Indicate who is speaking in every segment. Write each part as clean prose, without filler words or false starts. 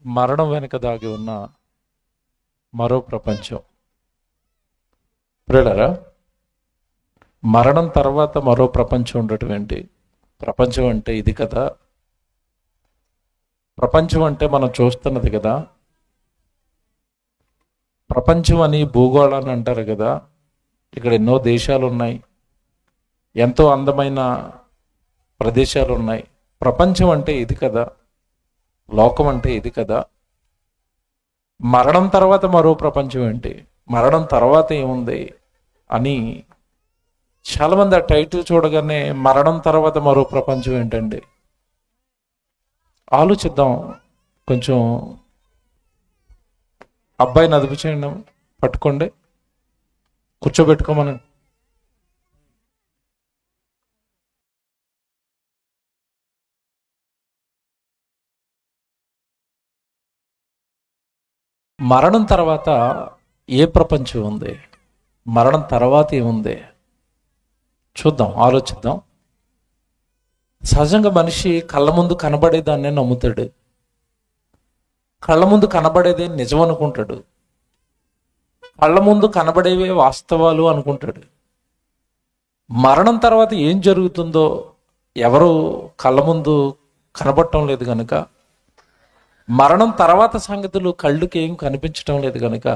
Speaker 1: మరణం వెనుక దాగి ఉన్న మరో ప్రపంచం. ప్రియులారా, మరణం తర్వాత మరో ప్రపంచం ఉండటం ఏంటి? ప్రపంచం అంటే ఇది కదా. ప్రపంచం అంటే మనం చూస్తున్నది కదా. ప్రపంచం అని భూగోళాన్ని అంటారు కదా. ఇక్కడ ఎన్నో దేశాలు ఉన్నాయి, ఎంతో అందమైన ప్రదేశాలు ఉన్నాయి. ప్రపంచం అంటే ఇది కదా, లోకం అంటే ఇది కదా. మరణం తర్వాత మరో ప్రపంచం ఏంటి, మరణం తర్వాత ఏముంది అని చాలామంది ఆ టైటిల్ చూడగానే మరణం తర్వాత మరో ప్రపంచం ఏంటండి ఆలోచిద్దాం. కొంచెం అబ్బాయిని అదుపు చేయండి, పట్టుకోండి, కూర్చోబెట్టుకోమని. మరణం తర్వాత ఏ ప్రపంచం ఉంది, మరణం తర్వాత ఏముంది చూద్దాం, ఆలోచిద్దాం. సహజంగా మనిషి కళ్ళ ముందు కనబడేదాన్నే నమ్ముతాడు, కళ్ళ ముందు కనబడేదే నిజం అనుకుంటాడు, కళ్ళ ముందు కనబడేవే వాస్తవాలు అనుకుంటాడు. మరణం తర్వాత ఏం జరుగుతుందో ఎవరు కళ్ళ ముందు కనబడటం లేదు కనుక, మరణం తర్వాత సంగతులు కళ్ళుకి ఏం కనిపించటం లేదు కనుక,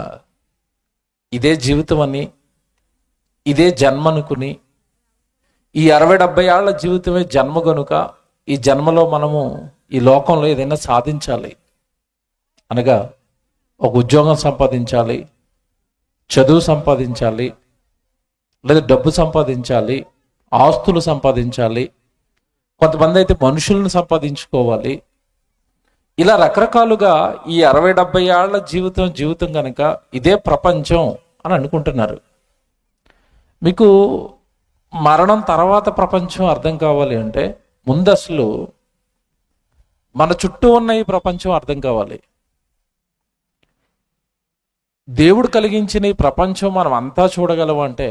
Speaker 1: ఇదే జీవితం అని, ఇదే జన్మ అనుకుని, ఈ 60-70 ఏళ్ల జీవితమే జన్మ కనుక, ఈ జన్మలో మనము ఈ లోకంలో ఏదైనా సాధించాలి అనగా ఒక ఉద్యోగం సంపాదించాలి, చదువు సంపాదించాలి, లేదా డబ్బు సంపాదించాలి, ఆస్తులు సంపాదించాలి, కొంతమంది అయితే మనుషులను సంపాదించుకోవాలి. ఇలా రకరకాలుగా ఈ 60-70 ఏళ్ల జీవితం కనుక ఇదే ప్రపంచం అని అనుకుంటున్నారు. మీకు మరణం తర్వాత ప్రపంచం అర్థం కావాలి అంటే ముందు అసలు మన చుట్టూ ఉన్న ఈ ప్రపంచం అర్థం కావాలి. దేవుడు కలిగించిన ఈ ప్రపంచం మనం అంతా చూడగలం అంటే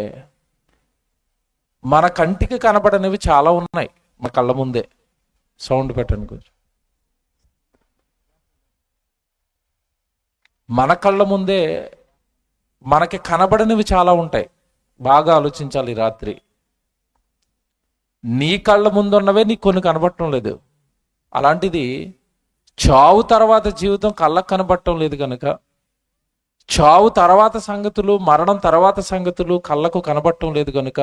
Speaker 1: మన కంటికి కనబడనివి చాలా ఉన్నాయి మన కళ్ళ ముందే. సౌండ్ పెట్టండి కొంచెం. మన కళ్ళ ముందే మనకి కనబడనివి చాలా ఉంటాయి. బాగా ఆలోచించాలి రాత్రి. నీ కళ్ళ ముందున్నవే నీకు కొన్ని కనబడటం లేదు. అలాంటిది చావు తర్వాత జీవితం కళ్ళకు కనబడటం లేదు కనుక, చావు తర్వాత సంగతులు, మరణం తర్వాత సంగతులు కళ్ళకు కనబడటం లేదు కనుక,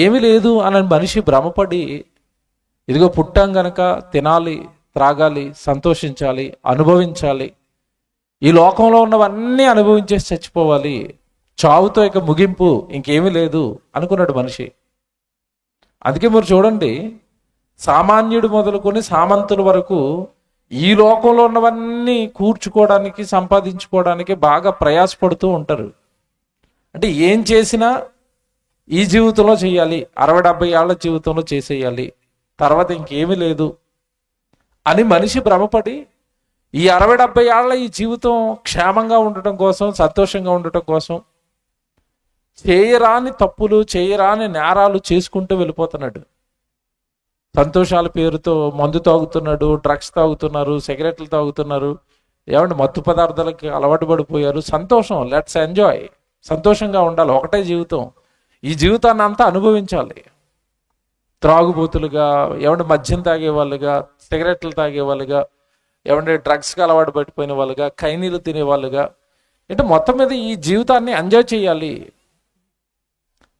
Speaker 1: ఏమీ లేదు అని మనిషి భ్రమపడి, ఇదిగో పుట్టాం గనక తినాలి, త్రాగాలి, సంతోషించాలి, అనుభవించాలి, ఈ లోకంలో ఉన్నవన్నీ అనుభవించేసి చచ్చిపోవాలి, చావుతో ఇక ముగింపు, ఇంకేమీ లేదు అనుకున్నాడు మనిషి. అందుకే మీరు చూడండి, సామాన్యుడు మొదలుకొని సామంతుల వరకు ఈ లోకంలో ఉన్నవన్నీ కూర్చుకోవడానికి, సంపాదించుకోవడానికి బాగా ప్రయాసపడుతూ ఉంటారు. అంటే ఏం చేసినా ఈ జీవితంలో చేయాలి, 60-70 ఏళ్ల జీవితంలో చేసేయాలి, తర్వాత ఇంకేమీ లేదు అని మనిషి భ్రమపడి ఈ 60-70 ఏళ్ల ఈ జీవితం క్షేమంగా ఉండటం కోసం, సంతోషంగా ఉండటం కోసం చేయరాని తప్పులు, చేయరాని నేరాలు చేసుకుంటూ వెళ్ళిపోతున్నాడు. సంతోషాల పేరుతో మందు తాగుతున్నాడు, డ్రగ్స్ తాగుతున్నారు, సిగరెట్లు తాగుతున్నారు, ఏమంటే మత్తు పదార్థాలకి అలవాటు పడిపోయారు. సంతోషం, లెట్స్ ఎంజాయ్, సంతోషంగా ఉండాలి, ఒకటే జీవితం, ఈ జీవితాన్ని అంతా అనుభవించాలి. త్రాగుబోతులుగా, ఏమంటే మద్యం తాగేవాళ్ళుగా, సిగరెట్లు తాగేవాళ్ళుగా, ఏమంటే డ్రగ్స్కి అలవాటు పడిపోయిన వాళ్ళుగా, కైనీలు తినేవాళ్ళుగా, అంటే మొత్తం మీద ఈ జీవితాన్ని ఎంజాయ్ చేయాలి.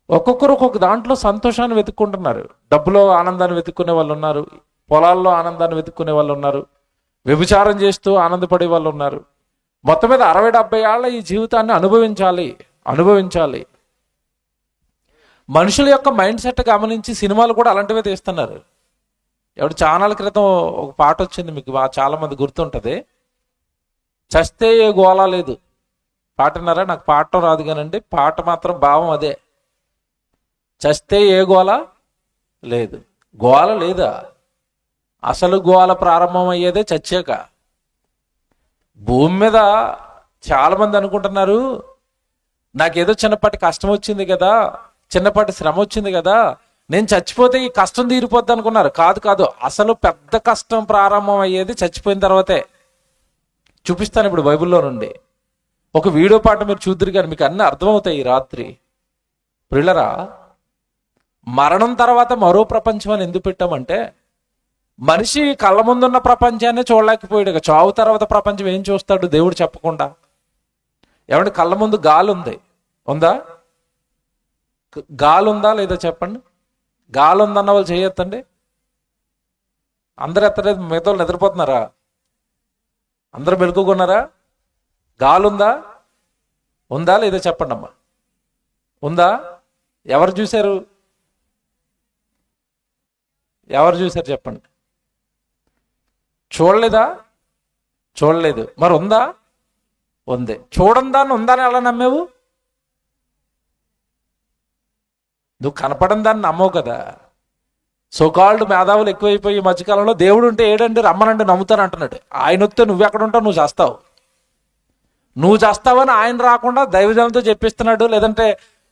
Speaker 1: ఒక్కొక్కరు ఒక్కొక్క దాంట్లో సంతోషాన్ని వెతుక్కుంటున్నారు. డబ్బులో ఆనందాన్ని వెతుక్కునే వాళ్ళు ఉన్నారు, పొలాల్లో ఆనందాన్ని వెతుక్కునే వాళ్ళు ఉన్నారు, వ్యభిచారం చేస్తూ ఆనందపడే వాళ్ళు ఉన్నారు. మొత్తం మీద 60-70 ఏళ్ల ఈ జీవితాన్ని అనుభవించాలి. మనుషుల యొక్క మైండ్ సెట్ గమనించి సినిమాలు కూడా అలాంటివే తీస్తున్నారు. ఎవడు ఛానల్ క్రితం ఒక పాట వచ్చింది, మీకు చాలా మంది గుర్తుంటుంది, చస్తే ఏ గోళ లేదు. పాట అన్నారా? నాకు పాడటం రాదు కానండి, పాట మాత్రం భావం అదే. చస్తే ఏ గోళ లేదు. గోళ లేదా? అసలు గోళ ప్రారంభం అయ్యేదే చచ్చాక. భూమి మీద చాలా మంది అనుకుంటున్నారు, నాకేదో చిన్నపాటి కష్టం వచ్చింది కదా, చిన్నపాటి శ్రమ వచ్చింది కదా, నేను చచ్చిపోతే ఈ కష్టం తీరిపోద్ది అనుకున్నారు. కాదు, అసలు పెద్ద కష్టం ప్రారంభం అయ్యేది చచ్చిపోయిన తర్వాతే. చూపిస్తాను ఇప్పుడు బైబిల్లో నుండి ఒక వీడియో పాట మీరు చూద్దరు కానీ మీకు అన్నీ అర్థమవుతాయి ఈ రాత్రి. ప్రియులరా, మరణం తర్వాత మరో ప్రపంచం అని ఎందుకు పెట్టామంటే, మనిషి కళ్ళ ముందున్న ప్రపంచాన్ని చూడలేకపోయాడు. చావు తర్వాత ప్రపంచం ఏం చూస్తాడు దేవుడు చెప్పకుండా? ఏమంటే కళ్ళ ముందు గాలి ఉంది, ఉందా? గాలి ఉందా లేదా చెప్పండి. గాలి ఉందన్న వాళ్ళు చేయొద్దండి. అందరు ఎత్తలేదు, మిగతా వాళ్ళు నిద్రపోతున్నారా? అందరూ మెలుకున్నారా? గాలి ఉందా? ఉందా లేదా చెప్పండి అమ్మా. ఉందా? ఎవరు చూశారు? ఎవరు చూశారు చెప్పండి. చూడలేదా? చూడలేదు. మరి ఉందా? ఉంది. చూడందాన్ని ఉందని ఎలా నమ్మేవు? నువ్వు కనపడని దాన్ని నమ్మవు కదా. సోకాల్డ్ మేధావులు ఎక్కువైపోయి ఈ మధ్యకాలంలో దేవుడు ఉంటే ఏడండి రమ్మనండి నమ్ముతాను అంటున్నాడు. ఆయన వస్తే నువ్వెక్కడ ఉంటావు? నువ్వు చేస్తావు. నువ్వు చేస్తావని ఆయన రాకుండా దైవజనంతో చెప్పిస్తున్నాడు. లేదంటే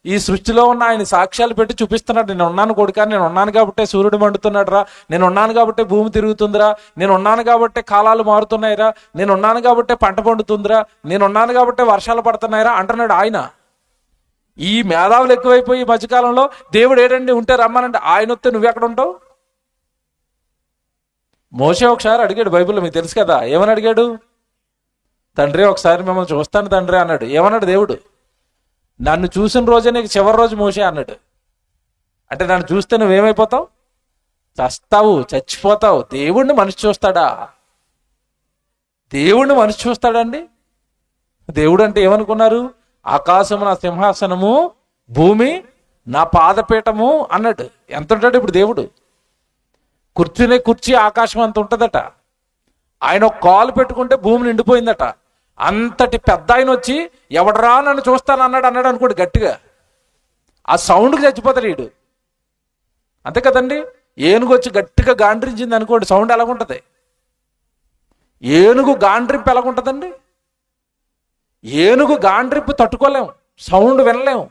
Speaker 1: ఈ సృష్టిలో ఉన్న ఆయన సాక్ష్యాలు పెట్టి చూపిస్తున్నాడు. నేను ఉన్నాను కొడుకా, నేను ఉన్నాను కాబట్టే సూర్యుడు మండుతున్నాడు రా, నేను ఉన్నాను కాబట్టే భూమి తిరుగుతుందిరా, నేను ఉన్నాను కాబట్టే కాలాలు మారుతున్నాయిరా, నేను ఉన్నాను కాబట్టే పంట పండుతుందిరా, నేను ఉన్నాను కాబట్టే వర్షాలు పడుతున్నాయిరా అంటున్నాడు ఆయన. ఈ మేధావులు ఎక్కువైపోయి ఈ మధ్యకాలంలో దేవుడు ఏడండి ఉంటే రమ్మనంటే ఆయన వస్తే నువ్వెక్కడ ఉంటావు? మోషే ఒకసారి అడిగాడు బైబిల్లో, మీకు తెలుసు కదా. ఏమని అడిగాడు? తండ్రి ఒకసారి మిమ్మల్ని చూస్తాను తండ్రి అన్నాడు. ఏమన్నాడు దేవుడు? నన్ను చూసిన రోజే నీకు చివరి రోజు మోషే అన్నాడు. అంటే నన్ను చూస్తే నువ్వేమైపోతావు? చస్తావు, చచ్చిపోతావు. దేవుణ్ణి మనిషి చూస్తాడా? దేవుణ్ణి మనిషి చూస్తాడండి? దేవుడు అంటే ఏమనుకున్నారు? ఆకాశము నా సింహాసనము, భూమి నా పాదపీఠము అన్నాడు. ఎంత ఉంటాడు ఇప్పుడు దేవుడు? కూర్చునే కుర్చీ ఆకాశం అంత ఉంటుందట. ఆయన ఒక కాలు పెట్టుకుంటే భూమి నిండిపోయిందట. అంతటి పెద్ద ఆయన వచ్చి ఎవడరా నన్ను చూస్తాను అన్నాడు అనుకోండి గట్టిగా, ఆ సౌండ్కి చచ్చిపోతాడు వీడు. అంతే కదండి. ఏనుగు వచ్చి గట్టిగా గాండ్రించింది అనుకోండి, సౌండ్ ఎలాగుంటుంది? ఏనుగు గాండ్రింపు ఎలాగుంటుందండి? ఏనుగు గాండ్రింపు తట్టుకోలేం, సౌండ్ వినలేం.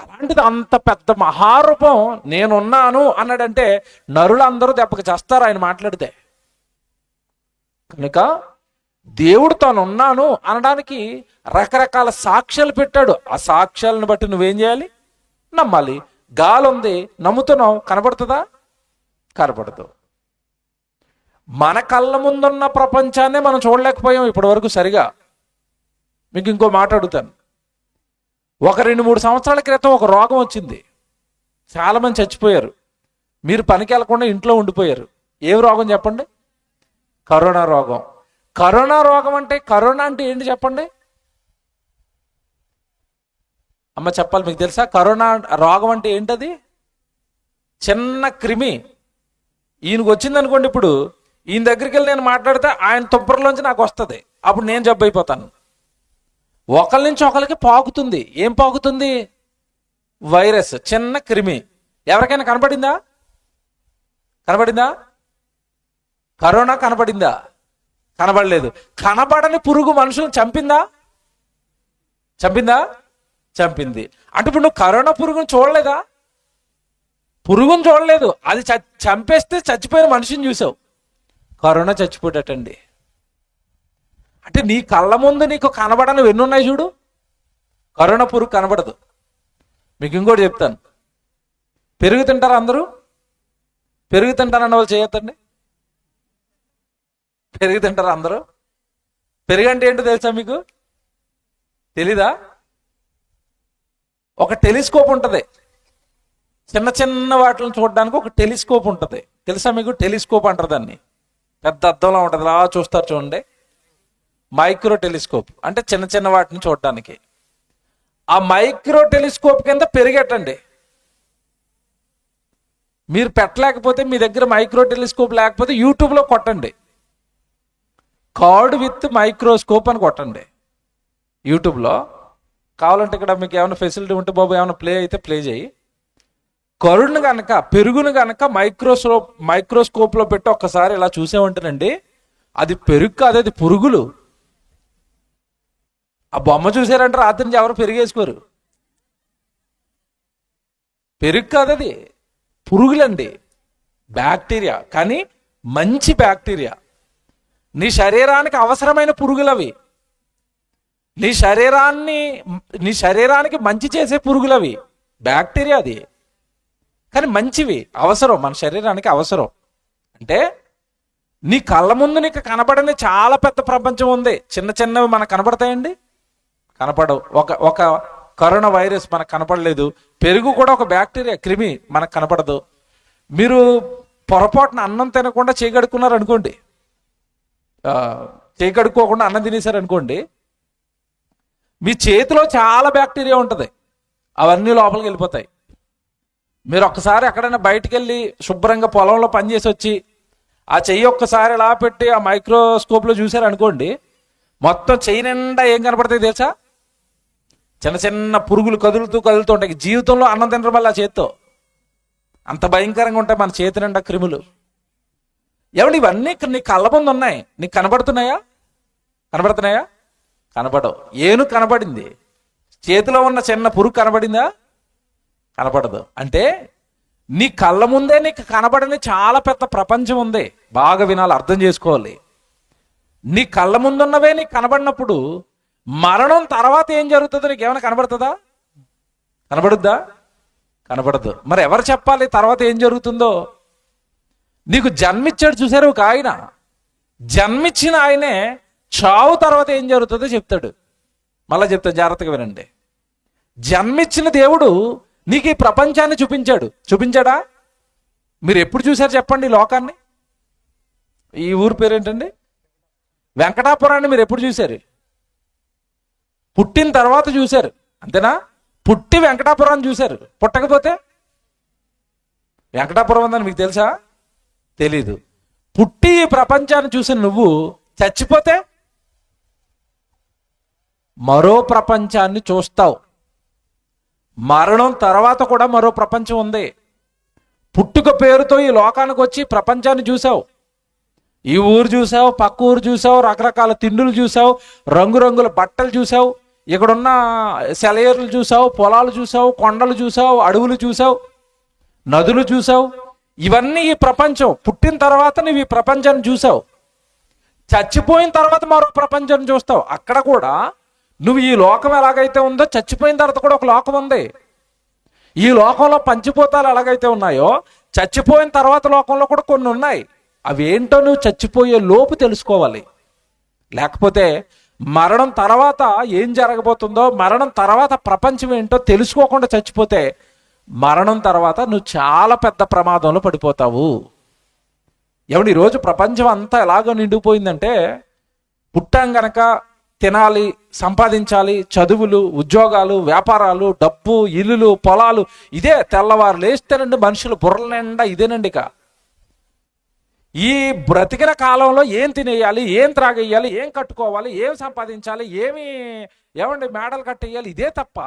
Speaker 1: అలాంటిది అంత పెద్ద మహారూపం నేనున్నాను అన్నాడంటే నరులందరూ దెబ్బకి చేస్తారు ఆయన మాట్లాడితే. కనుక దేవుడు తాను ఉన్నాను అనడానికి రకరకాల సాక్ష్యాలు పెట్టాడు. ఆ సాక్ష్యాలను బట్టి నువ్వేం చేయాలి? నమ్మాలి. గాలి ఉంది, నమ్ముతున్నావు, కనబడుతుందా? కనబడదు. మన కళ్ళ ముందున్న ప్రపంచాన్నే మనం చూడలేకపోయాం ఇప్పటి వరకు సరిగా. మీకు ఇంకో మాట అడుగుతాను. ఒక 2-3 సంవత్సరాల క్రితం ఒక రోగం వచ్చింది, చాలామంది చచ్చిపోయారు. మీరు పనికి వెళ్లకుండా ఇంట్లో ఉండిపోయారు. ఏం రోగం చెప్పండి? కరోనా రోగం. కరోనా రోగం అంటే, కరోనా అంటే ఏంటి చెప్పండి అమ్మ, చెప్పాలి. మీకు తెలుసా కరోనా రోగం అంటే ఏంటది? చిన్న క్రిమి ఈయనకు వచ్చింది అనుకోండి. ఇప్పుడు ఈయన దగ్గరికి వెళ్ళి నేను మాట్లాడితే ఆయన తుప్పర్లోంచి నాకు వస్తుంది, అప్పుడు నేను జబ్బు అయిపోతాను. ఒకరి నుంచి ఒకరికి పాకుతుంది. ఏం పాకుతుంది? వైరస్, చిన్న క్రిమి. ఎవరికైనా కనపడిందా? కనపడిందా? కరోనా కనపడిందా? కనబడలేదు. కనబడని పురుగు మనుషులను చంపిందా? చంపిందా? చంపింది. అంటే ఇప్పుడు నువ్వు కరోనా పురుగును చూడలేదా? పురుగును చూడలేదు, అది చంపేస్తే చచ్చిపోయిన మనిషిని చూసావు. కరోనా చచ్చిపోయేటండి. అంటే నీ కళ్ళ ముందు నీకు కనబడని ఎన్నున్నాయి చూడు. కరోనా పురుగు కనబడదు. మీకు ఇంకోటి చెప్తాను. పెరుగు తింటారా అందరూ? పెరుగు తింటారన్న వాళ్ళు చేయొద్దండి. పెరుగు తింటారా అందరూ? పెరుగు అంటే ఏంటో తెలుసా మీకు? తెలీదా? ఒక టెలిస్కోప్ ఉంటుంది. చిన్న చిన్న వాటిని చూడడానికి ఒక టెలిస్కోప్ ఉంటుంది. తెలుసా మీకు? టెలిస్కోప్ అంటారు దాన్ని. పెద్ద అద్దంలో ఉంటుంది, అలా చూస్తారు చూడండి. మైక్రో టెలిస్కోప్ అంటే చిన్న చిన్న వాటిని చూడడానికి. ఆ మైక్రో టెలిస్కోప్ కింద పెరిగేటండి. మీరు పెట్టలేకపోతే, మీ దగ్గర మైక్రో టెలిస్కోప్ లేకపోతే యూట్యూబ్లో కొట్టండి, కార్డ్ విత్ మైక్రోస్కోప్ అని కొట్టండి యూట్యూబ్లో. కావాలంటే ఇక్కడ మీకు ఏమైనా ఫెసిలిటీ ఉంటే బాబు ఏమైనా ప్లే అయితే ప్లే చేయి. కరుణను కనుక, పెరుగును కనుక మైక్రోస్కోప్లో పెట్టి ఒక్కసారి ఇలా చూసేమంటేనండి, అది పెరుగు కాదు, అది పురుగులు. ఆ బొమ్మ చూసారంటే రాత్రి నుంచి ఎవరు పెరిగేసుకోరు. పెరుగు కాదు, అది పురుగులండి, బ్యాక్టీరియా. కానీ మంచి బ్యాక్టీరియా. నీ శరీరానికి అవసరమైన పురుగులవి, నీ శరీరానికి మంచి చేసే పురుగులవి, బ్యాక్టీరియా అది. కానీ మంచివి, అవసరం, మన శరీరానికి అవసరం. అంటే నీ కళ్ళ ముందు నీకు కనబడని చాలా పెద్ద ప్రపంచం ఉంది. చిన్న చిన్నవి మనకు కనబడతాయండి? కనపడవు. ఒక కరోనా వైరస్ మనకు కనపడలేదు. పెరుగు కూడా ఒక బ్యాక్టీరియా, క్రిమి, మనకు కనపడదు. మీరు పొరపాటున అన్నం తినకుండా చేయగడుకున్నారు అనుకోండి, చేయగడుక్కోకుండా అన్నం తినేశారు అనుకోండి, మీ చేతిలో చాలా బ్యాక్టీరియా ఉంటుంది, అవన్నీ లోపలికి వెళ్ళిపోతాయి. మీరు ఒక్కసారి ఎక్కడైనా బయటికి వెళ్ళి శుభ్రంగా పొలంలో పనిచేసి వచ్చి ఆ చెయ్యి ఒక్కసారి ఇలా పెట్టి ఆ మైక్రోస్కోప్లో చూసారు అనుకోండి, మొత్తం చెయ్యి నిండా ఏం కనపడతాయి తెలుసా? చిన్న చిన్న పురుగులు కదులుతూ ఉంటాయి. జీవితంలో అన్నం తినడం వల్ల ఆ చేత్తో అంత భయంకరంగా ఉంటాయి మన చేతి నిండా క్రిములు. ఏమండి, ఇవన్నీ నీ కళ్ళ ముందు ఉన్నాయి, నీకు కనబడుతున్నాయా? కనబడవు. ఏనుగు కనబడింది, చేతిలో ఉన్న చిన్న పురుగు కనబడిందా? కనబడదు. అంటే నీ కళ్ళ ముందే నీకు కనబడని చాలా పెద్ద ప్రపంచం ఉంది. బాగా వినాలి, అర్థం చేసుకోవాలి. నీ కళ్ళ ముందున్నవే నీకు కనబడినప్పుడు మరణం తర్వాత ఏం జరుగుతుందో నీకు ఏమైనా కనబడుతుందా? కనబడదు. మరి ఎవరు చెప్పాలి తర్వాత ఏం జరుగుతుందో? నీకు జన్మిచ్చాడు చూసారు ఒక ఆయన, జన్మిచ్చిన ఆయనే చావు తర్వాత ఏం జరుగుతుందో చెప్తాడు. మళ్ళా చెప్తా, జాగ్రత్తగా వినండి. జన్మిచ్చిన దేవుడు నీకు ఈ ప్రపంచాన్ని చూపించాడా? మీరు ఎప్పుడు చూశారు చెప్పండి ఈ లోకాన్ని? ఈ ఊరు పేరేంటండి? వెంకటాపురాన్ని మీరు ఎప్పుడు చూశారు? పుట్టిన తర్వాత చూశారు, అంతేనా? పుట్టి వెంకటాపురాన్ని చూశారు. పుట్టకపోతే వెంకటాపురం ఉందని మీకు తెలుసా? తెలీదు. పుట్టి ఈ ప్రపంచాన్ని చూసిన నువ్వు చచ్చిపోతే మరో ప్రపంచాన్ని చూస్తావు. మరణం తర్వాత కూడా మరో ప్రపంచం ఉంది. పుట్టుక పేరుతో ఈ లోకానికి వచ్చి ప్రపంచాన్ని చూసావు. ఈ ఊరు చూసావు, పక్క ఊరు చూసావు, రకరకాల తిండులు చూసావు, రంగురంగుల బట్టలు చూసావు, ఇక్కడున్న సెలయేర్లు చూసావు, పొలాలు చూసావు, కొండలు చూసావు, అడవులు చూసావు, నదులు చూసావు. ఇవన్నీ ఈ ప్రపంచం. పుట్టిన తర్వాత నువ్వు ఈ ప్రపంచాన్ని చూసావు. చచ్చిపోయిన తర్వాత మరో ప్రపంచాన్ని చూస్తావు. అక్కడ కూడా నువ్వు ఈ లోకం ఎలాగైతే ఉందో చచ్చిపోయిన తర్వాత కూడా ఒక లోకం ఉంది. ఈ లోకంలో పంచిపోతాలు ఎలాగైతే ఉన్నాయో చచ్చిపోయిన తర్వాత లోకంలో కూడా కొన్ని ఉన్నాయి. అవి ఏంటో నువ్వు చచ్చిపోయే లోపు తెలుసుకోవాలి. లేకపోతే మరణం తర్వాత ఏం జరగబోతుందో, మరణం తర్వాత ప్రపంచం ఏంటో తెలుసుకోకుండా చచ్చిపోతే మరణం తర్వాత నువ్వు చాలా పెద్ద ప్రమాదంలో పడిపోతావు. ఏమండి, ఈరోజు ప్రపంచం అంతా ఎలాగో నిండిపోయిందంటే, పుట్టాం గనక తినాలి, సంపాదించాలి, చదువులు, ఉద్యోగాలు, వ్యాపారాలు, డబ్బు, ఇల్లులు, పొలాలు, ఇదే తెల్లవారు లేస్తేనండి మనుషులు బుర్రల నిండా ఇదేనండి. ఇక ఈ బ్రతికిన కాలంలో ఏం తినేయాలి, ఏం త్రాగేయాలి, ఏం కట్టుకోవాలి, ఏం సంపాదించాలి, ఏమండి మేడలు కట్టేయాలి, ఇదే తప్ప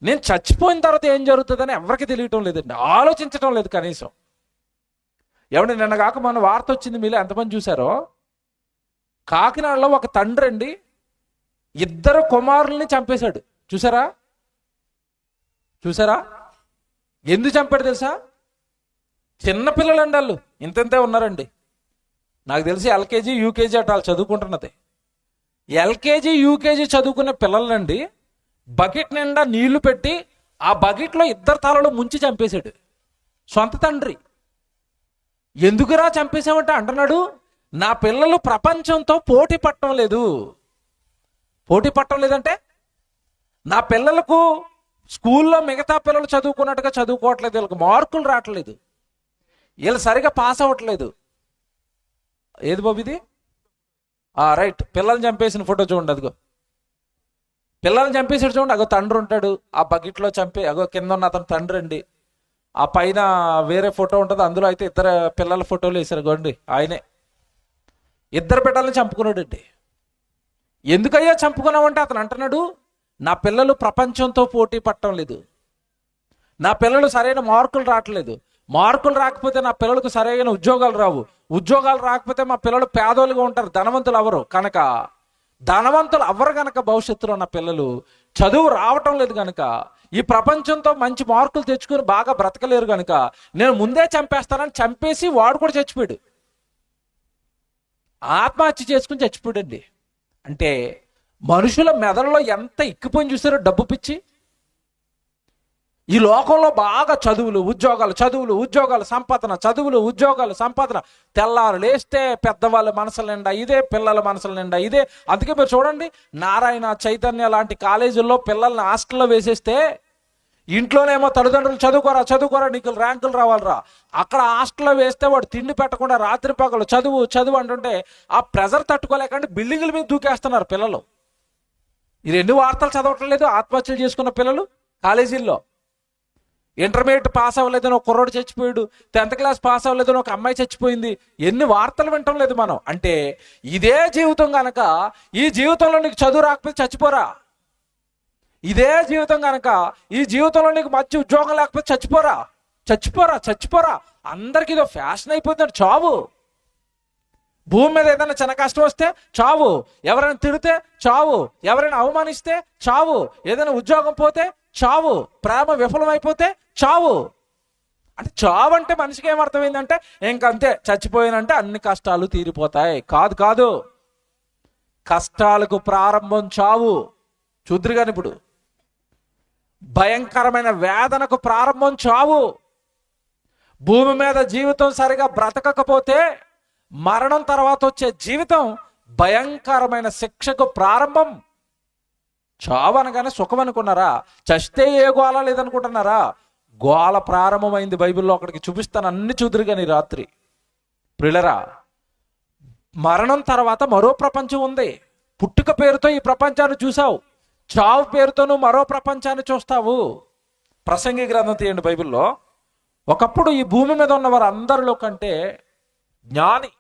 Speaker 1: నేను చచ్చిపోయిన తర్వాత ఏం జరుగుతుందని ఎవరికి తెలియటం లేదండి, ఆలోచించటం లేదు కనీసం. ఏమండి, నిన్న కాక మన వార్త వచ్చింది, మీలో ఎంతమంది చూసారో? కాకినాడలో ఒక తండ్రి అండి 2 కుమారుల్ని చంపేశాడు. చూసారా? ఎందుకు చంపాడు తెలుసా? చిన్నపిల్లలండి, వాళ్ళు ఇంతంతే ఉన్నారండి. నాకు తెలిసి ఎల్కేజీ యూకేజీ అటు వాళ్ళు చదువుకుంటున్నది. ఎల్కేజీ యూకేజీ చదువుకునే పిల్లలండి బకెట్ నిండా నీళ్లు పెట్టి ఆ బకెట్లో 2 తలలు ముంచి చంపేశాడు సొంత తండ్రి. ఎందుకురా చంపేశామంటే అంటున్నాడు, నా పిల్లలు ప్రపంచంతో పోటీ పట్టడం లేదంటే నా పిల్లలకు స్కూల్లో మిగతా పిల్లలు చదువుకున్నట్టుగా చదువుకోవట్లేదు, వీళ్ళకి మార్కులు రావట్లేదు, వీళ్ళు సరిగా పాస్ అవ్వట్లేదు. ఏది బాబు ఇది? రైట్, పిల్లల్ని చంపేసిన ఫోటో చూడండి. అదిగో పిల్లల్ని చంపేసాడు చూడండి. అగో తండ్రి ఉంటాడు ఆ బకెట్లో అగో కింద ఉన్న అతను తండ్రి అండి. ఆ పైన వేరే ఫోటో ఉంటుంది, అందులో అయితే 2 పిల్లల ఫోటోలు వేసారు. గోండి ఆయనే 2 బిడ్డల్ని చంపుకున్నాడు అండి. ఎందుకయ్యా చంపుకున్నామంటే అతను అంటున్నాడు, నా పిల్లలు ప్రపంచంతో పోటీ పట్టడం లేదు, నా పిల్లలు సరైన మార్కులు రావట్లేదు, మార్కులు రాకపోతే నా పిల్లలకు సరైన ఉద్యోగాలు రావు, ఉద్యోగాలు రాకపోతే మా పిల్లలు పేదోళ్ళుగా ఉంటారు, ధనవంతులు అవ్వరు కనుక భవిష్యత్తులో నా పిల్లలు చదువు రావటం లేదు కనుక, ఈ ప్రపంచంతో మంచి మార్కులు తెచ్చుకుని బాగా బ్రతకలేరు కనుక నేను ముందే చంపేస్తానని చంపేసి వాడు కూడా చచ్చిపోయాడు. ఆత్మహత్య చేసుకుని చచ్చిపోయాడండి. అంటే మనుషుల మెదడులో ఎంత ఇక్కిపోయి చూసారో డబ్బు పిచ్చి. ఈ లోకంలో బాగా చదువులు ఉద్యోగాలు సంపాదన తెల్లారు లేస్తే పెద్దవాళ్ళ మనసుల నిండా ఇదే, పిల్లల మనసుల నిండా ఇదే. అందుకే మీరు చూడండి, నారాయణ, చైతన్య లాంటి కాలేజీల్లో పిల్లల్ని హాస్టల్లో వేసేస్తే ఇంట్లోనేమో తల్లిదండ్రులు చదువుకోరా నీకు ర్యాంకులు రావాలరా, అక్కడ హాస్టల్లో వేస్తే వాడు తిండి పెట్టకుండా రాత్రి పగలు చదువు అంటుంటే ఆ ప్రెజర్ తట్టుకోలేకండి బిల్డింగుల మీద దూకేస్తున్నారు పిల్లలు. ఇది ఎన్ని వార్తలు చదవటం లేదు, ఆత్మహత్యలు చేసుకున్న పిల్లలు కాలేజీల్లో. ఇంటర్మీడియట్ పాస్ అవ్వలేదని ఒక కుర్రోడు చచ్చిపోయాడు, 10th క్లాస్ పాస్ అవ్వలేదని ఒక అమ్మాయి చచ్చిపోయింది. ఎన్ని వార్తలు వింటం లేదు మనం. అంటే ఇదే జీవితం కనుక, ఈ జీవితంలో నీకు చదువు రాకపోతే చచ్చిపోరా. ఇదే జీవితం కనుక, ఈ జీవితంలో నీకు మంచి ఉద్యోగం లేకపోతే చచ్చిపోరా. అందరికి ఇదో ఫ్యాషన్ అయిపోతుంది చావు. భూమి మీద ఏదైనా చిన్న కష్టం వస్తే చావు, ఎవరైనా తిడితే చావు, ఎవరైనా అవమానిస్తే చావు, ఏదైనా ఉద్యోగం పోతే చావు, ప్రేమ విఫలమైపోతే చావు. అంటే చావు అంటే మనిషికి ఏమర్థమైందంటే ఇంకంతే, చచ్చిపోయినంటే అన్ని కష్టాలు తీరిపోతాయి. కాదు, కష్టాలకు ప్రారంభం చావు. చూద్దురుగాని ఇప్పుడు భయంకరమైన వేదనకు ప్రారంభం చావు. భూమి మీద జీవితం సరిగా బ్రతకకపోతే మరణం తర్వాత వచ్చే జీవితం భయంకరమైన శిక్షకు ప్రారంభం. చావు అనగానే సుఖం అనుకున్నారా? చస్తే ఏ గోళ లేదనుకుంటున్నారా? గోళ ప్రారంభమైంది బైబిల్లో. అక్కడికి చూపిస్తాను, అన్ని చూదురుగాని రాత్రి. ప్రియులరా, మరణం తర్వాత మరో ప్రపంచం ఉంది. పుట్టుక పేరుతో ఈ ప్రపంచాన్ని చూసావు, చావు పేరుతోనూ మరో ప్రపంచాన్ని చూస్తావు. ప్రసంగి గ్రంథం తీయండి బైబిల్లో. ఒకప్పుడు ఈ భూమి మీద ఉన్న వారు అందరిలో కంటే జ్ఞాని,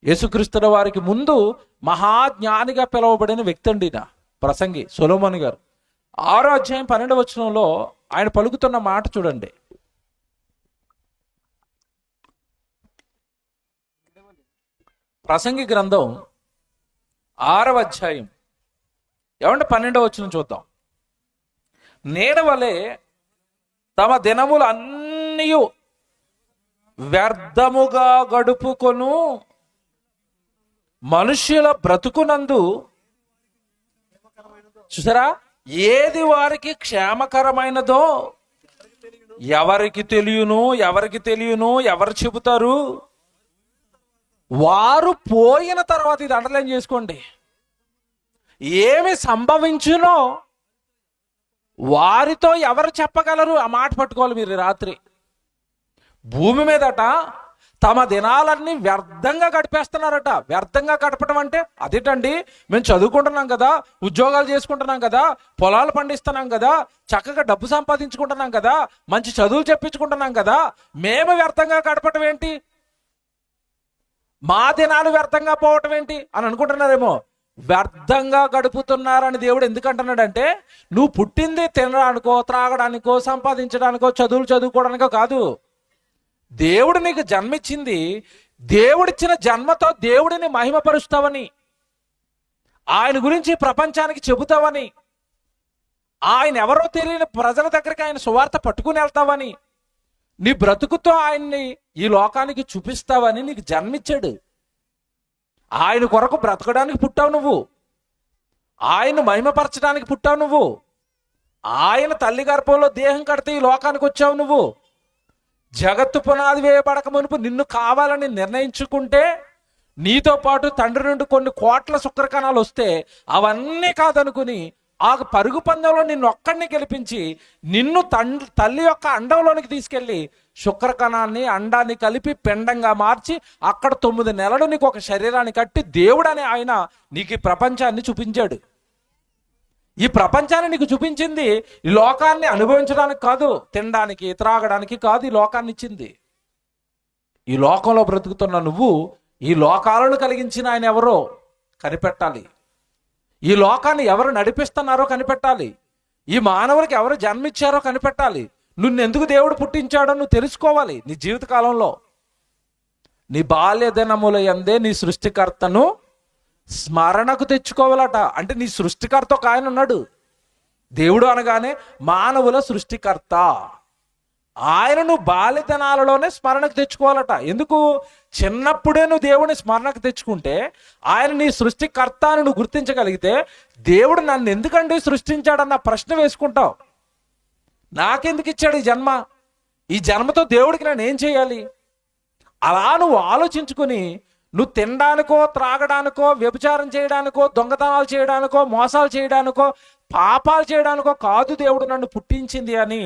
Speaker 1: యేసుక్రీస్తుల వారికి ముందు మహాజ్ఞానిగా పిలువబడిన వ్యక్తి అండి నా ప్రసంగి సొలొమోను గారు. 6వ అధ్యాయం 12వ వచనంలో ఆయన పలుకుతున్న మాట చూడండి. ప్రసంగి గ్రంథం 6వ అధ్యాయం 12వ వచనం చూద్దాం. నీడ వలె తమ దినములు అన్నీ వ్యర్థముగా గడుపుకొను మనుష్యుల బ్రతుకునందు, చూసారా, ఏది వారికి క్షేమకరమైనదో ఎవరికి తెలియను, ఎవరు చెబుతారు? వారు పోయిన తర్వాత, ఇది అండర్లైన్ చేసుకోండి, ఏమి సంభవించునో వారితో ఎవరు చెప్పగలరు? ఆ మాట పట్టుకోవాలి మీరు రాత్రి. భూమి మీదట తమ దినాలన్నీ వ్యర్థంగా గడిపేస్తున్నారట. వ్యర్థంగా గడపడం అంటే అదేంటండి, మేము చదువుకుంటున్నాం కదా, ఉద్యోగాలు చేసుకుంటున్నాం కదా, పొలాలు పండిస్తున్నాం కదా, చక్కగా డబ్బు సంపాదించుకుంటున్నాం కదా, మంచి చదువులు చెప్పించుకుంటున్నాం కదా, మేము వ్యర్థంగా గడపటం ఏంటి, మా దినాలు వ్యర్థంగా పోవటం ఏంటి అని అనుకుంటున్నారేమో. వ్యర్థంగా గడుపుతున్నారని దేవుడు ఎందుకు అంటున్నాడంటే, నువ్వు పుట్టింది తినడానికో, త్రాగడానికో, సంపాదించడానికో, చదువులు చదువుకోవడానికో కాదు. దేవుడు నీకు జన్మిచ్చింది, దేవుడిచ్చిన జన్మతో దేవుడిని మహిమపరుస్తావని, ఆయన గురించి ప్రపంచానికి చెబుతావని, ఆయన ఎవరో తెలియని ప్రజల దగ్గరికి ఆయన సువార్త పట్టుకుని వెళ్తావని, నీ బ్రతుకుతో ఆయన్ని ఈ లోకానికి చూపిస్తావని నీకు జన్మిచ్చాడు. ఆయన కొరకు బ్రతకడానికి పుట్టావు నువ్వు, ఆయన మహిమపరచడానికి పుట్టావు నువ్వు, ఆయన తల్లి గర్భంలో దేహం కడితే ఈ లోకానికి వచ్చావు నువ్వు. జగత్తు పునాది వేయబడక మునుపు నిన్ను కావాలని నిర్ణయించుకుంటే నీతో పాటు తండ్రి నుండి కొన్ని కోట్ల శుక్రకణాలు వస్తే అవన్నీ కాదనుకుని ఆ పరుగు పందెంలో నిన్ను ఒక్కడిని గెలిపించి నిన్ను తల్లి యొక్క అండంలోనికి తీసుకెళ్ళి శుక్రకణాన్ని అండాన్ని కలిపి పిండంగా మార్చి అక్కడ 9 నెలలు నీకు ఒక శరీరాన్ని కట్టి దేవుడని ఆయన నీకు ఈ ప్రపంచాన్ని చూపించాడు. ఈ ప్రపంచాన్ని నీకు చూపించింది ఈ లోకాన్ని అనుభవించడానికి కాదు, తినడానికి త్రాగడానికి కాదు. ఈ లోకాన్ని ఇచ్చింది. ఈ లోకంలో బ్రతుకుతున్న నువ్వు ఈ లోకాలను కలిగించిన ఆయన ఎవరో కనిపెట్టాలి. ఈ లోకాన్ని ఎవరు నడిపిస్తున్నారో కనిపెట్టాలి. ఈ మానవునికి ఎవరు జన్మించారో కనిపెట్టాలి. నువ్వెందుకు దేవుడు పుట్టించాడో నువ్వు తెలుసుకోవాలి. నీ జీవితకాలంలో నీ బాల్య దినముల యందే నీ సృష్టికర్తను స్మరణకు తెచ్చుకోవాలట. అంటే నీ సృష్టికర్త ఒక ఆయన ఉన్నాడు. దేవుడు అనగానే మానవుల సృష్టికర్త, ఆయనను బాల్యదినాలలోనే స్మరణకు తెచ్చుకోవాలట. ఎందుకు? చిన్నప్పుడే నువ్వు దేవుని స్మరణకు తెచ్చుకుంటే, ఆయన నీ సృష్టికర్త అని నువ్వు గుర్తించగలిగితే, దేవుడు నన్ను ఎందుకండి సృష్టించాడన్న ప్రశ్న వేసుకుంటావు. నాకెందుకు ఇచ్చాడు ఈ జన్మ? ఈ జన్మతో దేవుడికి నేను ఏం చేయాలి? అలా నువ్వు ఆలోచించుకుని, నువ్వు తినడానికో, త్రాగడానికో, వ్యభిచారం చేయడానికో, దొంగతనాలు చేయడానికో, మోసాలు చేయడానికో, పాపాలు చేయడానికో కాదు దేవుడు నన్ను పుట్టించింది అని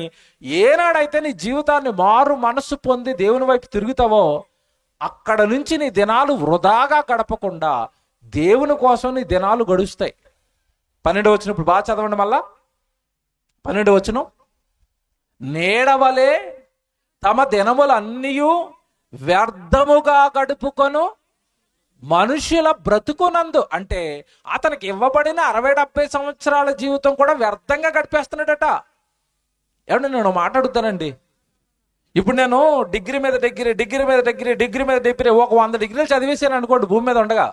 Speaker 1: ఏనాడైతే నీ జీవితాన్ని మారు మనస్సు పొంది దేవుని వైపు తిరుగుతావో, అక్కడ నుంచి నీ దినాలు వృధాగా గడపకుండా దేవుని కోసం నీ దినాలు గడుస్తాయి. 12వ వచనం ఇప్పుడు బాగా చదవండి. మళ్ళా 12వ వచనం, నీడవలే తమ దినములన్నీ వ్యర్థముగా గడుపుకొను మనుషుల బ్రతుకునందు. అంటే అతనికి ఇవ్వబడిన 60-70 సంవత్సరాల జీవితం కూడా వ్యర్థంగా గడిపేస్తున్నాడట. ఏమంటే నేను మాట్లాడుతానండి, ఇప్పుడు నేను డిగ్రీ మీద డిగ్రీ ఒక 100 డిగ్రీలు చదివేసాను అనుకోండి భూమి మీద ఉండగా.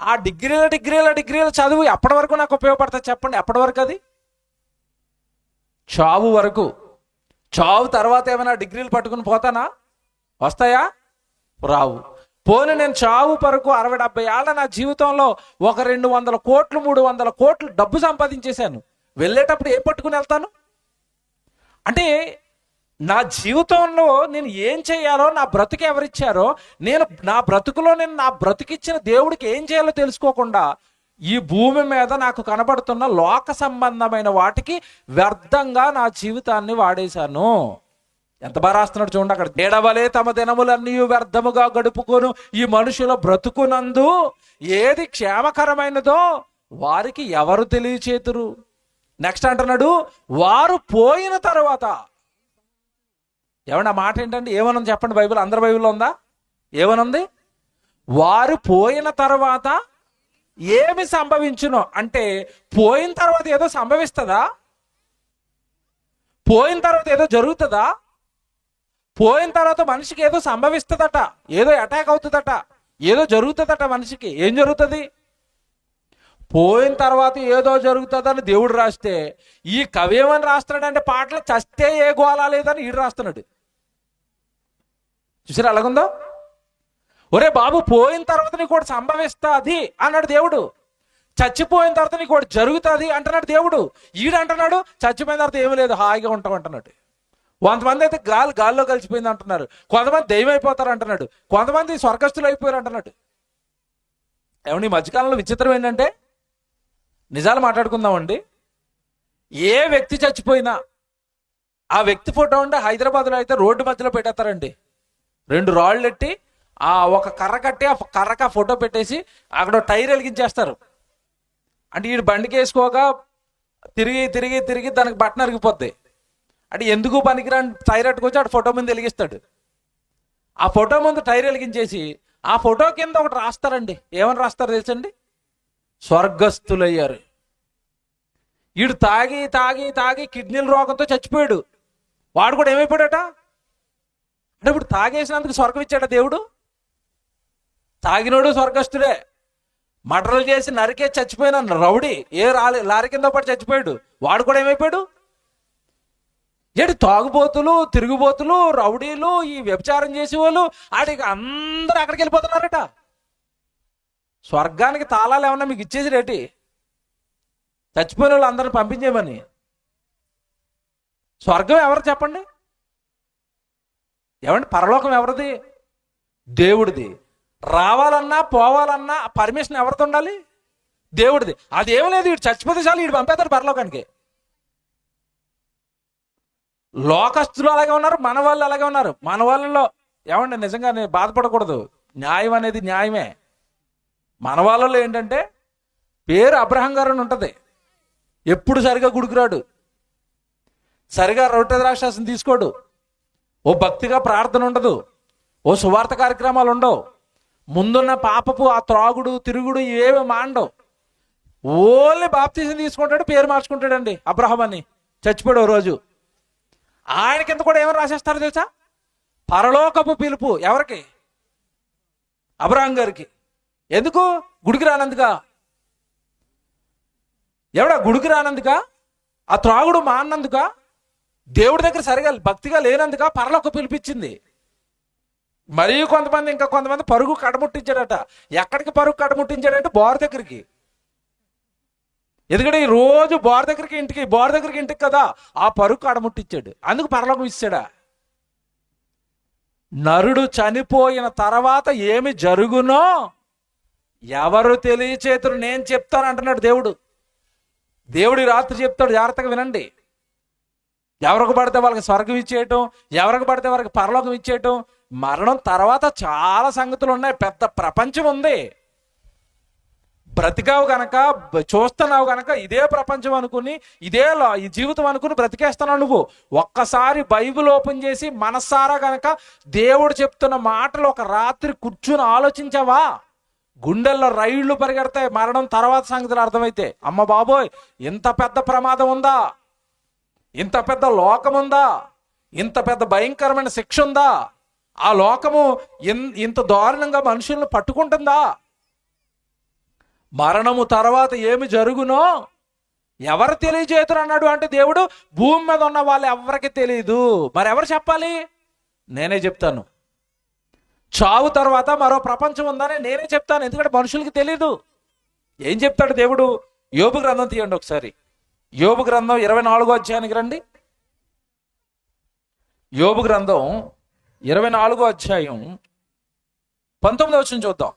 Speaker 1: ఆ డిగ్రీల చదువు ఎప్పటి వరకు నాకు ఉపయోగపడుతుంది చెప్పండి? ఎప్పటి వరకు? అది చావు వరకు. చావు తర్వాత ఏమైనా డిగ్రీలు పట్టుకుని పోతానా? వస్తాయా? రావు. పోనీ నేను చావు వరకు 60-70 ఏళ్ళ నా జీవితంలో ఒక 200 కోట్లు 300 కోట్లు డబ్బు సంపాదించేశాను. వెళ్ళేటప్పుడు ఏం పట్టుకుని వెళ్తాను? అంటే నా జీవితంలో నేను ఏం చేయాలో, నా బ్రతుకు ఎవరిచ్చారో, నా బ్రతుకిచ్చిన దేవుడికి ఏం చేయాలో తెలుసుకోకుండా ఈ భూమి మీద నాకు కనబడుతున్న లోక సంబంధమైన వాటికి వ్యర్థంగా నా జీవితాన్ని వాడేశాను. ఎంత బాగా రాస్తున్నాడు చూడండి అక్కడ. ఏడవలే తమ దినములన్నీ వ్యర్థముగా గడుపుకోను ఈ మనుషుల బ్రతుకునందు ఏది క్షేమకరమైనదో వారికి ఎవరు తెలియచేతురు. నెక్స్ట్ అంటున్నాడు, వారు పోయిన తర్వాత. ఏమన్నా మాట ఏంటండి? ఏమనుంది చెప్పండి? బైబిల్, అందరి బైబిల్లో ఉందా? ఏమనుంది? వారు పోయిన తర్వాత ఏమి సంభవించునో. అంటే పోయిన తర్వాత ఏదో సంభవిస్తుందా? పోయిన తర్వాత ఏదో జరుగుతుందా? పోయిన తర్వాత మనిషికి ఏదో సంభవిస్తుందట, ఏదో అటాక్ అవుతుందట, ఏదో జరుగుతుందట మనిషికి. ఏం జరుగుతుంది? పోయిన తర్వాత ఏదో జరుగుతుందని దేవుడు రాస్తే, ఈ కవి ఏమని రాస్తున్నాడంటే పాటలు చస్తే ఏ గోలా లేదని ఈడు రాస్తున్నాడు. చూసారా అలాగుందో? ఒరే బాబు, పోయిన తర్వాత నీకు కూడా సంభవిస్తుంది అన్నాడు దేవుడు. చచ్చిపోయిన తర్వాత నీకు కూడా జరుగుతుంది అంటున్నాడు దేవుడు. ఈడంటున్నాడు చచ్చిపోయిన తర్వాత ఏమీ లేదు, హాయిగా ఉంటాం అంటున్నాడు. కొంతమంది అయితే గాల్లో కలిసిపోయింది అంటున్నారు, కొంతమంది దెయ్యం అయిపోతారు అంటున్నాడు, కొంతమంది స్వర్గస్థులు అయిపోయారు అంటున్నాడు. ఏమండి, ఈ మధ్యకాలంలో విచిత్రం ఏంటంటే, నిజాలు మాట్లాడుకుందామండి, ఏ వ్యక్తి చచ్చిపోయినా ఆ వ్యక్తి ఫోటో ఉంటే హైదరాబాద్లో అయితే రోడ్డు మధ్యలో పెట్టేస్తారండి. 2 రాళ్ళు ఎట్టి ఒక కర్ర కట్టి ఆ కర్రకి ఆ ఫోటో పెట్టేసి అక్కడ టైర్ వెలిగించేస్తారు. అంటే వీడు బండికి వేసుకోగా తిరిగి తిరిగి తిరిగి దానికి బట్టన్ అరిగిపోద్ది. అంటే ఎందుకు పనికిరాని టైర్ అట్టుకొచ్చి ఆడు ఫోటో ముందు వెలిగిస్తాడు. ఆ ఫోటో ముందు టైర్ వెలిగించేసి ఆ ఫోటో కింద ఒకటి రాస్తారండి. ఏమని రాస్తారు తెలుసండి? స్వర్గస్థులయ్యారు. వీడు తాగి తాగి తాగి కిడ్నీల రోగంతో చచ్చిపోయాడు. వాడు కూడా ఏమైపోయాడట? అంటే ఇప్పుడు తాగేసినందుకు స్వర్గం ఇచ్చాడా దేవుడు? తాగినోడు స్వర్గస్థుడే. మర్డర్లు చేసి నరికే చచ్చిపోయిన రౌడీ లారీ కింద పడి చచ్చిపోయాడు. వాడు కూడా ఏమైపోయాడు? ఏంటి, తాగుబోతులు, తిరుగుబోతులు, రౌడీలు, ఈ వ్యభిచారం చేసేవాళ్ళు ఆడికి అందరూ అక్కడికి వెళ్ళిపోతున్నారట. స్వర్గానికి తాళాలు ఏమన్నా మీకు ఇచ్చేసి రేటి? చచ్చిపోయిన వాళ్ళు అందరిని పంపించేమని. స్వర్గం ఎవరు చెప్పండి? ఏమండి, పరలోకం ఎవరిది? దేవుడిది. రావాలన్నా పోవాలన్నా పర్మిషన్ ఎవరితో ఉండాలి? దేవుడిది. అదేం లేదు, వీడు చచ్చిపోతే చాలు, వీడు పంపేస్తాడు పరలోకానికి. లోకస్తులు అలాగే ఉన్నారు, మన వాళ్ళు అలాగే ఉన్నారు. మన వాళ్ళలో ఏమండి నిజంగా బాధపడకూడదు, న్యాయం అనేది న్యాయమే. మన వాళ్ళలో ఏంటంటే పేరు అబ్రహం గారు అని ఉంటుంది, ఎప్పుడు సరిగా గుడికిరాడు, సరిగా రొట్టె ద్రాక్షాసం తీసుకోడు, ఓ భక్తిగా ప్రార్థన ఉండదు, ఓ సువార్త కార్యక్రమాలు ఉండవు, ముందున్న పాపపు ఆ త్రాగుడు తిరుగుడు ఏమి మాండవు. ఓన్లీ బాప్తీసం తీసుకుంటాడు, పేరు మార్చుకుంటాడండి అబ్రహం అని. చచ్చిపోయాడు రోజు. ఆయన కింద కూడా ఏమని రాసేస్తారు తెలుసా? పరలోకపు పిలుపు. ఎవరికి? అబ్రహం గారికి. ఎందుకు? గుడికి రానందుగా. ఎవడా గుడికి రానందుక? ఆ త్రాగుడు మాన్నందుక? దేవుడి దగ్గర సరిగా భక్తిగా లేనందుక పరలోకం పిలిపించింది. మరీ కొంతమంది పరుగు కడముట్టించాడట. ఎక్కడికి పరుగు కడముట్టించాడంటే బోర్ దగ్గరికి. ఎందుకంటే ఈ రోజు బోర్ దగ్గరికి ఇంటికి కదా ఆ పరుగు కడముట్టించాడు, అందుకు పరలోకం ఇచ్చాడా? నరుడు చనిపోయిన తర్వాత ఏమి జరుగునో ఎవరు తెలియచేతురు నేను చెప్తాను అంటున్నాడు దేవుడు. దేవుడి రాత్రి చెప్తాడు, జాగ్రత్తగా వినండి. ఎవరికి పడితే వాళ్ళకి స్వర్గం ఇచ్చేయటం, ఎవరికి పడితే వాళ్ళకి పరలోకం ఇచ్చేయటం, మరణం తర్వాత చాలా సంగతులు ఉన్నాయి. పెద్ద ప్రపంచం ఉంది. బ్రతికావు గనక, చూస్తున్నావు గనక ఇదే ప్రపంచం అనుకుని, ఈ జీవితం అనుకుని బ్రతికేస్తున్నావు నువ్వు. ఒక్కసారి బైబిల్ ఓపెన్ చేసి మనస్సారా గనక దేవుడు చెప్తున్న మాటలు ఒక రాత్రి కూర్చుని ఆలోచించావా, గుండెల్లో రైళ్లు పరిగెడతాయి. మరణం తర్వాత సంగతులు అర్థమైతే, అమ్మ బాబోయ్ ఇంత పెద్ద ప్రమాదం ఉందా, ఇంత పెద్ద లోకం ఉందా, ఇంత పెద్ద భయంకరమైన శిక్ష ఉందా, ఆ లోకము ఇంత దారుణంగా మనుషులను పట్టుకుంటుందా, మరణము తర్వాత ఏమి జరుగునో ఎవరు తెలియజేతురు అన్నాడు. అంటే దేవుడు భూమి మీద ఉన్న వాళ్ళు ఎవరికి తెలియదు. మరి ఎవరు చెప్పాలి? నేనే చెప్తాను. చావు తర్వాత మరో ప్రపంచం ఉందని నేనే చెప్తాను, ఎందుకంటే మనుషులకి తెలియదు. ఏం చెప్తాడు దేవుడు? యోబు గ్రంథం తీయండి ఒకసారి. యోబు గ్రంథం 24వ అధ్యాయానికి రండి. యోబు గ్రంథం 24వ అధ్యాయం 19వ వచనం చూద్దాం.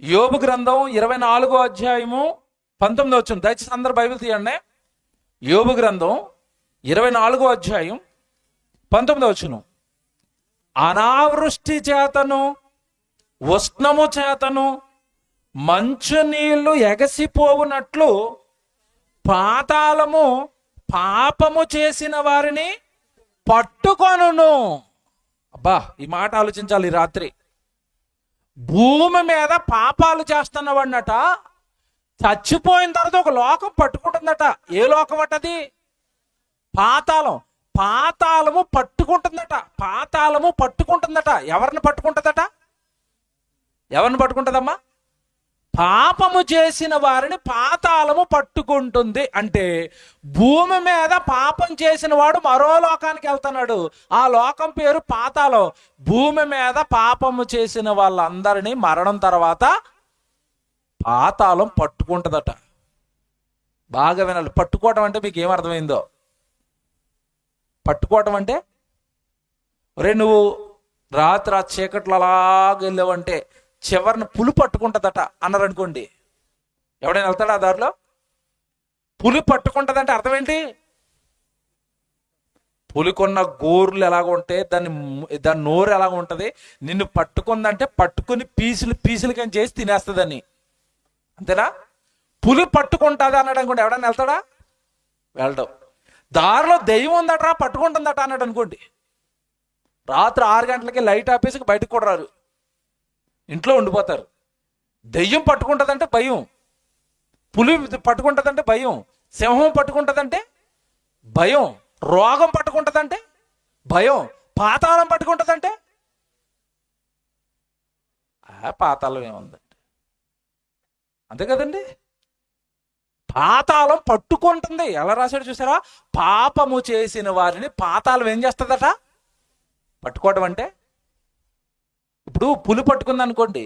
Speaker 1: యోబు గ్రంథం 24వ అధ్యాయము 19వ వచనం. దయచేసి అందరు బైబిల్ తీయండి. యోబు గ్రంథం 24వ అధ్యాయం 19వ వచనం. అనావృష్టి చేతను ఉష్ణము చేతను మంచు నీళ్లు ఎగసిపోవునట్లు పాతాళము పాపము చేసిన వారిని పట్టుకొనును. అబ్బా, ఈ మాట ఆలోచించాలి ఈ రాత్రి. భూమి మీద పాపాలు చేస్తున్నవాడినట చచ్చిపోయిన తర్వాత ఒక లోకం పట్టుకుంటుందట. ఏ లోకం అటది? పాతాళం. పాతాళము పట్టుకుంటుందట. పాతాళము పట్టుకుంటుందట. ఎవరిని పట్టుకుంటుందట? ఎవరిని పట్టుకుంటుందమ్మా? పాపము చేసిన వారిని పాతాళము పట్టుకుంటుంది. అంటే భూమి మీద పాపం చేసిన వాడు మరో లోకానికి వెళ్తున్నాడు. ఆ లోకం పేరు పాతాళం. భూమి మీద పాపము చేసిన వాళ్ళందరినీ మరణం తర్వాత పాతాళం పట్టుకుంటుందట. బాగా వినాలి. పట్టుకోవటం అంటే మీకు ఏమర్థమైందో? పట్టుకోవటం అంటే, ఒరే నువ్వు రాత్రి చీకట్లు అలాగ వెళ్ళావంటే చివరిని పులి పట్టుకుంటుందట అన్నారు అనుకోండి. ఎవడైనా వెళ్తాడా ఆ దారిలో? పులి పట్టుకుంటుందంటే అర్థం ఏంటి? పులికొన్న గోర్లు ఎలాగ ఉంటే దాని నోరు ఎలాగ ఉంటుంది, నిన్ను పట్టుకుందంటే పట్టుకుని పీసులు కానీ చేసి తినేస్తుందని. అంతేనా? పులి పట్టుకుంటుంది అన్నాడు అనుకోండి, ఎవడైనా వెళ్తాడా? వెళ్ళడం. దారిలో దెయ్యం ఉందట పట్టుకుంటుందట అన్నాడు అనుకోండి, రాత్రి 6 గంటలకి లైట్ ఆపేసి బయటకు కూడా రారు, ఇంట్లో ఉండిపోతారు. దెయ్యం పట్టుకుంటుందంటే భయం, పులి పట్టుకుంటుందంటే భయం, సింహం పట్టుకుంటుందంటే భయం, రోగం పట్టుకుంటుందంటే భయం, పాతాళం పట్టుకుంటుందంటే పాతాళం ఏముందండి, అంతే కదండి. పాతాళం పట్టుకుంటుంది. ఎలా రాశాడు చూసారా? పాపము చేసిన వారిని పాతాళం ఏం చేస్తుందట? పట్టుకోవడం అంటే, ఇప్పుడు పులి పట్టుకుంది అనుకోండి,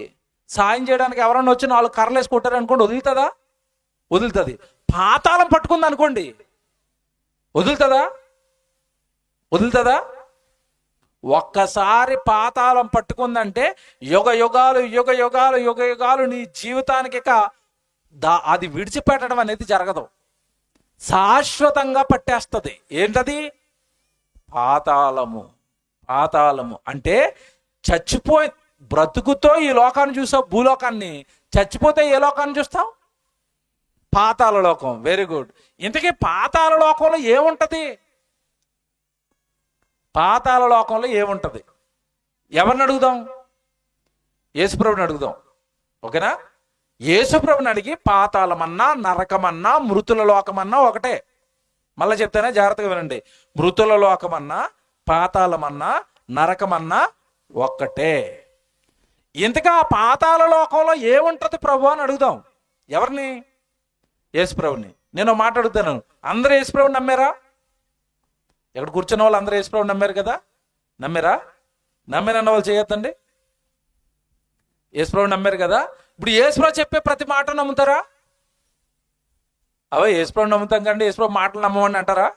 Speaker 1: సాయం చేయడానికి ఎవరన్నా వచ్చి 4 కర్రలు వేసి కొట్టారు అనుకోండి, వదులుతుందా? వదులుతుంది. పాతాళం పట్టుకుంది అనుకోండి, వదులుతుందా? వదులుతుందా? ఒక్కసారి పాతాళం పట్టుకుందంటే యుగ యుగాలు నీ జీవితానికి అది విడిచిపెట్టడం అనేది జరగదు. శాశ్వతంగా పట్టేస్తుంది. ఏంటది? పాతాళము. పాతాళము అంటే చచ్చిపోయి బ్రతుకుతో ఈ లోకాన్ని చూసావు, భూలోకాన్ని. చచ్చిపోతే ఏ లోకాన్ని చూస్తావు? పాతాళ లోకం. Very good. ఇంతకీ పాతాళ లోకంలో ఏముంటది? పాతాళ లోకంలో ఏముంటది? ఎవరిని అడుగుదాం? యేసుప్రభుని అడుగుదాం. ఓకేనా? యేసుప్రభుని అడిగి పాతాళమన్నా నరకమన్నా మృతుల లోకమన్నా ఒకటే. మళ్ళీ చెప్తానే, జాగ్రత్తగా వినండి. మృతుల లోకమన్నా పాతాళమన్నా నరకమన్నా ఒక్కటే. ఇంతగా పాతాళ లోకంలో ఏముంటది ప్రభు అని అడుగుదాం. ఎవరిని? యేసుప్రభుని. నేను మాట్లాడుతాను, అందరూ యేసుప్రభుని నమ్మారా? ఎక్కడ కూర్చున్న వాళ్ళు అందరూ యేసుప్రభుని నమ్మారు కదా? నమ్మారా? నమ్మారన్న వాళ్ళు చేయొద్దండి. యేసుప్రభుని నమ్మారు కదా? ఇప్పుడు యేసుప్రభు చెప్పే ప్రతి మాట నమ్ముతారా? అవే యేసుప్రభుని నమ్ముతాం కండి యేసుప్రభు మాటలు నమ్మమని అంటారా?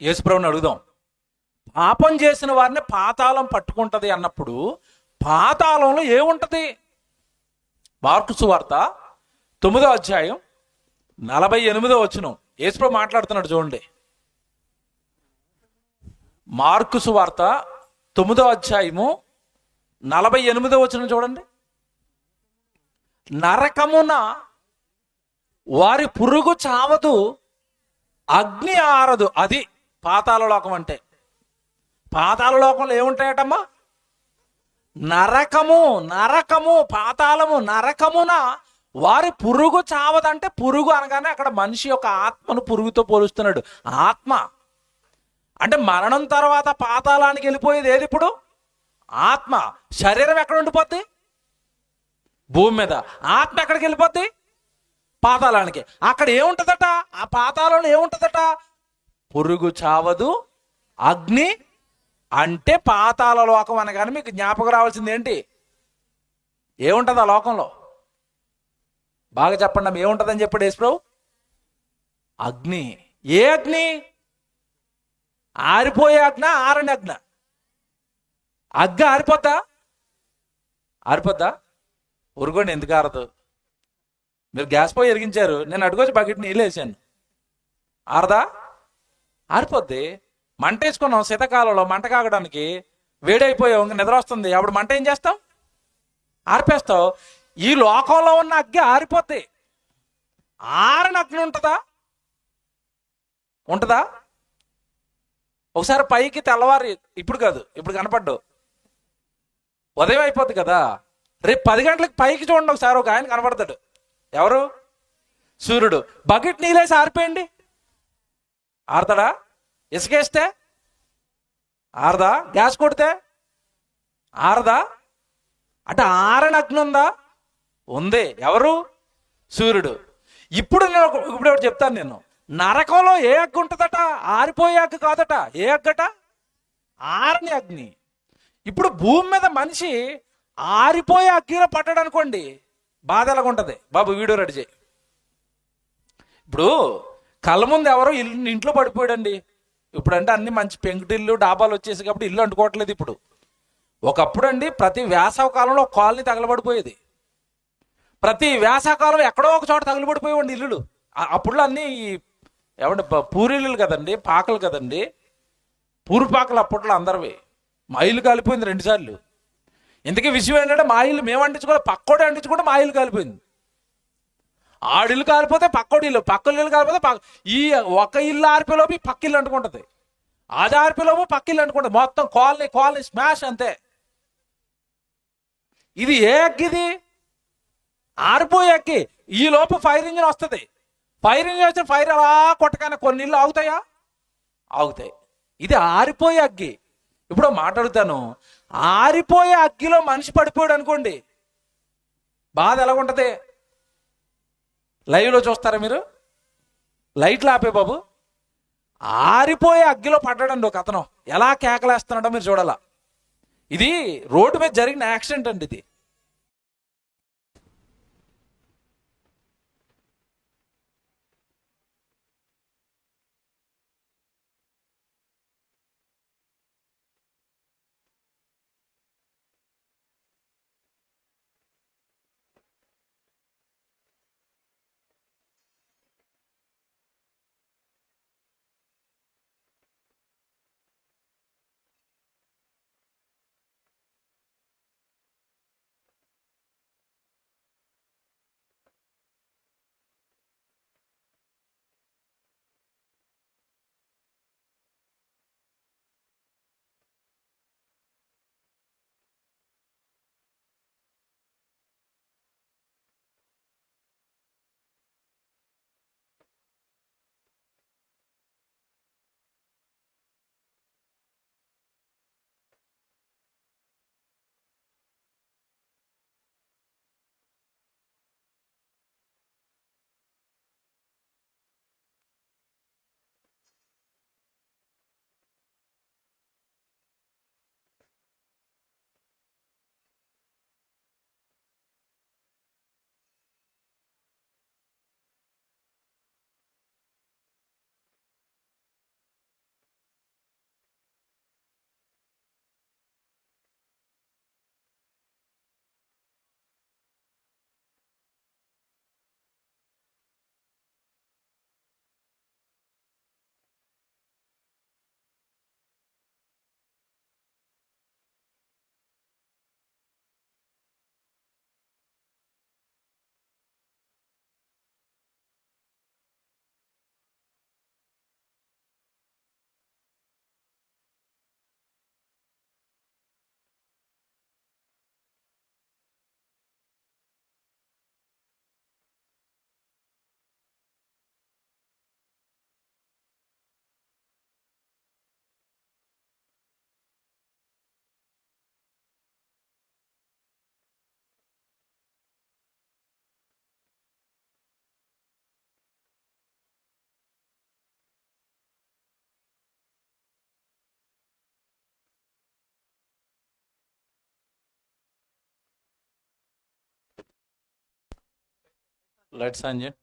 Speaker 1: యేసుప్రభుని అడుగుదాం. పాపం చేసిన వారిని పాతాళం పట్టుకుంటది అన్నప్పుడు పాతాళంలో ఏముంటది? మార్కు సువార్త 9వ అధ్యాయం 48వ వచనం యేసుప్రభు మాట్లాడుతున్నాడు చూడండి. మార్కు సువార్త 9వ అధ్యాయము 48వ వచనం చూడండి. నరకమున వారి పురుగు చావదు, అగ్ని ఆరదు. అది పాతాళ లోకం అంటే. పాతాళ లోకంలో ఏముంటాయటమ్మా? నరకము, నరకము, పాతాళము, నరకమున వారి పురుగు చావదంటే, పురుగు అనగానే అక్కడ మనిషి యొక్క ఆత్మను పురుగుతో పోలుస్తున్నాడు. ఆత్మ అంటే మరణం తర్వాత పాతాళానికి వెళ్ళిపోయేది ఏది? ఇప్పుడు ఆత్మ. శరీరం ఎక్కడ ఉండిపోద్ది? భూమి మీద. ఆత్మ ఎక్కడికి వెళ్ళిపోద్ది? పాతాళానికి. అక్కడ ఏముంటదట? ఆ పాతాళంలో ఏముంటదట? పురుగు చావదు, అగ్ని. అంటే పాతాళ లోకం అనగానే మీకు జ్ఞాపకం రావాల్సింది ఏంటి? ఏముంటుంది ఆ లోకంలో? బాగా చెప్పండి అమ్మ, ఏముంటుందని చెప్పాడు యేసుప్రభు? అగ్ని. ఏ అగ్ని? ఆరిపోయే అగ్ని, ఆరని అగ్ని. అగ్గి ఆరిపోద్దా? ఆరిపోద్దా? ఉరుగోండి, ఎందుకు ఆరదు? మీరు గ్యాస్ పోయి ఎరిగించారు, నేను అడుగొచ్చి బకెట్ నీళ్ళు వేసాను, ఆరదా? ఆరిపోద్ది. మంట వేసుకున్నాం శీతాకాలంలో, మంట కాగడానికి వేడైపోయావు, ఇంకా నిద్ర వస్తుంది, అప్పుడు మంట ఏం చేస్తాం? ఆరిపేస్తావు. ఈ లోకంలో ఉన్న అగ్గి ఆరిపోద్ది. ఆరని అగ్ని ఉంటుందా? ఉంటుందా? ఒకసారి పైకి తెల్లవారి, ఇప్పుడు కాదు, ఇప్పుడు కనపడ్డు, ఉదయం అయిపోద్ది కదా, రేపు 10 గంటలకు పైకి చూడండి ఒకసారి, ఒక ఆయన కనపడతాడు. ఎవరు? సూర్యుడు. బకెట్ నీళ్ళేసి ఆరిపోయండి, ఆరుతాడా? ఇసుకేస్తే ఆరదా? గ్యాస్ కొడితే ఆరదా? అంటే ఆరని అగ్ని ఉందా? ఉంది. ఎవరు? సూర్యుడు. ఇప్పుడు నేను ఇప్పుడు చెప్తాను, నేను నరకంలో ఏ అగ్గి ఉంటుందట? ఆరిపోయే అగ్గి కాదట. ఏ అగ్గట? ఆరని అగ్ని. ఇప్పుడు భూమి మీద మనిషి ఆరిపోయే అగ్గిలో పడ్డాడు అనుకోండి, బాధ ఎలాగుంటుంది? బాబు వీడియో రెడీ చేయి. ఇప్పుడు కళ్ళ ముందు ఎవరో ఇంట్లో పడిపోయాడండి. ఇప్పుడు అంటే అన్ని మంచి పెంకుటిల్లు డాబాలు వచ్చేసి కాబట్టి ఇల్లు అంటుకోవట్లేదు. ఇప్పుడు ఒకప్పుడు అండి ప్రతి వేసవకాలంలో ఒక కాలనీ తగలబడిపోయేది. ప్రతి వేసవకాలం ఎక్కడో ఒక చోట తగలబడిపోయేవాడి ఇల్లులు. అప్పుడు అన్నీ ఏమంటే పూరీలు కదండి, పాకలు కదండి, పూరి పాకలు అప్పట్లో అందరివి. మా ఇల్లు కాలిపోయింది 2 సార్లు. ఇంతకీ విషయం ఏంటంటే, మా ఇల్లు మేము అంటించుకోవాలి, పక్కోడే అంటించుకుంటే మా ఇల్లు కాలిపోయింది. ఆడిల్లు కాలిపోతే పక్కోడి ఇల్లు, పక్క ఇల్లు కాలిపోతే ఈ ఒక ఇల్లు ఆరిపోలోపు పక్క ఇల్లు అంటుకుంటుంది, అది ఆరిపోలోపు పక్క ఇల్లు అంటుకుంటుంది, మొత్తం కాలనీ స్మాష్ అంతే. ఇది ఏ అగ్గిది? ఆరిపోయే అగ్గి. ఈ లోపు ఫైర్ ఇంజిన్ వస్తుంది. ఫైర్ ఇంజిన్ వచ్చి ఫైర్ అలా కొట్టగానే కొన్ని ఇల్లు ఆగుతాయా? ఆగుతాయి. ఇది ఆరిపోయే అగ్గి. ఇప్పుడు మాట్లాడుతాను, ఆరిపోయే అగ్గిలో మనిషి పడిపోయాడు అనుకోండి, బాధ ఎలాగుంటది? లైవ్లో చూస్తారా మీరు? లైట్లు ఆపే బాబు. ఆరిపోయే అగ్గిలో పడ్డాడండి ఒక అతను, ఎలా కేకలేస్తున్నాడో మీరు చూడాలా. ఇది రోడ్డు మీద జరిగిన యాక్సిడెంట్ అండి ఇది. లైట్స్ ఆన్ చేయండి.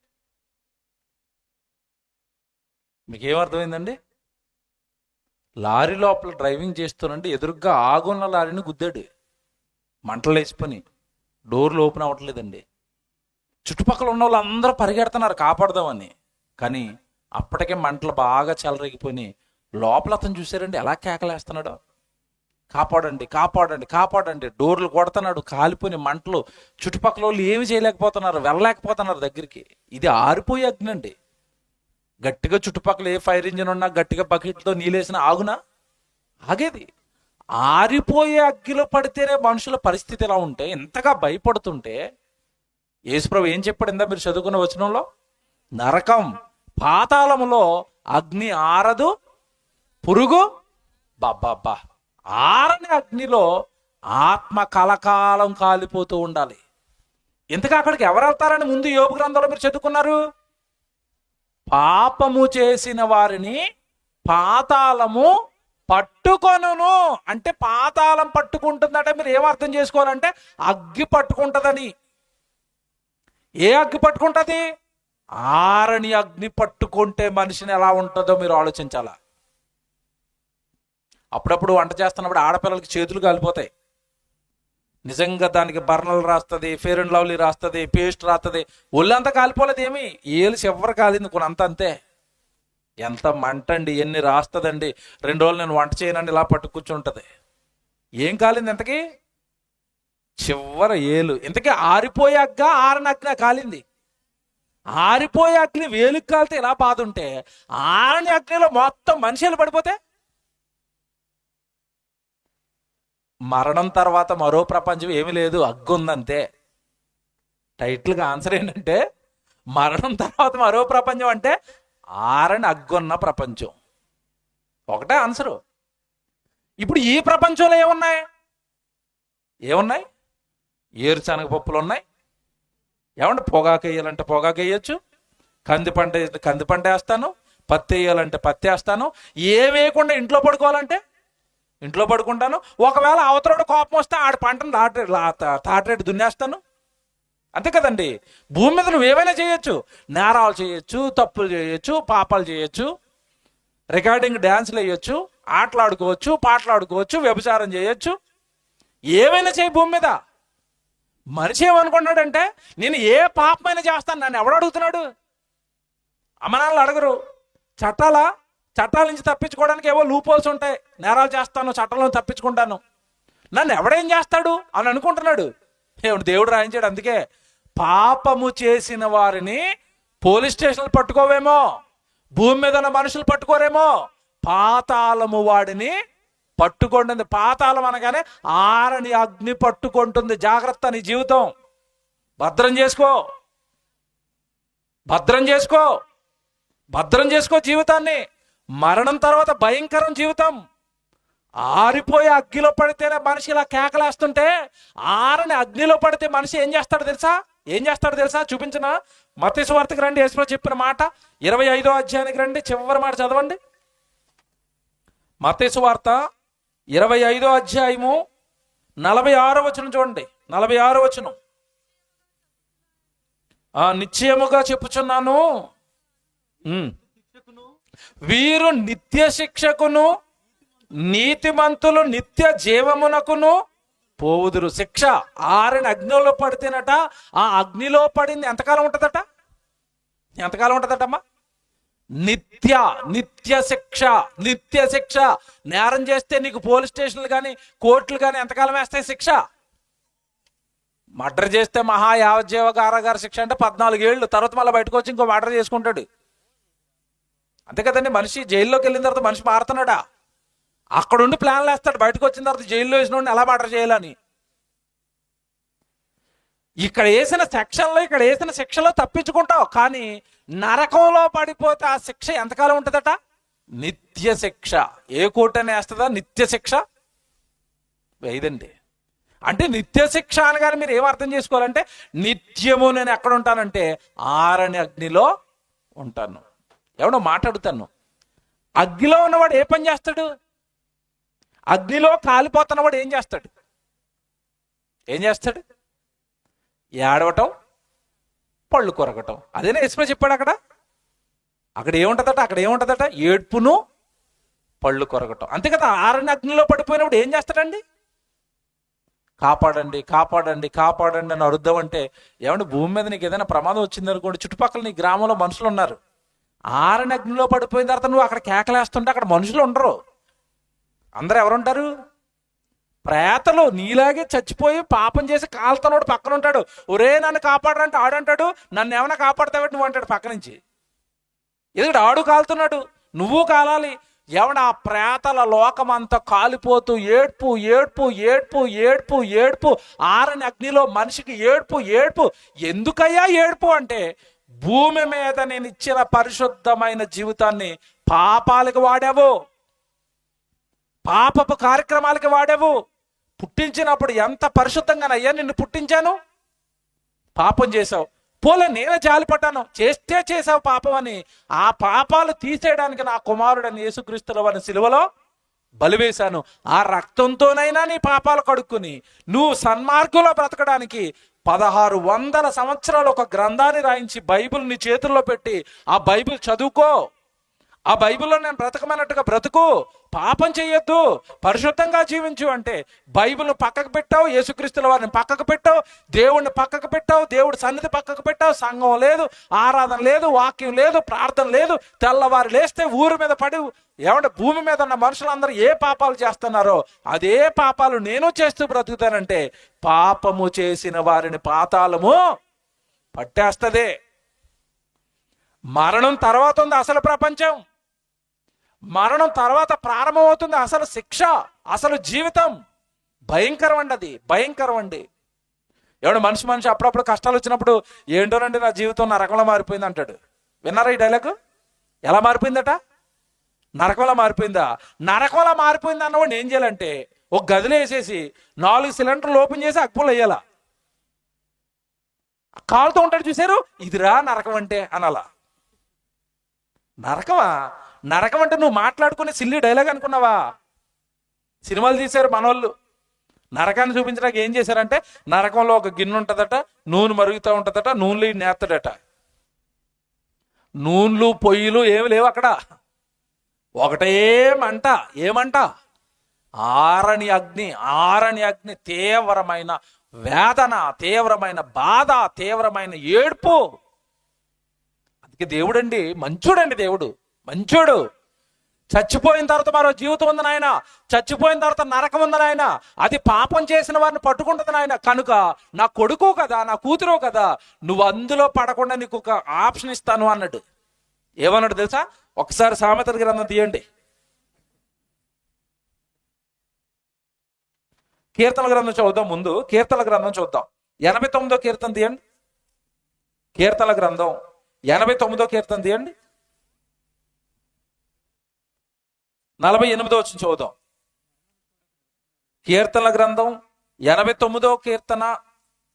Speaker 1: మీకు ఏమర్థమైందండి? లారీ లోపల డ్రైవింగ్ చేస్తానంటే ఎదురుగ్గా ఆగున్న లారీని గుద్దాడు, మంటలు వేసుకొని. డోర్లు ఓపెన్ అవ్వట్లేదండి. చుట్టుపక్కల ఉన్న వాళ్ళందరూ పరిగెడుతున్నారు కాపాడదామని. కానీ అప్పటికే మంటలు బాగా చెలరేగిపోయి లోపల అతను చూశారండి ఎలా కేకలేస్తున్నాడో, కాపాడండి కాపాడండి కాపాడండి. డోర్లు కొడుతున్నాడు, కాలిపోయిన మంటలు. చుట్టుపక్కల వాళ్ళు ఏమి చేయలేకపోతున్నారు, వెళ్ళలేకపోతున్నారు దగ్గరికి. ఇది ఆరిపోయే అగ్ని అండి. గట్టిగా చుట్టుపక్కల ఏ ఫైర్ ఇంజిన్ ఉన్నా గట్టిగా బకెట్తో నీళ్ళేసిన ఆగునా? ఆగేది. ఆరిపోయే అగ్గిలో పడితేనే మనుషుల పరిస్థితి ఎలా ఉంటే, ఎంతగా భయపడుతుంటే యేసుప్రభు ఏం చెప్పాడు ఇందా మీరు చదువుకున్న వచనంలో? నరకం, పాతాళములో అగ్ని ఆరదు, పురుగు బాబ్బా. ఆరని అగ్నిలో ఆత్మ కలకాలం కాలిపోతూ ఉండాలి. ఇంతగా అక్కడికి ఎవరు వెళ్తారని ముందు యోబు గ్రంథంలో మీరు చదువుకున్నారు? పాపము చేసిన వారిని పాతాళము పట్టుకొనును. అంటే పాతాళం పట్టుకుంటుందంటే మీరు ఏమర్థం చేసుకోవాలంటే అగ్గి పట్టుకుంటుందని. ఏ అగ్గి పట్టుకుంటుంది? ఆరని అగ్ని పట్టుకుంటే మనిషిని ఎలా ఉంటుందో మీరు ఆలోచించాలా. అప్పుడప్పుడు వంట చేస్తున్నప్పుడు ఆడపిల్లలకి చేతులు కాలిపోతాయి. నిజంగా దానికి బర్నలు రాస్తుంది, ఫేర్ అండ్ లవ్లీ రాస్తుంది, పేస్ట్ రాస్తుంది. ఒళ్ళంతా కాలిపోలేదు ఏమి, ఏలు చివరి కాలింది కొనంత అంతే. ఎంత మంట అండి, ఎన్ని రాస్తుందండి. 2 రోజులు నేను వంట చేయనండి ఇలా పట్టు కూర్చుంటుంది. ఏం కాలింది ఇంతకీ? చివరి ఏలు. ఇంతకీ ఆరిపోయే అగ్గా ఆరని అగ్ని కాలింది? ఆరిపోయే అగ్ని వేలుకి కాలితే ఇలా బాధ ఉంటే, ఆరని అగ్నిలో మొత్తం మనిషిలు పడిపోతే మరణం తర్వాత మరో ప్రపంచం ఏమీ లేదు, అగ్గుందంతే. టైటిల్గా ఆన్సర్ ఏంటంటే మరణం తర్వాత మరో ప్రపంచం అంటే ఆరని అగ్గున్న ప్రపంచం. ఒకటే ఆన్సరు. ఇప్పుడు ఈ ప్రపంచంలో ఏమున్నాయి? ఏరుశనగ పప్పులు ఉన్నాయి. ఏమంటే పొగాకు వేయాలంటే పొగాకు వేయచ్చు, కంది పంట వేస్తాను, పత్తి వేయాలంటే పత్తి వేస్తాను. ఏ వేయకుండా ఇంట్లో పడుకోవాలంటే ఇంట్లో పడుకుంటాను. ఒకవేళ అవతల కోపం వస్తే ఆడి పంటను తాటరేటు దున్నేస్తాను. అంతే కదండి. భూమి మీద నువ్వు ఏమైనా చేయొచ్చు. నేరాలు చేయొచ్చు, తప్పులు చేయొచ్చు, పాపాలు చేయొచ్చు, రికార్డింగ్ డ్యాన్సులు వేయొచ్చు, ఆటలాడుకోవచ్చు, పాటలాడుకోవచ్చు, వ్యభిచారం చేయొచ్చు, ఏమైనా చేయి భూమి మీద. మనిషి ఏమనుకున్నాడంటే నేను ఏ పాపమైనా చేస్తాను, నన్ను ఎవడు అడుగుతున్నాడు? అమ్మ నాన్నలు అడగరు. చట్టాల నుంచి తప్పించుకోవడానికి ఏవో లూపోల్స్ ఉంటాయి. నేరాలు చేస్తాను, చట్టంలో తప్పించుకుంటాను, నన్ను ఎవడేం చేస్తాడు అని అనుకుంటున్నాడు. దేవుడు రాయించాడు. అందుకే పాపము చేసిన వారిని పోలీస్ స్టేషన్లు పట్టుకోవేమో, భూమి మీద ఉన్న మనుషులు పట్టుకోరేమో, పాతాళము వాడిని పట్టుకుంటుంది. పాతాళం అనగానే ఆరని అగ్ని పట్టుకుంటుంది. జాగ్రత్త, నీ జీవితం భద్రం చేసుకో జీవితాన్ని. మరణం తర్వాత భయంకరం జీవితం. ఆరిపోయే అగ్నిలో పడితేనే మనిషి ఇలా కేకలేస్తుంటే, ఆరని అగ్నిలో పడితే మనిషి ఏం చేస్తాడో తెలుసా? చూపించిన మత్తయి సువార్తకి రండి. యేసుప్రభు చెప్పిన మాట 25వ అధ్యాయానికి రండి, చివరి మాట చదవండి. మత్తయి సువార్త 25వ అధ్యాయము 46వ వచనం చూడండి. 46వ వచనం. నిశ్చయముగా చెప్పుచున్నాను, వీరు నిత్య శిక్షకును నీతిమంతులు నిత్య జీవమునకును పోవుదురు. శిక్ష ఆరని అగ్నిలో పడితేనట, ఆ అగ్నిలో పడింది ఎంతకాలం ఉంటుందటమ్మా? నిత్య శిక్ష. నేరం చేస్తే నీకు పోలీస్ స్టేషన్లు కానీ కోర్టులు కానీ ఎంతకాలం వేస్తాయి శిక్ష? మర్డర్ చేస్తే మహా యావజ్జీవ కారాగార శిక్ష అంటే 14 ఏళ్ళు. తర్వాత మళ్ళీ బయటకు వచ్చి ఇంకో మర్డర్ చేసుకుంటాడు. అంతే కదండి. మనిషి జైల్లోకి వెళ్ళిన తర్వాత మనిషి మారుతున్నాడా? అక్కడుండి ప్లాన్లు వేస్తాడు, బయటకు వచ్చిన తర్వాత జైల్లో వేసిన ఎలా మర్డర్ చేయాలని. ఇక్కడ వేసిన శిక్షలో తప్పించుకుంటావు, కానీ నరకంలో పడిపోతే ఆ శిక్ష ఎంతకాలం ఉంటుందట? నిత్య శిక్ష. ఏ కోర్టు అని వేస్తుందా నిత్య శిక్ష? వేయదండి. అంటే నిత్య శిక్ష అనగానే మీరు ఏం అర్థం చేసుకోవాలంటే, నిత్యము నేను ఎక్కడ ఉంటానంటే ఆరని అగ్నిలో ఉంటాను. ఎవడో మాట్లాడుతాను. అగ్నిలో ఉన్నవాడు ఏ పని చేస్తాడు? అగ్నిలో కాలిపోతున్నవాడు ఏం చేస్తాడు? ఏడవటం, పళ్ళు కొరకటం. అదేనా యేసుప్రభు చెప్పాడు అక్కడ ఏముంటదట ఏడ్పును పళ్ళు కొరకటం. అంతే కదా. ఆరని అగ్నిలో పడిపోయినప్పుడు ఏం చేస్తాడండి? కాపాడండి కాపాడండి కాపాడండి అని అరుద్దామంటే, ఏమంటే భూమి మీద నీకు ఏదైనా ప్రమాదం వచ్చిందనుకోండి, చుట్టుపక్కల నీ గ్రామంలో మనుషులు ఉన్నారు. ఆరని అగ్నిలో పడిపోయిన తర్వాత నువ్వు అక్కడ కేకలేస్తుంటే అక్కడ మనుషులు ఉండరు. అందరు ఎవరుంటారు? ప్రేతలు. నీలాగే చచ్చిపోయి పాపం చేసి కాలుతనోడు పక్కన ఉంటాడు. ఒరే నన్ను కాపాడరంటే ఆడంటాడు, నన్ను ఏమైనా కాపాడతావేంటి నువ్వు అంటాడు పక్క నుంచి. ఎందుకంటే ఆడు కాలుతున్నాడు, నువ్వు కాలాలి. ఏమన్నా ఆ ప్రేతల లోకం అంతా కాలిపోతూ ఏడ్పు ఏడ్పు ఏడ్పు ఏడ్పు ఏడ్పు. ఆరని అగ్నిలో మనిషికి ఏడ్పు ఏడ్పు. ఎందుకయ్యా ఏడ్పు అంటే, భూమి మీద నేను ఇచ్చిన పరిశుద్ధమైన జీవితాన్ని పాపాలకు వాడావు, పాపపు కార్యక్రమాలకి వాడావు. పుట్టించినప్పుడు ఎంత పరిశుద్ధంగానయ్యా నిన్ను పుట్టించాను, పాపం చేశావు. పోలే నేనే జాలిపడ్డాను, చేస్తే చేసావు పాపం అని. ఆ పాపాలు తీసేయడానికి నా కుమారుడని యేసుక్రీస్తుల వారిని సిలువలో బలివేశాను. ఆ రక్తంతోనైనా నీ పాపాలు కడుక్కుని నువ్వు సన్మార్గంలో బ్రతకడానికి 1600 సంవత్సరాలు ఒక గ్రంథాన్ని రాయించి బైబిల్ నీ చేతుల్లో పెట్టి ఆ బైబిల్ చదువుకో. ఆ బైబిల్లో నేను బ్రతకమన్నట్టుగా బ్రతుకు, పాపం చెయ్యొద్దు, పరిశుద్ధంగా జీవించు అంటే బైబిల్ను పక్కకు పెట్టావు, యేసుక్రీస్తుల వారిని పక్కకు పెట్టావు, దేవుడిని పక్కకు పెట్టావు, దేవుడి సన్నిధి పక్కకు పెట్టావు. సంఘం లేదు, ఆరాధన లేదు, వాక్యం లేదు, ప్రార్థన లేదు. తెల్లవారు లేస్తే ఊరి మీద పడి ఏమంటే భూమి మీద ఉన్న మనుషులందరూ ఏ పాపాలు చేస్తున్నారో అదే పాపాలు నేను చేస్తూ బ్రతుకుతానంటే, పాపము చేసిన వారిని పాతాళము పట్టేస్తదే. మరణం తర్వాత ఉంది అసలు ప్రపంచం. మరణం తర్వాత ప్రారంభమవుతుంది అసలు శిక్ష, అసలు జీవితం. భయంకరం అండి, అది భయంకరం అండి. ఎవడు మనిషి అప్పుడప్పుడు కష్టాలు వచ్చినప్పుడు, ఏంటోనండి నా జీవితం నరకంలో మారిపోయింది అంటాడు. విన్నారా ఈ డైలాగ్? ఎలా మారిపోయిందట? నరకంలో మారిపోయిందా? నరకంలో మారిపోయింది అన్నవాడిని ఏం చేయాలంటే, ఒక గదిలో వేసేసి 4 సిలిండర్లు ఓపెన్ చేసి అగ్గులు వేయాల. కాలుతో ఉంటాడు చూసారు, ఇదిరా నరకం అంటే అనాలా. నరకమా? నరకం అంటే నువ్వు మాట్లాడుకునే సిల్లి డైలాగ్ అనుకున్నావా? సినిమాలు తీశారు మనోళ్ళు. నరకాన్ని చూపించడానికి ఏం చేశారంటే, నరకంలో ఒక గిన్నె ఉంటుందట, నూనె మరుగుతూ ఉంటుందట, నూనెలు నేస్తాడట. నూనెలు పొయ్యిలు ఏమి లేవు అక్కడ, ఒకటే మంట. ఏమంట? ఆరని అగ్ని. ఆరని అగ్ని. తీవ్రమైన వేదన, తీవ్రమైన బాధ, తీవ్రమైన ఏడ్పు. అందుకే దేవుడండి మంచోడండి. దేవుడు మంచోడు. చచ్చిపోయిన తర్వాత మరో జీవితం ఉంది నాయన, చచ్చిపోయిన తర్వాత నరకం ఉంది నాయన, అది పాపం చేసిన వారిని పట్టుకుంటుంది నాయన. కనుక నా కొడుకు కదా, నా కూతురు కదా, నువ్వు అందులో పడకుండా నీకు ఒక ఆప్షన్ ఇస్తాను అన్నాడు. ఏమన్నాడు తెలుసా? ఒకసారి సామెతల గ్రంథం తీయండి. కీర్తన గ్రంథం చదువుదాం. ముందు కీర్తన గ్రంథం చూద్దాం. 89వ కీర్తన తీయండి. కీర్తన గ్రంథం 89వ కీర్తన తీయండి. 48వ వచనం చదువుదాం. కీర్తన గ్రంథం 89వ కీర్తన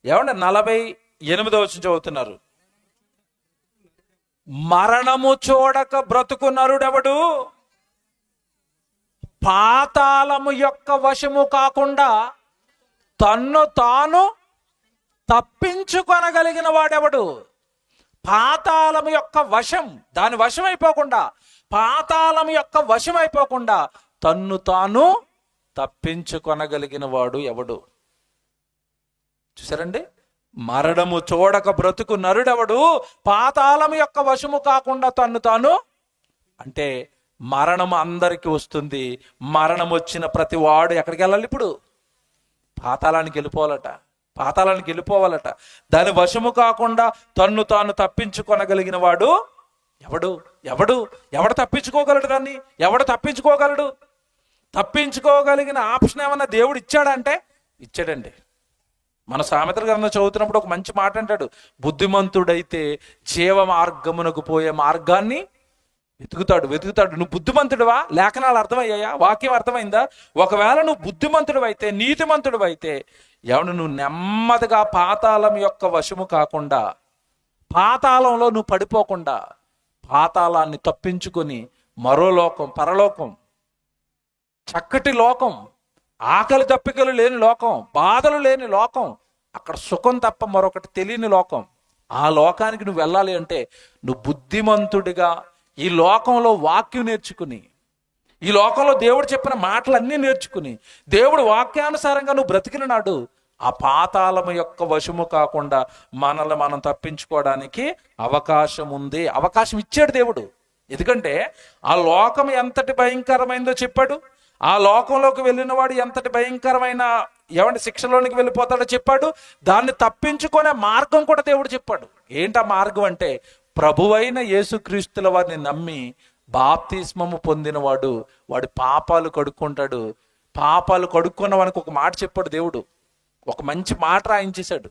Speaker 1: ఏమండి 48వ వచనం చదువుతున్నారు. మరణము చూడక బ్రతుకు నరుడెవడు, పాతాళము యొక్క వశము కాకుండా తన్ను తాను తప్పించుకొనగలిగిన వాడెవడు. పాతాళము యొక్క వశం, దాని వశం అయిపోకుండా, పాతాళం యొక్క వశం అయిపోకుండా తన్ను తాను తప్పించుకొనగలిగిన వాడు ఎవడు? చూసారండి, మరణము చూడక బ్రతుకు నరుడెవడు, పాతాళం యొక్క వశము కాకుండా తన్ను తాను. అంటే మరణం అందరికీ వస్తుంది. మరణం వచ్చిన ప్రతి వాడు ఎక్కడికి వెళ్ళాలి? ఇప్పుడు పాతాళానికి వెళ్ళిపోవాలట, పాతాళానికి వెళ్ళిపోవాలట. దాని వశము కాకుండా తన్ను తాను తప్పించుకొనగలిగిన వాడు ఎవడు? ఎవడు ఎవడు తప్పించుకోగలడు? దాన్ని ఎవడు తప్పించుకోగలడు? తప్పించుకోగలిగిన ఆప్షన్ ఏమన్నా దేవుడు ఇచ్చాడంటే ఇచ్చాడండి. మన సామెతల గ్రంథం చదువుతున్నప్పుడు ఒక మంచి మాట అంటాడు, బుద్ధిమంతుడైతే జీవ మార్గమునకు పోయే మార్గాన్ని వెతుకుతాడు. నువ్వు బుద్ధిమంతుడివా? లేఖనాలు అర్థమయ్యాయా? వాక్యం అర్థమైందా? ఒకవేళ నువ్వు బుద్ధిమంతుడు అయితే, నీతిమంతుడు అయితే, ఎవడు నువ్వు నెమ్మదిగా పాతాళం యొక్క వశము కాకుండా, పాతాళంలో నువ్వు పడిపోకుండా, పాతాళాన్ని తప్పించుకొని మరో లోకం, పరలోకం, చక్కటి లోకం, ఆకలి దప్పికలు లేని లోకం, బాధలు లేని లోకం, అక్కడ సుఖం తప్ప మరొకటి తెలియని లోకం, ఆ లోకానికి నువ్వు వెళ్ళాలి అంటే నువ్వు బుద్ధిమంతుడిగా ఈ లోకంలో వాక్యం నేర్చుకుని, ఈ లోకంలో దేవుడు చెప్పిన మాటలన్నీ నేర్చుకుని, దేవుడు వాక్యానుసారంగా నువ్వు బ్రతికిన నాడు ఆ పాతాళము యొక్క వశము కాకుండా మనల్ని మనం తప్పించుకోవడానికి అవకాశం ఉంది. అవకాశం ఇచ్చాడు దేవుడు. ఎందుకంటే ఆ లోకం ఎంతటి భయంకరమైందో చెప్పాడు. ఆ లోకంలోకి వెళ్ళిన వాడు ఎంతటి భయంకరమైన శిక్షలోనికి వెళ్ళిపోతాడో చెప్పాడు. దాన్ని తప్పించుకునే మార్గం కూడా దేవుడు చెప్పాడు. ఏంటి ఆ మార్గం అంటే, ప్రభువైన యేసుక్రీస్తుల వారిని నమ్మి బాప్తిస్మము పొందినవాడు వాడి పాపాలు కడుక్కుంటాడు. పాపాలు కడుక్కున్న వానికి ఒక మాట చెప్పాడు దేవుడు, ఒక మంచి మాట రాయించేశాడు.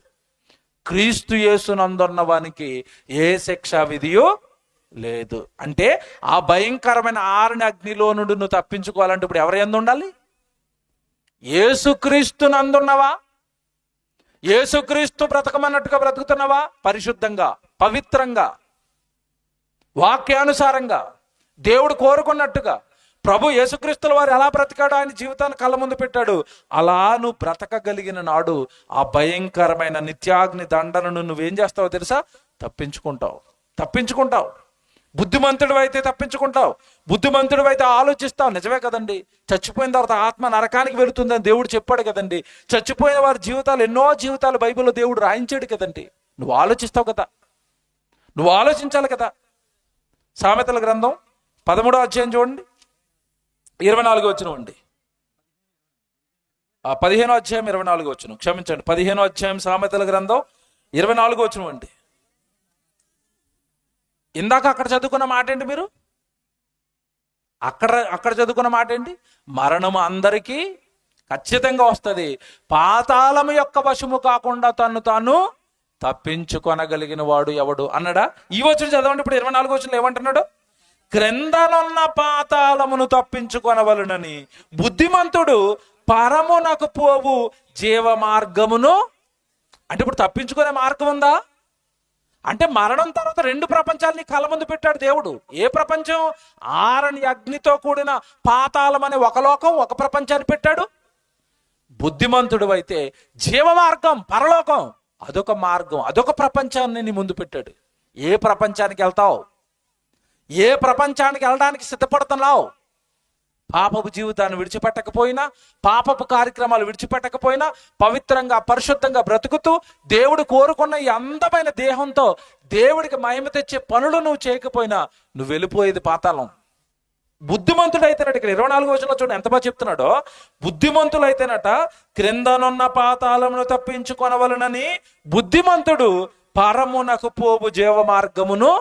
Speaker 1: క్రీస్తు యేసునందున్న వానికి ఏ శిక్షా విధియో లేదు. అంటే ఆ భయంకరమైన ఆరని అగ్నిలో నుండి నువ్వు తప్పించుకోవాలంటే ఇప్పుడు ఎవరి యందు ఉండాలి? యేసుక్రీస్తు నందున్నవా? యేసుక్రీస్తు బ్రతకమన్నట్టుగా బ్రతుకుతున్నావా? పరిశుద్ధంగా, పవిత్రంగా, వాక్యానుసారంగా, దేవుడు కోరుకున్నట్టుగా. ప్రభు యేసుక్రీస్తుల వారు ఎలా బ్రతికాడు, ఆయన జీవితాన్ని కళ్ళ ముందు పెట్టాడు. అలా నువ్వు బ్రతకగలిగిన నాడు ఆ భయంకరమైన నిత్యాగ్ని దండనను నువ్వేం చేస్తావో తెలుసా? తప్పించుకుంటావు. బుద్ధిమంతుడు అయితే తప్పించుకుంటావు. బుద్ధిమంతుడు అయితే ఆలోచిస్తావు. నిజమే కదండి, చచ్చిపోయిన తర్వాత ఆత్మ నరకానికి వెళుతుందని దేవుడు చెప్పాడు కదండి. చచ్చిపోయిన వారి జీవితాలు, ఎన్నో జీవితాలు బైబిల్లో దేవుడు రాయించాడు కదండి. నువ్వు ఆలోచిస్తావు కదా, నువ్వు ఆలోచించాలి కదా. సామెతల గ్రంథం 13వ అధ్యాయం చూడండి, 24వ వచనం అండి. 15వ అధ్యాయం 24వ వచనం, క్షమించండి, 15వ అధ్యాయం సామెతల గ్రంథం 24వ వచనం అండి. ఇందాక అక్కడ చదువుకున్న మాట ఏంటి? మీరు అక్కడ చదువుకున్న మాట ఏంటి? మరణము అందరికీ ఖచ్చితంగా వస్తుంది, పాతాళము యొక్క వశము కాకుండా తాను తప్పించుకొనగలిగిన వాడు ఎవడు అన్నాడా? ఈ వచనం చదవండి. ఇప్పుడు 24వ వచనంలో ఏమంటున్నాడు? క్రిందనున్న పాతాళమును తప్పించుకొనవలనని బుద్ధిమంతుడు పరమునకు పోవు జీవ మార్గమును. అంటే ఇప్పుడు తప్పించుకునే మార్గం ఉందా? అంటే మరణం తర్వాత రెండు ప్రపంచాలని కళ్ళ ముందు పెట్టాడు దేవుడు. ఏ ప్రపంచం? ఆరని అగ్నితో కూడిన పాతాళం అనే ఒక లోకం, ఒక ప్రపంచాన్ని పెట్టాడు. బుద్ధిమంతుడు అయితే జీవ మార్గం, పరలోకం, అదొక మార్గం, అదొక ప్రపంచాన్ని నీ ముందు పెట్టాడు. ఏ ప్రపంచానికి వెళ్తావు? ఏ ప్రపంచానికి వెళ్ళడానికి సిద్ధపడుతున్నావు? పాపపు జీవితాన్ని విడిచిపెట్టకపోయినా, పాపపు కార్యక్రమాలు విడిచిపెట్టకపోయినా, పవిత్రంగా పరిశుద్ధంగా బ్రతుకుతూ దేవుడు కోరుకున్న ఈ అందమైన దేహంతో దేవుడికి మహిమ తెచ్చే పనులు నువ్వు చేయకపోయినా నువ్వు వెళ్ళిపోయేది పాతాళం. బుద్ధిమంతుడు అయితేనట, ఇక్కడ 24వ వచనంలో చూడండి ఎంత బాగా చెప్తున్నాడో. బుద్ధిమంతులు అయితేనట క్రిందనున్న పాతాళమును తప్పించుకొనవలనని బుద్ధిమంతుడు పరమునకు పోవు జీవ మార్గమును.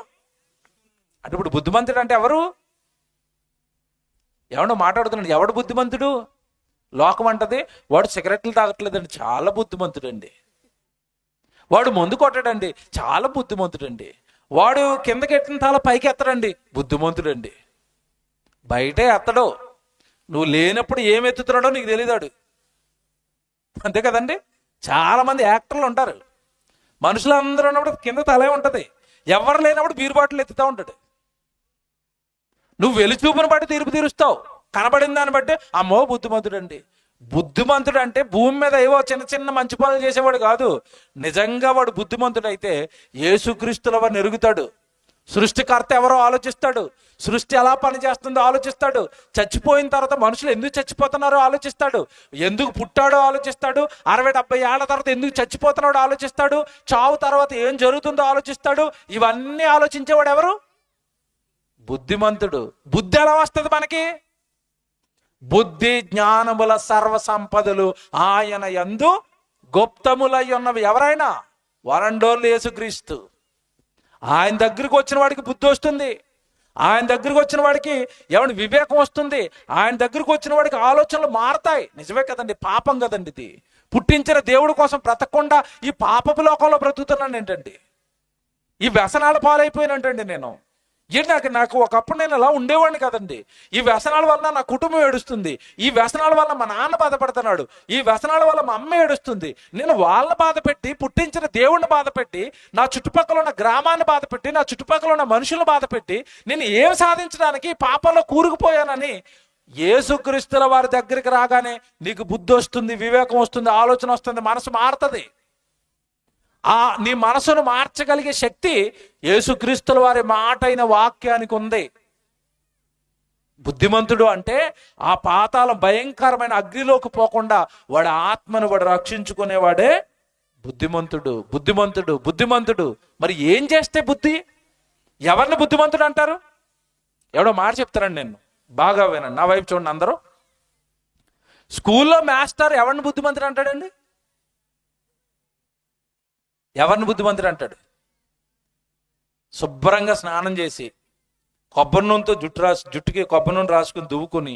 Speaker 1: అంటే ఇప్పుడు బుద్ధిమంతుడు అంటే ఎవరు? ఎవడో మాట్లాడుతున్నాడు, ఎవడు బుద్ధిమంతుడు? లోకం అంటది వాడు సిగరెట్లు తాగట్లేదండి, చాలా బుద్ధిమంతుడండి. వాడు మందు కొట్టాడండి, చాలా బుద్ధిమంతుడండి. వాడు కిందకి ఎట్టిన తాళ పైకి ఎత్తడండి, బుద్ధిమంతుడండి. బయటే ఎత్తడు, నువ్వు లేనప్పుడు ఏం ఎత్తుతున్నాడో నీకు తెలియదాడు. అంతే కదండి. చాలా మంది యాక్టర్లు ఉంటారు, మనుషులందరూ ఉన్నప్పుడు కింద తలే ఉంటది, ఎవరు లేనప్పుడు బీరు బాటిల్ ఎత్తుతూ ఉంటాడు. నువ్వు వెలుచూపుని బట్టి తీర్పు తీరుస్తావు, కనబడిన దాన్ని బట్టి అమ్మో బుద్ధిమంతుడు అండి. బుద్ధిమంతుడు అంటే భూమి మీద ఏవో చిన్న చిన్న మంచి పనులు చేసేవాడు కాదు. నిజంగా వాడు బుద్ధిమంతుడు అయితే యేసుక్రీస్తుల వారిని ఎరుగుతాడు. సృష్టికర్త ఎవరో ఆలోచిస్తాడు, సృష్టి ఎలా పనిచేస్తుందో ఆలోచిస్తాడు, చచ్చిపోయిన తర్వాత మనుషులు ఎందుకు చచ్చిపోతున్నారో ఆలోచిస్తాడు, ఎందుకు పుట్టాడో ఆలోచిస్తాడు, 60-70 ఏళ్ల తర్వాత ఎందుకు చచ్చిపోతున్నాడో ఆలోచిస్తాడు, చావు తర్వాత ఏం జరుగుతుందో ఆలోచిస్తాడు. ఇవన్నీ ఆలోచించేవాడు ఎవరు? బుద్ధిమంతుడు. బుద్ధి ఎలా వస్తుంది మనకి? బుద్ధి జ్ఞానముల సర్వ సంపదలు ఆయన యందు గుప్తములై ఉన్నవి. ఎవరైనా వరండోళ్ళు యేసుక్రీస్తు. ఆయన దగ్గరికి వచ్చిన వాడికి బుద్ధి వస్తుంది, ఆయన దగ్గరికి వచ్చిన వాడికి ఏమన్నా వివేకం వస్తుంది, ఆయన దగ్గరికి వచ్చిన వాడికి ఆలోచనలు మారతాయి. నిజమే కదండి, పాపం కదండి ఇది. పుట్టించిన దేవుడి కోసం బ్రతకకుండా ఈ పాపపు లోకంలో బ్రతుకుతున్నాను ఏంటండి, ఈ వ్యసనాల పాలైపోయినంటండి నేను. నాకు ఒకప్పుడు నేను అలా ఉండేవాడిని కదండి. ఈ వ్యసనాల వల్ల నా కుటుంబం ఏడుస్తుంది, ఈ వ్యసనాల వల్ల మా నాన్న బాధపడుతున్నాడు, ఈ వ్యసనాల వల్ల మా అమ్మ ఏడుస్తుంది. నేను వాళ్ళ బాధ పెట్టి, పుట్టించిన దేవుణ్ణి బాధ పెట్టి, నా చుట్టుపక్కల ఉన్న గ్రామాన్ని బాధ పెట్టి, నా చుట్టుపక్కల ఉన్న మనుషులను బాధ పెట్టి నేను ఏం సాధించడానికి పాపంలో కూరుకుపోయానని యేసుక్రీస్తుల వారి దగ్గరికి రాగానే నీకు బుద్ధి వస్తుంది, వివేకం వస్తుంది, ఆలోచన వస్తుంది, మనసు మారుతుంది. నీ మనసును మార్చగలిగే శక్తి యేసుక్రీస్తుల వారి మాట అయిన వాక్యానికి ఉంది. బుద్ధిమంతుడు అంటే ఆ పాతాళం భయంకరమైన అగ్నిలోకి పోకుండా వాడి ఆత్మను వాడు రక్షించుకునేవాడే బుద్ధిమంతుడు. బుద్ధిమంతుడు బుద్ధిమంతుడు మరి ఏం చేస్తే బుద్ధి? ఎవరిని బుద్ధిమంతుడు అంటారు? ఎవడో మాట చెప్తారండి, నేను బాగా వినండి, నా వైపు చూడండి అందరూ. స్కూల్లో మాస్టర్ ఎవరిని బుద్ధిమంతుడు అంటాడండి? ఎవరిని బుద్ధిమంతుడు అంటాడు? శుభ్రంగా స్నానం చేసి కొబ్బరి నూనెతో జుట్టుకి కొబ్బరి నూనె రాసుకుని దువ్వుకుని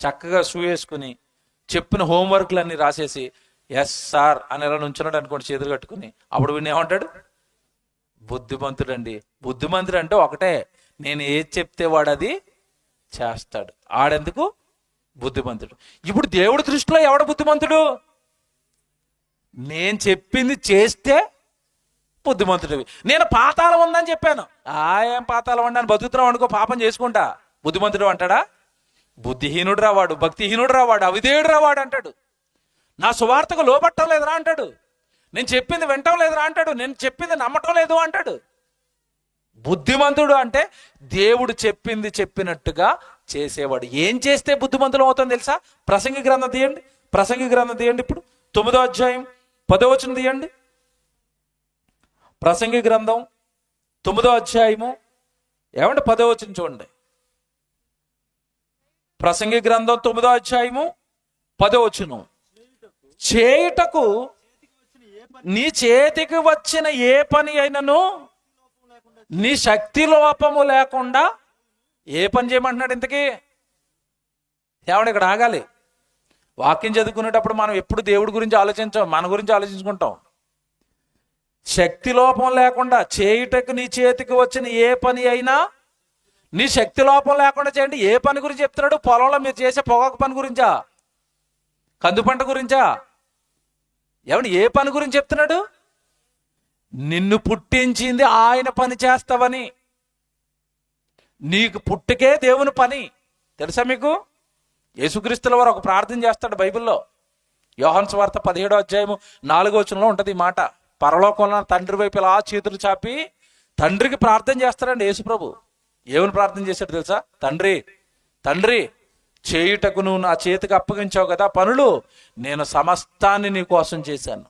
Speaker 1: చక్కగా షూ వేసుకుని చెప్పిన హోంవర్క్లు అన్నీ రాసేసి ఎస్ సార్ అని ఎలా నుంచున్నాడు అనుకోండి, చేతులు కట్టుకుని, అప్పుడు వీడిని ఏమంటాడు? బుద్ధిమంతుడు అండి. బుద్ధిమంతుడు అంటే ఒకటే, నేను ఏది చెప్తే వాడు అది చేస్తాడు, ఆడెందుకు బుద్ధిమంతుడు. ఇప్పుడు దేవుడి దృష్టిలో ఎవడు బుద్ధిమంతుడు? నేను చెప్పింది చేస్తే బుద్ధిమంతుడివి. నేను పాతాళం ఉందని చెప్పాను, ఏం పాతాళం అండి అని బతుకుతున్నాం అనుకో, పాపం చేసుకుంటా, బుద్ధిమంతుడు అంటాడా? బుద్ధిహీనుడు రావాడు, భక్తిహీనుడు రావాడు, అవిధేయుడు రావాడు అంటాడు. నా సువార్తకు లోబట్టం లేదురా అంటాడు, నేను చెప్పింది వినటం లేదురా అంటాడు, నేను చెప్పింది నమ్మటం లేదు అంటాడు. బుద్ధిమంతుడు అంటే దేవుడు చెప్పింది చెప్పినట్టుగా చేసేవాడు. ఏం చేస్తే బుద్ధిమంతులు అవుతాం తెలుసా? ప్రసంగి గ్రంథం తీయండి, ప్రసంగి గ్రంథం తీయండి, ఇప్పుడు 9వ అధ్యాయం 10వ వచనం తీయండి. ప్రసంగి గ్రంథం 9వ అధ్యాయము ఏమంటే 10వ వచనం చూడండి. ప్రసంగి గ్రంథం 9వ అధ్యాయము 10వ వచనం. చేయుటకు నీ చేతికి వచ్చిన ఏ పని అయినను నీ శక్తి లోపము లేకుండా ఏ పని చేయమంటున్నాడు ఇంతకీ? ఏమంటే ఇక్కడ ఆగాలి. వాక్యం చదువుకునేటప్పుడు మనం ఎప్పుడు దేవుడి గురించి ఆలోచించాం, మన గురించి ఆలోచించుకుంటాం. శక్తి లోపం లేకుండా చేయుటకు నీ చేతికి వచ్చిన ఏ పని అయినా నీ శక్తి లోపం లేకుండా చేయండి. ఏ పని గురించి చెప్తున్నాడు? పొలంలో మీరు చేసే పొగాకు పని గురించా? కందు పంట గురించా? ఏమండి ఏ పని గురించి చెప్తున్నాడు? నిన్ను పుట్టించింది ఆయన పని చేస్తావని. నీకు పుట్టుకే దేవుని పని తెలుసా మీకు? యేసుక్రీస్తుల వారు ఒక ప్రార్థన చేస్తాడు బైబిల్లో. యోహాను సువార్త 17వ అధ్యాయము 4వ వచనంలో ఉంటుంది ఈ మాట. పరలోకంలో తండ్రి వైపు ఇలా చేతులు చాపి తండ్రికి ప్రార్థన చేస్తాడండి యేసుప్రభు. ఏమని ప్రార్థన చేశాడు తెలుసా? తండ్రి తండ్రి, చేయుటకు నువ్వు నా చేతికి అప్పగించావు కదా పనులు, నేను సమస్తాన్ని నీ కోసం చేశాను.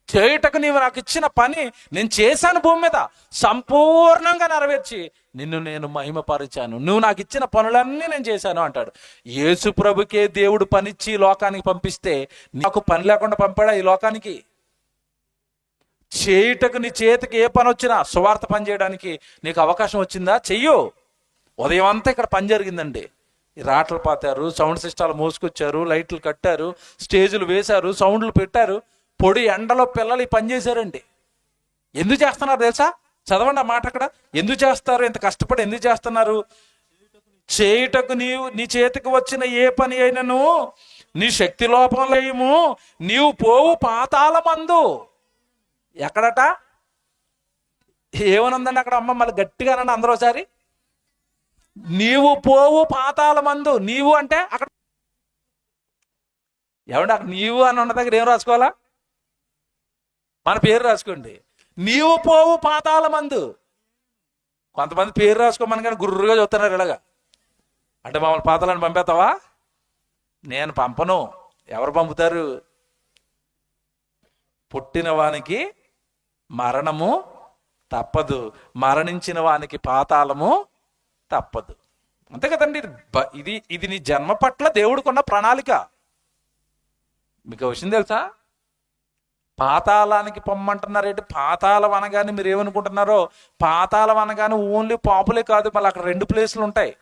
Speaker 1: చేయుటకు నీవు నాకు ఇచ్చిన పని నేను చేశాను, భూమి మీద సంపూర్ణంగా నెరవేర్చి నిన్ను నేను మహిమపరిచాను. నువ్వు నాకు ఇచ్చిన పనులన్నీ నేను చేశాను అంటాడు. యేసు ప్రభుకే దేవుడు పనిచ్చి లోకానికి పంపిస్తే నాకు పని లేకుండా పంపాడా ఈ లోకానికి? చేయుటకు నీ చేతికి ఏ పని వచ్చినా, సువార్త పని చేయడానికి నీకు అవకాశం వచ్చిందా? చెయ్యు. ఉదయం అంతా ఇక్కడ పని జరిగిందండి. రాటలు పాతారు, సౌండ్ సిస్టాలు మోసుకొచ్చారు, లైట్లు కట్టారు, స్టేజులు వేశారు, సౌండ్లు పెట్టారు. పొడి ఎండలో పిల్లలు ఈ పని చేశారండి. ఎందుకు చేస్తున్నారు తెలుసా? చదవండి ఆ మాట అక్కడ. ఎందుకు చేస్తారు? ఇంత కష్టపడి ఎందుకు చేస్తున్నారు? చేయుటకు నీ చేతికి వచ్చిన ఏ పని అయినను నీ శక్తి లోపం లేము, నీవు పోవు పాతాళమందు. ఎక్కడట? ఏమనుందండి అక్కడ? అమ్మ మళ్ళీ గట్టిగా అనండి అందరూ ఒకసారి. నీవు పోవు పాతాళమందు. నీవు అంటే అక్కడ ఏమంటే అక్కడ నీవు అని ఉన్న దగ్గర ఏం రాసుకోవాలా? మన పేరు రాసుకోండి. నీవు పోవు పాతాళమందు. కొంతమంది పేరు రాసుకోమని కానీ గుర్రుగా చూస్తున్నారు ఇలాగా. అంటే మమ్మల్ని పాతాళాన్ని పంపేస్తావా? నేను పంపను. ఎవరు పంపుతారు? పుట్టిన వానికి మరణము తప్పదు, మరణించిన వానికి పాతాళము తప్పదు. అంతే కదండి. ఇది నీ జన్మ పట్ల దేవుడికి ఉన్న ప్రణాళిక. మీకు విషయం తెలుసా? పాతాళానికి పొమ్మంటున్నారేంటి? పాతాళం అనగానే మీరు ఏమనుకుంటున్నారో, పాతాళం అనగానే ఓన్లీ పాపులే కాదు, మళ్ళీ అక్కడ 2 ప్లేసులు ఉంటాయి.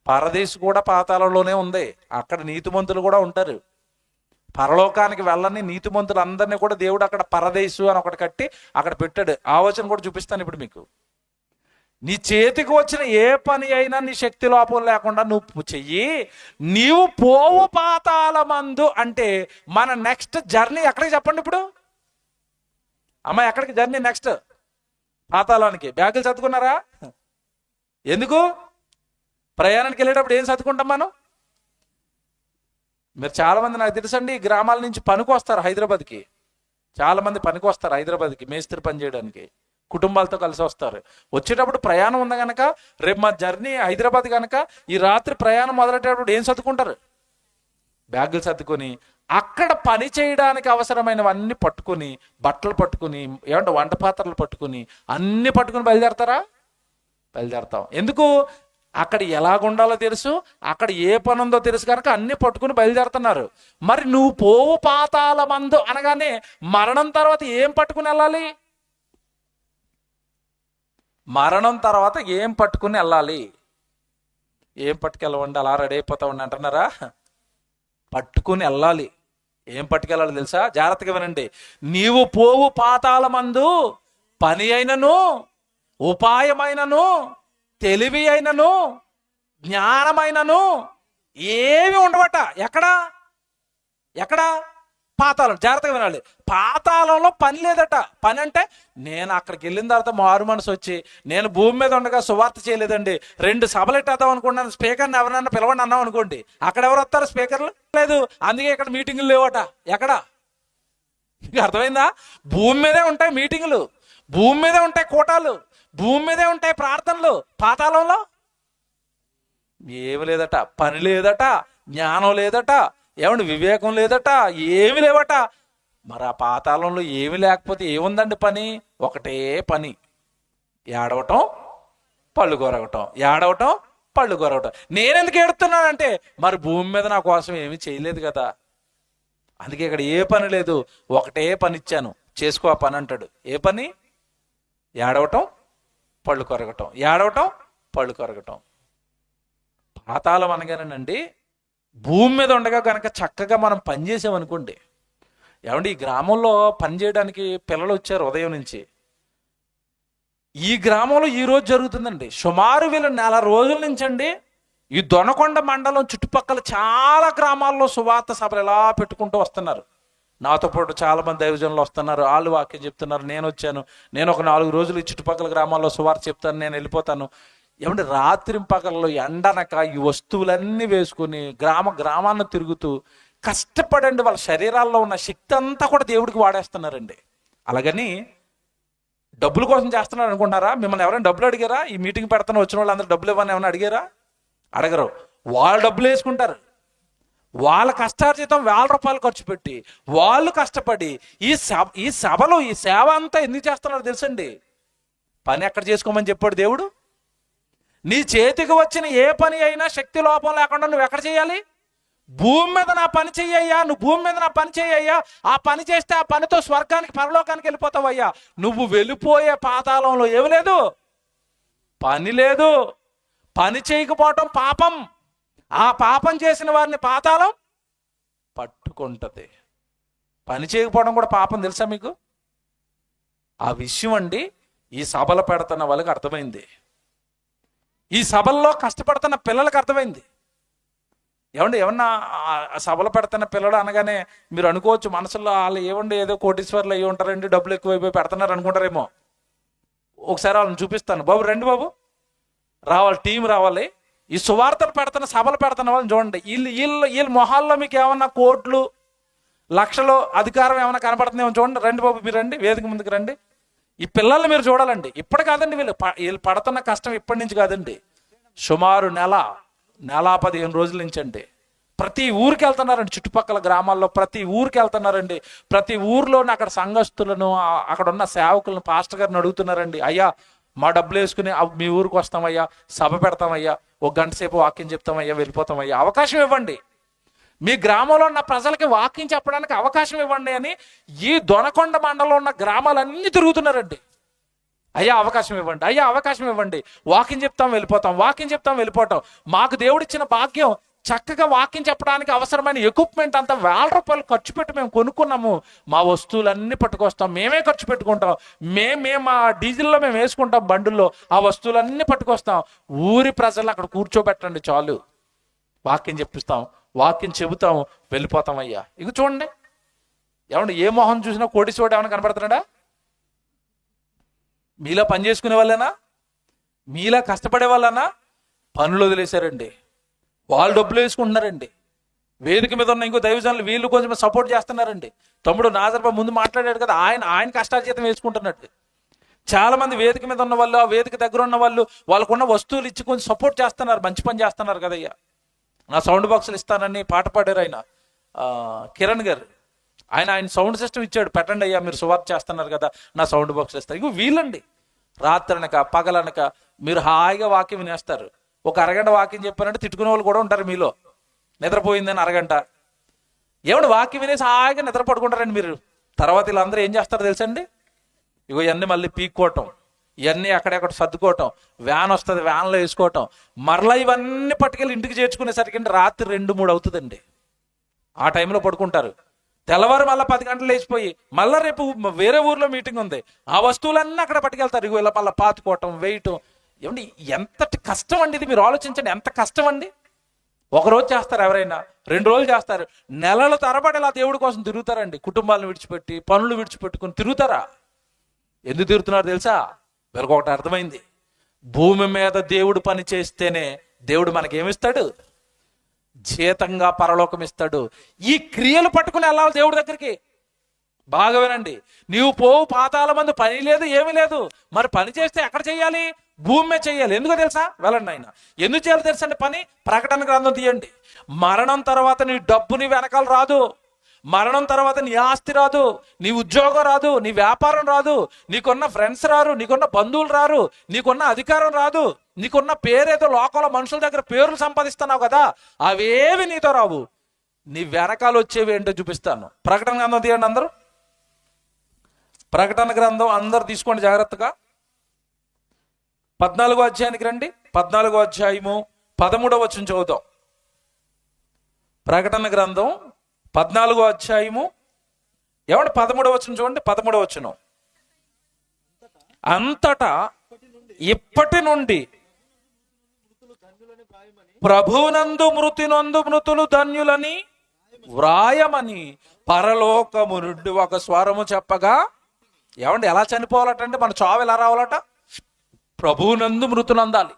Speaker 1: పరదేశు కూడా పాతాళంలోనే ఉంది, అక్కడ నీతిమంతులు కూడా ఉంటారు. పరలోకానికి వెళ్ళని నీతిమంతులు అందరినీ కూడా దేవుడు అక్కడ పరదేశు అని ఒకటి కట్టి అక్కడ పెట్టాడు. ఆ వచనం కూడా చూపిస్తాను ఇప్పుడు మీకు. నీ చేతికి వచ్చిన ఏ పని అయినా నీ శక్తి లోపం లేకుండా నువ్వు చెయ్యి, నీవు పోవు పాతాళమందు. అంటే మన నెక్స్ట్ జర్నీ ఎక్కడికి చెప్పండి ఇప్పుడు? అమ్మ ఎక్కడికి జర్నీ నెక్స్ట్? పాతాళానికి. బ్యాగులు చదువుకున్నారా? ఎందుకు? ప్రయాణానికి వెళ్ళేటప్పుడు ఏం చదువుకుంటాం మనం? మీరు చాలామంది నాకు తెలుసండి గ్రామాల నుంచి పనికి వస్తారు హైదరాబాద్కి. చాలా మంది పనికి వస్తారు హైదరాబాద్కి మేస్త్రి పని చేయడానికి, కుటుంబాలతో కలిసి వస్తారు. వచ్చేటప్పుడు ప్రయాణం ఉంది కనుక, రేపు మా జర్నీ హైదరాబాద్ కనుక ఈ రాత్రి ప్రయాణం మొదలెట్టేటప్పుడు ఏం సర్దుకుంటారు? బ్యాగులు సర్దుకొని అక్కడ పని చేయడానికి అవసరమైనవన్నీ పట్టుకుని, బట్టలు పట్టుకుని, ఏమంటే వంట పాత్రలు పట్టుకుని, అన్ని పట్టుకుని బయలుదేరతారా? బయలుదేరతాం. ఎందుకు? అక్కడ ఎలాగుండాలో తెలుసు, అక్కడ ఏ పని ఉందో తెలుసు కనుక అన్ని పట్టుకుని బయలుదేరుతున్నారు. మరి నువ్వు పోవు పాతాల మందు అనగానే మరణం తర్వాత ఏం పట్టుకుని వెళ్ళాలి? మరణం తర్వాత ఏం పట్టుకుని వెళ్ళాలి? ఏం పట్టుకెళ్ళవండి, అలా రెడీ అయిపోతా ఉండి అంటున్నారా? పట్టుకుని వెళ్ళాలి. ఏం పట్టుకెళ్ళాలి తెలుసా? జాగ్రత్తగా వినండి. నీవు పోవు పాతాల మందు పని అయినను, ఉపాయమైనను, తెలివి అయినను, జ్ఞానమైనను ఏమి ఉండవట. ఎక్కడ? పాతాళం. జాగ్రత్తగా వినాలి. పాతాళంలో పని లేదట. పని అంటే నేను అక్కడికి వెళ్ళిన తర్వాత మారు మనసు వచ్చి నేను భూమి మీద ఉండగా సువార్త చేయలేదండి, 2 సభలు ఎట్టేద్దాం అనుకున్నాను, స్పీకర్ని ఎవరన్నా పిలవండి అన్నాం అనుకోండి, అక్కడ ఎవరు వస్తారు? స్పీకర్లు లేదు. అందుకే ఇక్కడ మీటింగులు లేవట. ఎక్కడ? మీకు అర్థమైందా? భూమి మీదే ఉంటాయి మీటింగులు, భూమి మీదే ఉంటాయి కూటాలు, భూమి మీదే ఉంటాయి ప్రార్థనలు. పాతాళంలో ఏమి లేదట. పని లేదట, జ్ఞానం లేదట, ఏమండి వివేకం లేదట, ఏమి లేవట. మరి ఆ పాతాళంలో ఏమి లేకపోతే ఏముందండి పని? ఒకటే పని, ఏడవటం, పళ్ళు కొరగటం, ఏడవటం, పళ్ళు కొరగటం. నేనెందుకు ఏడుతున్నానంటే మరి భూమి మీద నా కోసం ఏమీ చేయలేదు కదా. అందుకే ఇక్కడ ఏ పని లేదు, ఒకటే పని ఇచ్చాను, చేసుకో ఆ పని అంటాడు. ఏ పని? ఏడవటం, పళ్ళు కొరగటం, ఏడవటం, పళ్ళు కొరగటం. పాతాళం అనగానండి భూమి మీద ఉండగా కనుక చక్కగా మనం పని చేసామనుకోండి. ఏమండి ఈ గ్రామంలో పని చేయడానికి పిల్లలు వచ్చారు ఉదయం నుంచి. ఈ గ్రామంలో ఈ రోజు జరుగుతుందండి. సుమారు వీళ్ళు 4 రోజుల నుంచి అండి ఈ దొనకొండ మండలం చుట్టుపక్కల చాలా గ్రామాల్లో సువార్త సభలు ఎలా పెట్టుకుంటూ వస్తున్నారు. నాతో పాటు చాలా మంది దైవజనులు వస్తున్నారు, వాళ్ళు వాక్యం చెప్తున్నారు. నేను వచ్చాను, నేను ఒక 4 రోజులు ఈ చుట్టుపక్కల గ్రామాల్లో సువార్త చెప్తాను, నేను వెళ్ళిపోతాను. ఏమంటే రాత్రి పగల్లో ఎండనక ఈ వస్తువులన్నీ వేసుకుని గ్రామాన్ని తిరుగుతూ కష్టపడండి. వాళ్ళ శరీరాల్లో ఉన్న శక్తి అంతా కూడా దేవుడికి వాడేస్తున్నారండి. అలాగని డబ్బుల కోసం చేస్తున్నారు అనుకుంటారా? మిమ్మల్ని ఎవరైనా డబ్బులు అడిగారా? ఈ మీటింగ్ పెడతాను వచ్చిన వాళ్ళు అందరూ డబ్బులు ఇవ్వని ఏమైనా అడిగారా? అడగరు. వాళ్ళు డబ్బులు వేసుకుంటారు. వాళ్ళ కష్టార్జితం ₹1000 ఖర్చు పెట్టి వాళ్ళు కష్టపడి ఈ సభలో ఈ సేవ అంతా ఎందుకు చేస్తున్నారు తెలుసండి? పని ఎక్కడ చేసుకోమని చెప్పాడు దేవుడు? నీ చేతికి వచ్చిన ఏ పని అయినా శక్తి లోపం లేకుండా నువ్వు ఎక్కడ చేయాలి? భూమి మీద నా పని చెయ్యయ్యా, నువ్వు భూమి మీద నా పని చెయ్యయ్యా. ఆ పని చేస్తే ఆ పనితో స్వర్గానికి పరలోకానికి వెళ్ళిపోతావయ్యా. నువ్వు వెళ్ళిపోయే పాతాళంలో ఏమి లేదు, పని లేదు. పని చేయకపోవటం పాపం. ఆ పాపం చేసిన వారిని పాతాళం పట్టుకుంటది. పని చేయకపోవడం కూడా పాపం తెలుసా మీకు? ఆ విషయం అండి ఈ సభలు పెడుతున్న వాళ్ళకి అర్థమైంది. ఈ సభల్లో కష్టపడుతున్న పిల్లలకు అర్థమైంది. ఏమన్నా సభలు పెడుతున్న పిల్లలు అనగానే మీరు అనుకోవచ్చు మనసులో వాళ్ళు ఏదో కోటీశ్వర్లు అయ్యి ఉంటారండి, డబ్బులు ఎక్కువైపోయి పెడుతున్నారు అనుకుంటారేమో. ఒకసారి వాళ్ళని చూపిస్తాను. బాబు రండి బాబు, రావాలి, టీం రావాలి. ఈ సువార్తలు పెడుతున్న సభలు పెడుతున్న వాళ్ళని చూడండి. వీళ్ళ మొహాల్లో మీకు ఏమన్నా కోట్లు లక్షలు అధికారం ఏమైనా కనపడుతుందేమో చూడండి. రండి బాబు, మీరు రండి, వేదిక ముందుకు రండి. ఈ పిల్లల్ని మీరు చూడాలండి. ఇప్పుడు కాదండి, వీళ్ళు పడుతున్న కష్టం ఇప్పటి నుంచి కాదండి, సుమారు నెల 15 రోజుల నుంచి అండి. ప్రతి ఊరికి వెళ్తున్నారండి, చుట్టుపక్కల గ్రామాల్లో ప్రతి ఊరికి వెళ్తున్నారండి. ప్రతి ఊర్లోనే అక్కడ సంఘస్థులను, అక్కడ ఉన్న సేవకులను, పాస్టర్ గారిని అడుగుతున్నారండి. అయ్యా మా డబ్బులు వేసుకుని మీ ఊరికి వస్తామయ్యా, సభ పెడతామయ్యా, 1 గంట సేపు వాక్యం చెప్తామయ్యా, వెళ్ళిపోతామయ్యా, అవకాశం ఇవ్వండి. మీ గ్రామంలో ఉన్న ప్రజలకి వాక్యం చెప్పడానికి అవకాశం ఇవ్వండి అని ఈ దొనకొండ మండలంలో ఉన్న గ్రామాలన్నీ తిరుగుతున్నారండి. అయ్యా అవకాశం ఇవ్వండి, అయ్యా అవకాశం ఇవ్వండి, వాక్యం చెప్తాం వెళ్ళిపోతాం, వాక్యం చెప్తాం వెళ్ళిపోతాం. మాకు దేవుడిచ్చిన భాగ్యం, చక్కగా వాక్యం చెప్పడానికి అవసరమైన ఎక్విప్మెంట్ అంతా ₹1000 ఖర్చు పెట్టి మేము కొనుక్కున్నాము. మా వస్తువులన్నీ పట్టుకొస్తాం, మేమే ఖర్చు పెట్టుకుంటాం, మేము మా డీజిల్లో మేము వేసుకుంటాం బండుల్లో, ఆ వస్తువులన్నీ పట్టుకొస్తాం. ఊరి ప్రజలు అక్కడ కూర్చోబెట్టండి చాలు, వాక్యం చెప్పిస్తాం, వాక్యం చెబుతాం, వెళ్ళిపోతాం అయ్యా. ఇక చూడండి, ఏమండి ఏ మొహం చూసినా కోటీశ్వరుడు ఏమైనా కనపడుతున్నాడా? మీలా పని చేసుకునే వాళ్ళేనా? మీలా కష్టపడే వాళ్ళనా? పనులు వదిలేశారండి, వాళ్ళు డబ్బులు వేసుకుంటున్నారండి. వేదిక మీద ఉన్న ఇంకో దైవజనులు వీళ్ళు కొంచెం సపోర్ట్ చేస్తున్నారండి. తమ్ముడు నాజర్ బాబు ముందు మాట్లాడాడు కదా, ఆయన కష్టార్జితం వేసుకుంటున్నట్టు. చాలా మంది వేదిక మీద ఉన్న వాళ్ళు, ఆ వేదిక దగ్గర ఉన్న వాళ్ళు వాళ్ళకున్న వస్తువులు ఇచ్చి కొంచెం సపోర్ట్ చేస్తున్నారు, మంచి పని చేస్తున్నారు కదయ్యా. నా సౌండ్ బాక్సులు ఇస్తానని పాట పాడారు ఆయన, కిరణ్ గారు. ఆయన సౌండ్ సిస్టమ్ ఇచ్చాడు, పెట్టండి అయ్యా మీరు సువార్త చేస్తున్నారు కదా, నా సౌండ్ బాక్సులు ఇస్తారు. ఇగో వీళ్ళండి, రాత్రి అనక పగలనక మీరు హాయిగా వాక్యం వినేస్తారు. ఒక అరగంట వాక్యం చెప్పారంటే తిట్టుకునే వాళ్ళు కూడా ఉంటారు మీలో, నిద్రపోయిందని అరగంట. ఏమన్నా వాక్యం వినేసి హాయిగా నిద్ర పడుకుంటారండి మీరు. తర్వాత వీళ్ళందరూ ఏం చేస్తారో తెలుసండి, ఇగో ఇవన్నీ మళ్ళీ పీక్కోవటం, ఇవన్నీ అక్కడెక్కడ సర్దుకోవటం, వ్యాన్ వస్తుంది వ్యాన్లో వేసుకోవటం, మరలా ఇవన్నీ పట్టుకెళ్ళి ఇంటికి చేర్చుకునేసరికి రాత్రి 2-3 అవుతుందండి. ఆ టైంలో పడుకుంటారు. తెల్లవారు మళ్ళీ 10 గంటలు లేచిపోయి మళ్ళీ రేపు వేరే ఊర్లో మీటింగ్ ఉంది, ఆ వస్తువులన్నీ అక్కడ పట్టుకెళ్తారు. ఇగో ఇలా మళ్ళీ పాతుకోవటం, వేయటం. ఏమండి ఎంతటి కష్టం అండి ఇది, మీరు ఆలోచించండి ఎంత కష్టం అండి. ఒకరోజు చేస్తారు ఎవరైనా, 2 రోజులు చేస్తారు, నెలల తరబడి ఇలా దేవుడి కోసం తిరుగుతారండి. కుటుంబాలను విడిచిపెట్టి పనులు విడిచిపెట్టుకుని తిరుగుతారా? ఎందుకు తిరుగుతున్నారు తెలుసా? వీళ్ళకి ఒకటి అర్థమైంది, భూమి మీద దేవుడు పని చేస్తేనే దేవుడు మనకేమిస్తాడు? జీతంగా పరలోకం ఇస్తాడు. ఈ క్రియలు పట్టుకుని వెళ్ళాలి దేవుడి దగ్గరికి. బాగా వినండి, నీవు పోవు పాతాల మందు పని లేదు ఏమీ లేదు. మరి పని చేస్తే ఎక్కడ చేయాలి? భూమి మీద చేయాలి. ఎందుకో తెలుసా? వెళ్ళండి ఆయన. ఎందుకు చేయాలి తెలుసా అండి పని? ప్రకటన గ్రంథం తీయండి. మరణం తర్వాత నీ డబ్బు నీ వెనకాల రాదు, మరణం తర్వాత నీ ఆస్తి రాదు, నీ ఉద్యోగం రాదు, నీ వ్యాపారం రాదు, నీకున్న ఫ్రెండ్స్ రారు, నీకున్న బంధువులు రారు, నీకున్న అధికారం రాదు, నీకున్న పేరేదో లోకంలో మనుషుల దగ్గర పేర్లు సంపాదిస్తున్నావు కదా, అవేవి నీతో రావు. నీ వెనకాల వచ్చేవి ఏంటో చూపిస్తాను. ప్రకటన గ్రంథం తీయండి అందరూ. ప్రకటన గ్రంథం అందరు తీసుకోండి జాగ్రత్తగా. 14వ అధ్యాయానికి రండి. 14వ అధ్యాయము 13వ వచనం చదువుతాం. ప్రకటన గ్రంథం 14వ అధ్యాయము ఏమంటే 13వ వచనం చూడండి. 13వ వచనం, అంతటా ఇప్పటి నుండి ప్రభువునందు మృతులు ధన్యులని వ్రాయమని పరలోకము నుండి ఒక స్వరము చెప్పగా. ఏమండి ఎలా చనిపోవాలటంటే, మన చావు ఎలా రావాలట? ప్రభువునందు మృతులందాలి,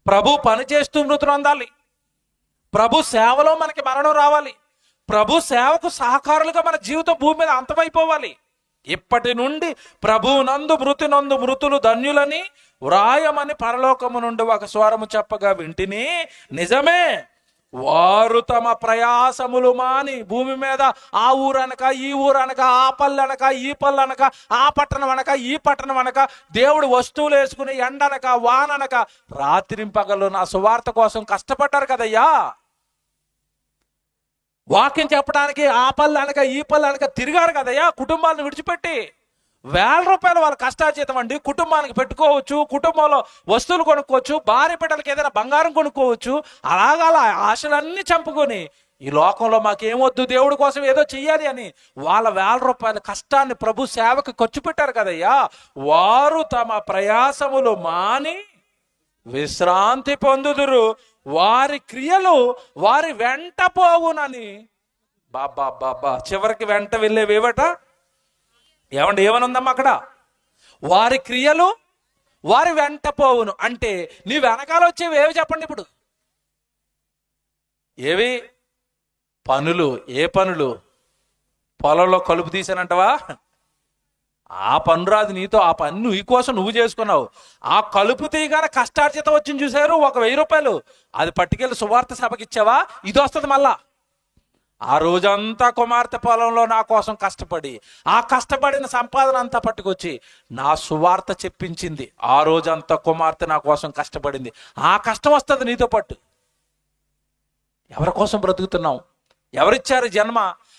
Speaker 1: ప్రభు పని చేస్తూ మృతులందాలి, ప్రభు సేవలో మనకి మరణం రావాలి, ప్రభు సేవకు సహకారులుగా మన జీవితం భూమి మీద అంతమైపోవాలి. ఇప్పటి నుండి ప్రభువునందు మృతులు ధన్యులని వ్రాయమని పరలోకము నుండి ఒక స్వరము చెప్పగా వింటిని. నిజమే, వారు తమ ప్రయాసములు మాని భూమి మీద ఆ ఊరనక ఈ ఊరనక, ఆ పల్లెనక ఈ పల్లెనక, ఆ పట్టణం అనక ఈ పట్టణం అనక, దేవుడు వస్తువులు వేసుకుని ఎండనక వాననక రాత్రింపగలు నా సువార్త కోసం కష్టపడ్డారు కదయ్యా. వాక్యం చెప్పడానికి ఆ పల్లెనక ఈ పల్లెనక తిరిగారు కదయ్యా. కుటుంబాలను విడిచిపెట్టి ₹1000 వాళ్ళ కష్టార్జితం అండి. కుటుంబానికి పెట్టుకోవచ్చు, కుటుంబంలో వస్తువులు కొనుక్కోవచ్చు, భార్య బిడ్డలకి ఏదైనా బంగారం కొనుక్కోవచ్చు. అలాగా ఆశలన్నీ చంపుకొని ఈ లోకంలో మాకేమొద్దు, దేవుడి కోసం ఏదో చెయ్యాలి అని వాళ్ళ ₹1000 కష్టాన్ని ప్రభు సేవకు ఖర్చు పెట్టారు కదయ్యా. వారు తమ ప్రయాసములు మాని విశ్రాంతి పొందుదురు, వారి క్రియలు వారి వెంట పోవునని. బాబా చివరికి వెంట వెళ్ళేవేవట? ఏమండి ఏమనుందమ్మా అక్కడ? వారి క్రియలు వారి వెంట పోవును అంటే నీ వెనకాల వచ్చేవి ఏవి చెప్పండి ఇప్పుడు? ఏవి పనులు? ఏ పనులు? పొలంలో కలుపు తీసానంటవా? ఆ పని రాదు నీతో, ఆ పని నీ కోసం నువ్వు చేసుకున్నావు. ఆ కలుపు తీయగానే కష్టార్జితం వచ్చింది చూసారు, ఒక ₹1000. అది పట్టుకెళ్ళి సువార్త సభకి ఇచ్చావా, ఇది వస్తుంది మళ్ళా. ఆ రోజంతా కుమార్తె పొలంలో నా కోసం కష్టపడి ఆ కష్టపడిన సంపాదన అంతా పట్టుకొచ్చి నా సువార్త చెప్పించింది. ఆ రోజంతా కుమార్తె నా కోసం కష్టపడింది. ఆ కష్టం వస్తుంది నీతో పాటు. ఎవరి కోసం బ్రతుకుతున్నావు? ఎవరిచ్చారు జన్మ?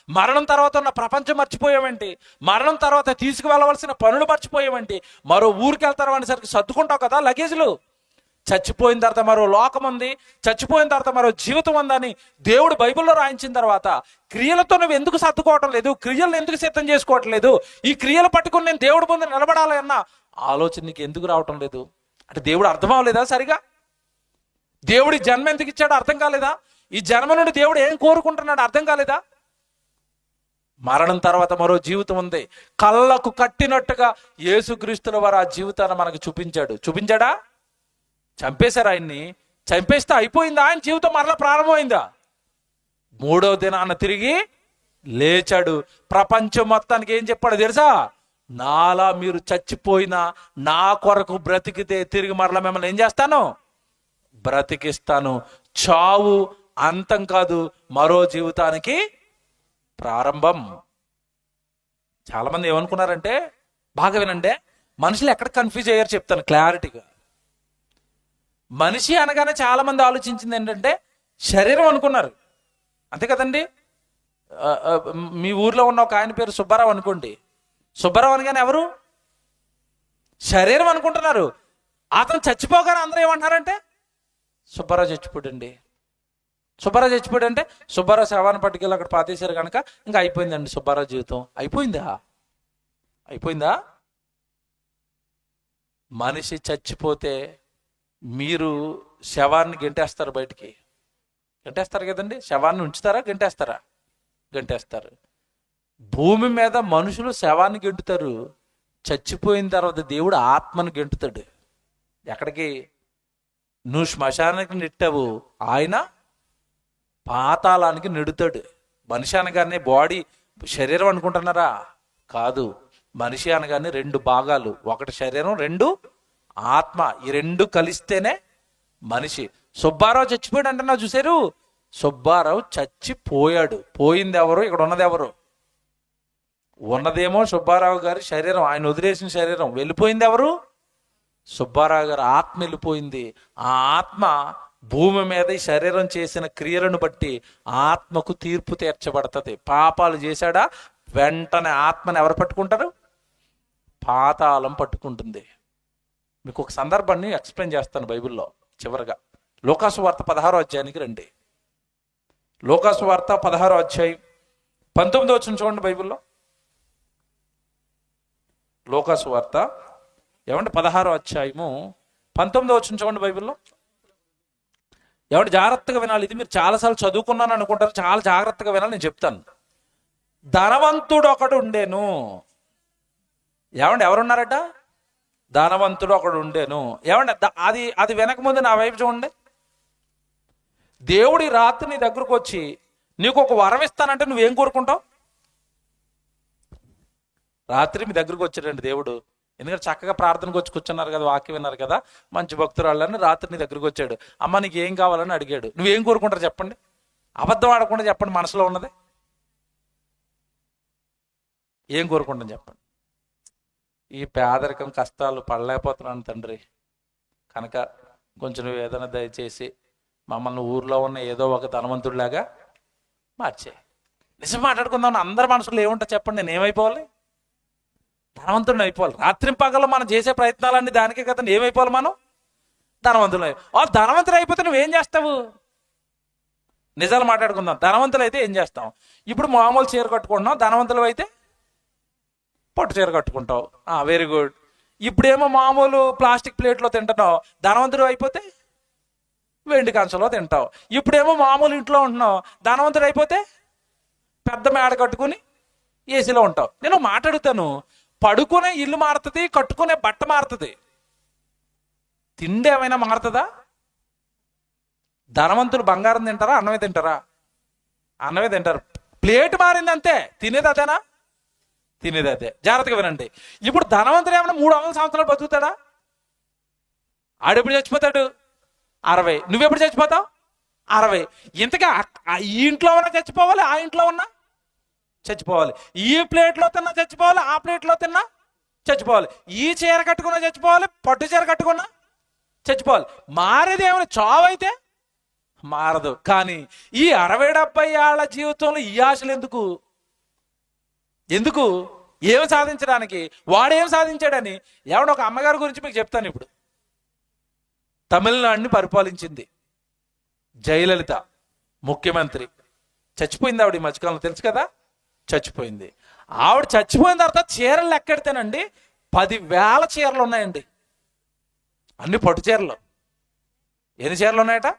Speaker 1: మరణం తర్వాత ఉన్న ప్రపంచం మర్చిపోయావేంటి? మరణం తర్వాత తీసుకువెళ్ళవలసిన పనులు మర్చిపోయావేంటి? మరో ఊరికి వెళ్తారు అనేసరికి సర్దుకుంటావు కదా లగేజ్లు. చచ్చిపోయిన తర్వాత మరో లోకం ఉంది, చచ్చిపోయిన తర్వాత మరో జీవితం ఉందని దేవుడు బైబిల్లో రాయించిన తర్వాత క్రియలతో నువ్వు ఎందుకు సర్దుకోవటం లేదు? క్రియలను ఎందుకు సిద్ధం చేసుకోవటం లేదు? ఈ క్రియలు పట్టుకుని నేను దేవుడి ముందు నిలబడాలి అన్న ఆలోచన నీకు ఎందుకు రావటం లేదు? అంటే దేవుడు అర్థం అవ్వలేదా సరిగా? దేవుడి జన్మ ఎందుకు ఇచ్చాడో అర్థం కాలేదా? ఈ జన్మ నుండి దేవుడు ఏం కోరుకుంటున్నాడు అర్థం కాలేదా? మరణం తర్వాత మరో జీవితం ఉంది. కళ్ళకు కట్టినట్టుగా యేసుక్రీస్తుల వారు ఆ జీవితాన్ని మనకు చూపించాడా? చంపేశారు ఆయన్ని. చంపేస్తే అయిపోయిందా ఆయన జీవితం? మరలా ప్రారంభమైందా? 3వ దినాన తిరిగి లేచాడు. ప్రపంచం మొత్తానికి ఏం చెప్పాడు తెలుసా? నాలా మీరు చచ్చిపోయినా నా కొరకు బ్రతికితే తిరిగి మరలా మిమ్మల్ని ఏం చేస్తాను? బ్రతికిస్తాను. చావు అంతం కాదు, మరో జీవితానికి ప్రారంభం. చాలా మంది ఏమనుకున్నారంటే, బాగా వినండి, మనుషులు ఎక్కడ కన్ఫ్యూజ్ అయ్యారు చెప్తాను క్లారిటీగా. మనిషి అనగానే చాలా మంది ఆలోచించింది ఏంటంటే శరీరం అనుకున్నారు, అంతే కదండి. మీ ఊర్లో ఉన్న ఒక ఆయన పేరు సుబ్బారావు అనుకోండి. సుబ్బారావు అనగానే ఎవరు? శరీరం అనుకుంటున్నారు. అతను చచ్చిపోగానే అందరూ ఏమంటున్నారంటే సుబ్బారావు చచ్చిపోడండి, సుబ్బారావు చచ్చిపోయాడు అంటే సుబ్బారావు శవాన్ని పట్టుకెళ్ళి అక్కడ పాతేశారు కనుక ఇంకా అయిపోయిందండి సుబ్బారావు జీవితం. అయిపోయిందా? మనిషి చచ్చిపోతే మీరు శవాన్ని గెంటేస్తారు, బయటికి గెంటేస్తారు కదండి. శవాన్ని ఉంచుతారా, గెంటేస్తారు. భూమి మీద మనుషులు శవాన్ని గెంటుతారు, చచ్చిపోయిన తర్వాత దేవుడు ఆత్మను గెంటుతాడు. ఎక్కడికి? నువ్వు శ్మశానానికి నెట్టావు, ఆయన పాతాళానికి నెడుతాడు. మనిషి అనగానే బాడీ శరీరం అనుకుంటున్నారా? కాదు. మనిషి అనగానే రెండు భాగాలు, ఒకటి శరీరం, రెండు ఆత్మ. ఈ రెండు కలిస్తేనే మనిషి. సుబ్బారావు చచ్చిపోయాడు అంటున్నా చూసారు? సుబ్బారావు చచ్చిపోయాడు. పోయింది ఎవరు? ఇక్కడ ఉన్నది ఎవరు? ఉన్నదేమో సుబ్బారావు గారి శరీరం, ఆయన వదిలేసిన శరీరం. వెళ్ళిపోయింది ఎవరు? సుబ్బారావు గారి ఆత్మ వెళ్ళిపోయింది. ఆ ఆత్మ భూమి మీద ఈ శరీరం చేసిన క్రియలను బట్టి ఆత్మకు తీర్పు తీర్చబడుతుంది. పాపాలు చేశాడా, వెంటనే ఆత్మను ఎవరు పట్టుకుంటారు? పాతాళం పట్టుకుంటుంది. మీకు ఒక సందర్భాన్ని ఎక్స్ప్లెయిన్ చేస్తాను బైబిల్లో చివరిగా. లూకాసు వార్త 16వ అధ్యాయానికి రండి. లూకాసు వార్త 16వ అధ్యాయం 19వ వచనం చూడండి బైబిల్లో. లూకాసు వార్త 16వ అధ్యాయము 19వ వచనం చూడండి బైబిల్లో. జాగ్రత్తగా వినాలి. ఇది మీరు చాలాసార్లు చదువుకున్నాను అనుకుంటారు, చాలా జాగ్రత్తగా వినాలి, నేను చెప్తాను. ధనవంతుడు ఒకడు ఉండేను. ఎవరున్నారట? ధనవంతుడు ఒకడు ఉండేను. అది వెనక ముందు నా వైపు చూడండి. దేవుడి రాత్రి నీ దగ్గరకు వచ్చి నీకు ఒక వరం ఇస్తానంటే నువ్వేం కోరుకుంటావు? రాత్రి మీ దగ్గరకు వచ్చాడండి దేవుడు, ఎందుకంటే చక్కగా ప్రార్థనకు వచ్చి కూర్చున్నారు కదా, వాక్యం విన్నారు కదా, మంచి భక్తురాళ్ళని. రాత్రి నీ దగ్గరకు వచ్చాడు, అమ్మ నీకు ఏం కావాలని అడిగాడు. నువ్వేం కోరుకుంటారు చెప్పండి? అబద్ధం ఆడకుండా చెప్పండి, మనసులో ఉన్నది ఏం కోరుకుంటాను చెప్పండి. ఈ పేదరికం కష్టాలు పడలేకపోతున్నాను తండ్రి, కనుక కొంచెం నువ్వు ఏదైనా దయచేసి మమ్మల్ని ఊర్లో ఉన్న ఏదో ఒక ధనవంతుడిలాగా మార్చే. నిజం మాట్లాడుకుందాం. అందరి మనసులో ఏముంటుంది చెప్పండి? నేను ఏమైపోవాలి? ధనవంతుడిని అయిపోవాలి. రాత్రి పగలు మనం చేసే ప్రయత్నాలన్నీ దానికే కదా. ఏమైపోవాలి మనం? ధనవంతులు. ధనవంతులు అయిపోతే నువ్వేం చేస్తావు? నిజాలు మాట్లాడుకుందాం. ధనవంతులు అయితే ఏం చేస్తాం? ఇప్పుడు మామూలు చీర కట్టుకుంటున్నాం, ధనవంతులు అయితే పట్టు చీర కట్టుకుంటావు. Very good. ఇప్పుడేమో మామూలు ప్లాస్టిక్ ప్లేట్లో తింటున్నావు, ధనవంతుడు అయిపోతే వెండి కంచంలో తింటావు. ఇప్పుడేమో మామూలు ఇంట్లో ఉంటున్నావు, ధనవంతుడు అయిపోతే పెద్ద మేడ కట్టుకుని ఏసీలో ఉంటావు. నేను మాట్లాడుతాను, పడుకునే ఇల్లు మారుతుంది, కట్టుకునే బట్ట మారుతుంది, తిండి ఏమైనా మారుతుందా? ధనవంతులు బంగారం తింటారా, అన్నమే తింటారా? అన్నమే తింటారు. ప్లేట్ మారింది అంతే, తినేది అదేనా? తినేది అదే. జాగ్రత్తగా వినండి. ఇప్పుడు ధనవంతుడు ఏమైనా 300 సంవత్సరాలు బతుకుతాడా? ఆడెప్పుడు చచ్చిపోతాడు? 60. నువ్వెప్పుడు చచ్చిపోతావు? 60. ఇంతగా ఈ ఇంట్లో ఉన్నా చచ్చిపోవాలి, ఆ ఇంట్లో ఉన్నా చచ్చిపోవాలి. ఈ ప్లేట్లో తిన్నా చచ్చిపోవాలి, ఆ ప్లేట్లో తిన్నా చచ్చిపోవాలి. ఈ చీర కట్టుకున్నా చచ్చిపోవాలి, పట్టు చీర కట్టుకున్నా చచ్చిపోవాలి. మారేది ఏమైనా చావు అయితే మారదు. కానీ ఈ 60-70 ఏళ్ల జీవితంలో ఈ ఆశలు ఎందుకు? ఏం సాధించడానికి? వాడేం సాధించాడని. ఒక అమ్మగారి గురించి మీకు చెప్తాను ఇప్పుడు. తమిళనాడుని పరిపాలించింది జయలలిత, ముఖ్యమంత్రి. చచ్చిపోయింది ఆవిడ ఈ మధ్యకాలంలో, తెలుసు కదా, చచ్చిపోయింది. ఆవిడ చచ్చిపోయిన తర్వాత చీరలు లెక్కెడితేనండి 10,000 చీరలు ఉన్నాయండి, అన్ని పట్టు చీరలు. ఎన్ని చీరలు ఉన్నాయట?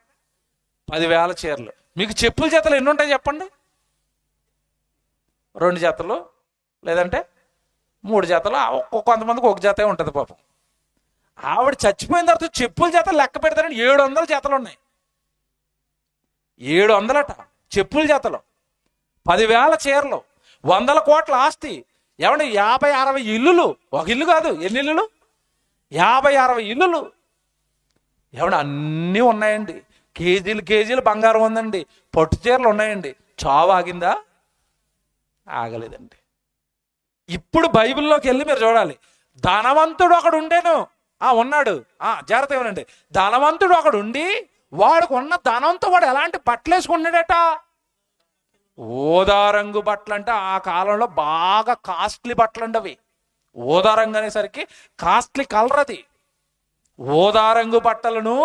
Speaker 1: 10,000 చీరలు. మీకు చెప్పుల జతలు ఎన్ని ఉంటాయి చెప్పండి? 2 జతలు లేదంటే 3 జతలు. కొంతమందికి ఒక జతే ఉంటుంది పాపం. ఆవిడ చచ్చిపోయిన తర్వాత చెప్పుల జతలు లెక్క పెడతారని 700 జతలు ఉన్నాయి. 700 చెప్పుల జతలు. 10,000 చీరలు, 100 కోట్ల ఆస్తి. ఏమంటే 50-60 ఇల్లులు, ఒక ఇల్లు కాదు, ఎన్ని ఇల్లులు? 50-60 ఇల్లులు. ఏమంటే అన్నీ ఉన్నాయండి. కేజీలు బంగారం ఉందండి. పట్టు చీరలు ఉన్నాయండి. చావు ఆగిందా? ఆగలేదండి. ఇప్పుడు బైబిల్లోకి వెళ్ళి మీరు చూడాలి. ధనవంతుడు ఒకడు ఉండేను, ఉన్నాడు. జాగ్రత్తగా వినండి. ధనవంతుడు ఒకడు ఉండి వాడికి ఉన్న ధనంతో వాడు ఎలాంటి బట్టలు వేసుకున్నాడట? ఊదా రంగు బట్టలు. అంటే ఆ కాలంలో బాగా కాస్ట్లీ బట్టలు అండి అవి. ఊదా రంగు అనేసరికి కాస్ట్లీ కలర్ అది. ఊదా రంగు బట్టలను,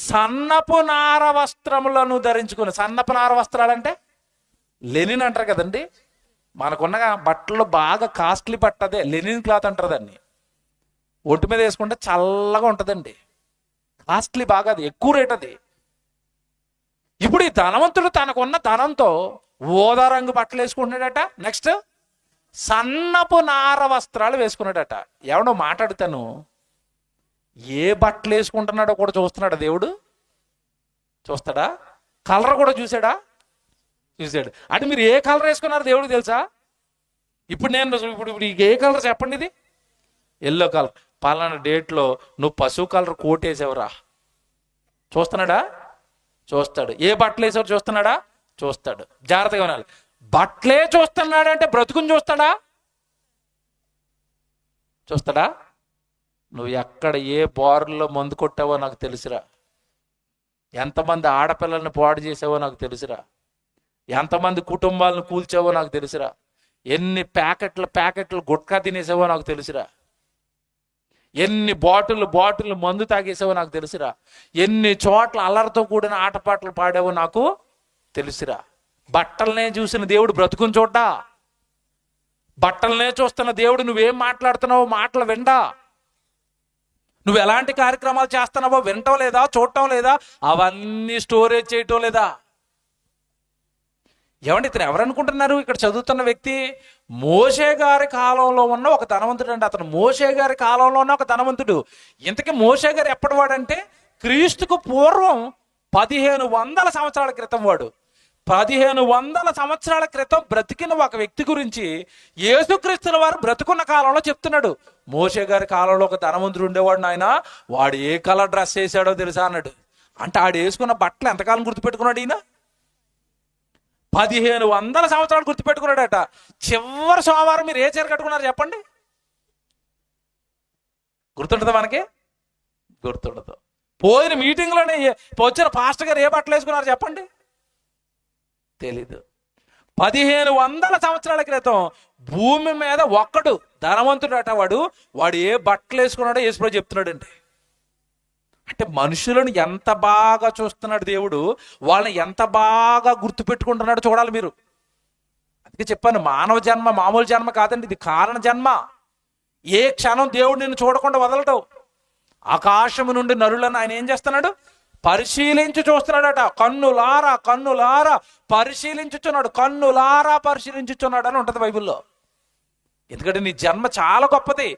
Speaker 1: సన్నపు నార వస్త్రములను ధరించుకుని. సన్నపు నార వస్త్రాలు అంటే లెనిన్ అంటారు కదండి. మనకున్న బట్టలు బాగా కాస్ట్లీ బట్ట అదే లెనిన్ క్లాత్ అంటారు దాన్ని. ఒంటి మీద వేసుకుంటే చల్లగా ఉంటుందండి. కాస్ట్లీ బాగా, అది ఎక్కువ రేట్ అది. ఇప్పుడు ఈ ధనవంతుడు తనకున్న ధనంతో ఊదా రంగు బట్టలు వేసుకుంటున్నాడట. నెక్స్ట్ సన్నపు నార వస్త్రాలు వేసుకున్నాడట. ఎవడో మాట్లాడుతాను, ఏ బట్టలు వేసుకుంటున్నాడో కూడా చూస్తున్నాడు దేవుడు. చూస్తాడా? కలర్ కూడా చూసాడా? చూసాడు. అంటే మీరు ఏ కలర్ వేసుకున్నారు దేవుడికి తెలుసా? ఇప్పుడు ఏ కలర్ చెప్పండి? ఇది ఎల్లో కలర్. పలానా డేట్లో నువ్వు పశువు కలర్ కోట్ వేసావురా, చూస్తున్నాడా? చూస్తాడు. ఏ బట్టలు వేసావు చూస్తున్నాడా? చూస్తాడు. జాగ్రత్తగా వినాలి. బట్టలే చూస్తున్నాడంటే బ్రతుకుని చూస్తాడా? చూస్తాడా? నువ్వు ఎక్కడ ఏ బారుల్లో మందు కొట్టావో నాకు తెలుసురా. ఎంతమంది ఆడపిల్లల్ని పాడు చేసావో నాకు తెలుసురా. ఎంతమంది కుటుంబాలను కూల్చావో నాకు తెలుసురా. ఎన్ని ప్యాకెట్లు గుట్కా తినేసావో నాకు తెలుసురా. ఎన్ని బాటిల్ మందు తాగేసావో నాకు తెలుసురా. ఎన్ని చోట్ల అల్లరితో కూడిన ఆటపాటలు పాడావో నాకు తెలుసురా. బట్టలనే చూసిన దేవుడు బ్రతుకుని చూడ్డా? బట్టలనే చూస్తున్న దేవుడు నువ్వేం మాట్లాడుతున్నావో మాటలు విండా? నువ్వు ఎలాంటి కార్యక్రమాలు చేస్తున్నావో వినటం లేదా? చూడటం లేదా? అవన్నీ స్టోరేజ్ చేయటం లేదా? ఏమంటే ఇతను ఎవరనుకుంటున్నారు? ఇక్కడ చదువుతున్న వ్యక్తి మోషే గారి కాలంలో ఉన్న ఒక ధనవంతుడు అండి. అతను మోషే గారి కాలంలో ఉన్న ఒక ధనవంతుడు. ఇంతకీ మోషే గారు ఎప్పటి వాడంటే క్రీస్తుకు పూర్వం 1500 సంవత్సరాల క్రితం వాడు. 1500 సంవత్సరాల క్రితం బ్రతికిన ఒక వ్యక్తి గురించి యేసుక్రీస్తుల వారు బ్రతుకున్న కాలంలో చెప్తున్నాడు. మోషే గారి కాలంలో ఒక ధనవంతుడు ఉండేవాడు నాయన, వాడు ఏ కలర్ డ్రెస్ వేసాడో తెలుసా అన్నాడు. అంటే ఆడు వేసుకున్న బట్టలు ఎంతకాలం గుర్తుపెట్టుకున్నాడు ఈయన? 1500 సంవత్సరాలు గుర్తుపెట్టుకున్నాడట. చివరి సోమవారం మీరు ఏ చీర కట్టుకున్నారు చెప్పండి? గుర్తుండదు మనకి? గుర్తుండదు. పోయిన మీటింగ్లోనే వచ్చిన పాస్టర్ గారు ఏ బట్టలు వేసుకున్నారు చెప్పండి? తెలీదు. 1500 సంవత్సరాల క్రితం భూమి మీద ఒక్కడు ధనవంతుడు అట. వాడు ఏ బట్టలు వేసుకున్నాడో యేసుప్రభు చెప్తున్నాడండి. అంటే మనుషులను ఎంత బాగా చూస్తున్నాడు దేవుడు, వాళ్ళని ఎంత బాగా గుర్తుపెట్టుకుంటున్నాడు చూడాలి మీరు. అందుకే చెప్పాను, మానవ జన్మ మామూలు జన్మ కాదండి, ఇది కారణ జన్మ. ఏ క్షణం దేవుడు నిన్ను చూడకుండా వదలటం. ఆకాశము నుండి నరులను ఆయన ఏం చేస్తున్నాడు? పరిశీలించి చూస్తున్నాడట. కన్నులారా పరిశీలించుచున్నాడు. కన్నులారా పరిశీలించుచున్నాడు అని ఉంటుంది బైబిల్లో. ఎందుకంటే నీ జన్మ చాలా గొప్పది.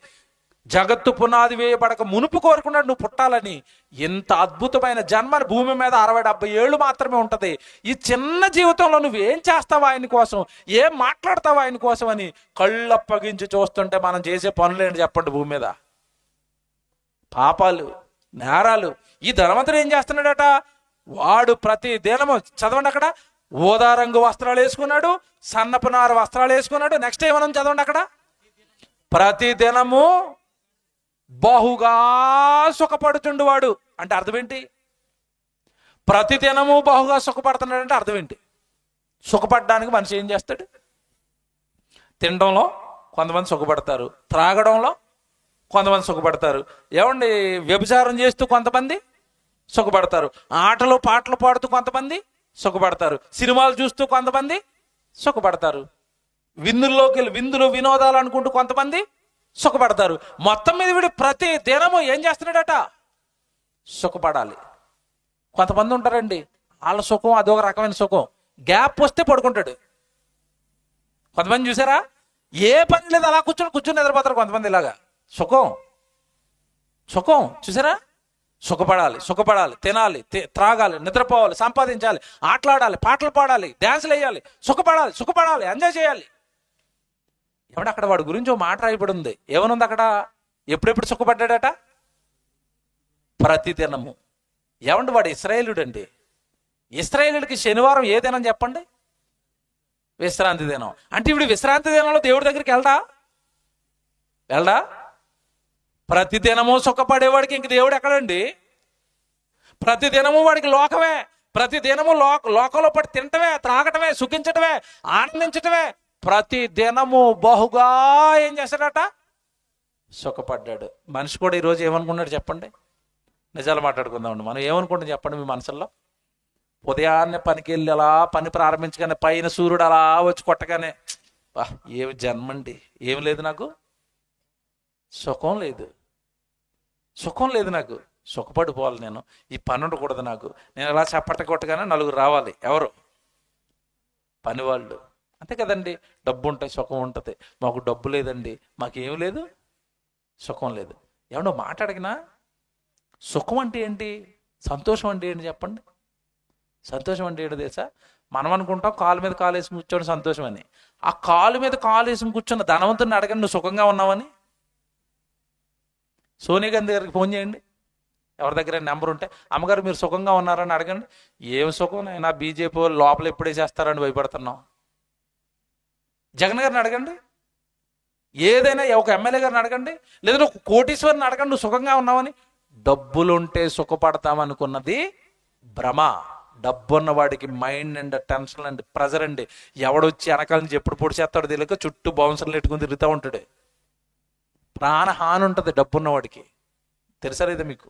Speaker 1: జగత్తు పునాది వేయబడక మునుపు కోరుకున్నాడు నువ్వు పుట్టాలని. ఇంత అద్భుతమైన జన్మని భూమి మీద 60-70 ఏళ్ళు మాత్రమే ఉంటుంది. ఈ చిన్న జీవితంలో నువ్వేం చేస్తావు ఆయన కోసం, ఏం మాట్లాడతావు ఆయన కోసం అని కళ్ళప్పగించి చూస్తుంటే మనం చేసే పనులేంటి చెప్పండి? భూమి మీద పాపాలు, నేరాలు. ఈ ధనవంతుడు ఏం చేస్తున్నాడట? వాడు ప్రతి దినము చదవండి అక్కడ, ఊదా రంగు వస్త్రాలు వేసుకున్నాడు, సన్నపు నార వస్త్రాలు వేసుకున్నాడు. నెక్స్ట్ ఏమన్నా చదవండి అక్కడ, ప్రతి దినము బహుగా సుఖపడుతుండు వాడు. అంటే అర్థం ఏంటి? ప్రతి దినము బహుగా సుఖపడుతున్నాడు అంటే అర్థం ఏంటి? సుఖపడడానికి మనిషి ఏం చేస్తాడు? తినడంలో కొంతమంది సుఖపడతారు, త్రాగడంలో కొంతమంది సుఖపడతారు, ఏమండి వ్యభిచారం చేస్తూ కొంతమంది సుఖపడతారు, ఆటలు పాటలు పాడుతూ కొంతమంది సుఖపడతారు, సినిమాలు చూస్తూ కొంతమంది సుఖపడతారు, విందుల్లోకి వెళ్ళి విందులు వినోదాలు అనుకుంటూ కొంతమంది సుఖపడతారు. మొత్తం మీద వీడు ప్రతి దినము ఏం చేస్తున్నాడట? సుఖపడాలి. కొంతమంది ఉంటారండి, వాళ్ళ సుఖం అదొక రకమైన సుఖం. గ్యాప్ వస్తే పడుకుంటాడు. కొంతమంది చూసారా, ఏ పని లేదు అలా కూర్చొని నిద్రపోతారు కొంతమంది. ఇలాగా సుఖం చూసారా? సుఖపడాలి, సుఖపడాలి, తినాలి, త్రాగాలి, నిద్రపోవాలి, సంపాదించాలి, ఆటలాడాలి, పాటలు పాడాలి, డ్యాన్సులు వేయాలి, సుఖపడాలి, సుఖపడాలి, ఎంజాయ్ చేయాలి. ఏమంటే అక్కడ వాడి గురించి ఓ మాట రాయబడి ఉంది. ఏమనుంది అక్కడ? ఎప్పుడెప్పుడు సుఖపడ్డాడట? ప్రతి దినము. ఏమంటే వాడు ఇశ్రాయేలుడు అండి. ఇశ్రాయేలుడికి శనివారం ఏ దినం చెప్పండి? విశ్రాంతి దినం. అంటే ఇప్పుడు విశ్రాంతి దినంలో దేవుడి దగ్గరికి వెళ్ళడా? ప్రతి దినము సుఖపడేవాడికి ఇంక దేవుడు ఎక్కడండి? ప్రతి దినము వాడికి లోకమే. ప్రతి దినము లోకంలో పడి తినటమే, త్రాగటమే, సుఖించటమే, ఆనందించటమే. ప్రతి దినము బహుగా ఏం చేశాడట? సుఖపడ్డాడు. మనిషి కూడా ఈరోజు ఏమనుకున్నాడు చెప్పండి? నిజాలు మాట్లాడుకుందామండి. మనం ఏమనుకుంటాం చెప్పండి మీ మనసుల్లో? ఉదయాన్నే పనికి వెళ్ళి అలా పని ప్రారంభించగానే పైన సూర్యుడు అలా వచ్చి కొట్టగానే ఏమి జన్మండి, ఏం లేదు నాకు, సుఖం లేదు, సుఖం లేదు నాకు, సుఖపడిపోవాలి, నేను ఈ పని ఉండకూడదు, నాకు నేను అలా చప్పట కొట్టగానే నలుగురు రావాలి. ఎవరు? పనివాళ్ళు. అంతే కదండి. డబ్బు ఉంటాయి, సుఖం ఉంటుంది. మాకు డబ్బు లేదండి, మాకేం లేదు, సుఖం లేదు. ఏమన్నా మాట్లాడినా సుఖం అంటే ఏంటి, సంతోషం అంటే ఏంటి చెప్పండి? సంతోషం అంటే ఏంటో తెలుసా? మనం అనుకుంటాం కాలు మీద కాలు వేసి కూర్చోండి సంతోషం అని. ఆ కాలు మీద కాలు వేసి కూర్చున్న ధనవంతుని అడగండి, నువ్వు సుఖంగా ఉన్నావని. సోనియా గాంధీ గారికి ఫోన్ చేయండి, ఎవరి దగ్గర నెంబర్ ఉంటే, అమ్మగారు మీరు సుఖంగా ఉన్నారని అడగండి. ఏం సుఖం, నా బీజేపీ వాళ్ళు లోపల ఎప్పుడే చేస్తారని భయపడుతున్నాం. జగన్ గారిని అడగండి, ఏదైనా ఒక ఎమ్మెల్యే గారిని అడగండి, లేదా ఒక కోటీశ్వరిని అడగండి, నువ్వు సుఖంగా ఉన్నావని. డబ్బులుంటే సుఖపడతామనుకున్నది భ్రమ. డబ్బున్న వాడికి mind and tension and pressure అండి. ఎవడొచ్చి వెనకాల నుంచి ఎప్పుడు పొడి చేస్తాడో తెలియక చుట్టూ బౌన్సర్లు ఎట్టుకుని తిరుగుతూ ఉంటాడు. ప్రాణహాని ఉంటుంది డబ్బున్నవాడికి. తెలుసా లేదా మీకు?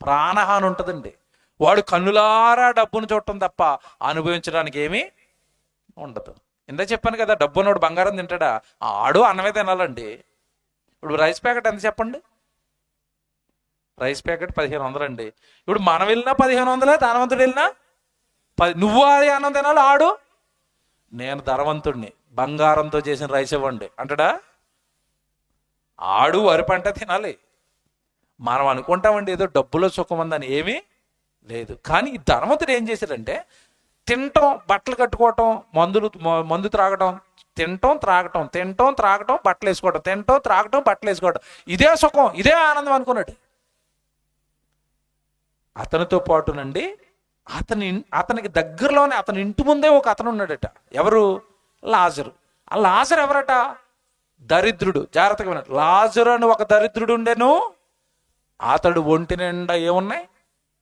Speaker 1: ప్రాణహాని ఉంటుందండి. వాడు కన్నులారా డబ్బును చూడటం తప్ప అనుభవించడానికి ఏమీ ఉండదు. ఇందా చెప్పాను కదా, డబ్బున్నవాడు బంగారం తింటాడా? ఆడు అన్నమే తినాలండి. ఇప్పుడు రైస్ ప్యాకెట్ ఎంత చెప్పండి? రైస్ ప్యాకెట్ 1500 అండి. ఇప్పుడు మనం వెళ్ళినా 1500, ధనవంతుడు వెళ్ళినా నువ్వు అది అన్నం తినాలి, ఆడు నేను ధనవంతుడిని, బంగారంతో చేసిన రైస్ ఇవ్వండి అంటాడా? ఆడు వరి పంట తినాలి. మనం అనుకుంటామండి ఏదో డబ్బులో సుఖం ఉందని, ఏమీ లేదు. కానీ ఈ ధనవంతుడు ఏం చేశాడంటే తినటం, బట్టలు కట్టుకోవటం, మందు త్రాగటం, తినటం, త్రాగటం, తినటం, త్రాగటం, బట్టలు వేసుకోవటం, తినటం, త్రాగటం, బట్టలు వేసుకోవటం, ఇదే సుఖం, ఇదే ఆనందం అనుకున్నాడు. అతనితో పాటునండి అతనికి దగ్గరలోనే అతని ఇంటి ముందే ఒక అతను ఉన్నాడట. ఎవరు? లాజరు. ఆ లాజరు ఎవరట? దరిద్రుడు. జాగ్రత్తగా ఉన్నాడు. లాజరు అని ఒక దరిద్రుడు ఉండెను. అతడు ఒంటి నిండా ఏమున్నాయి?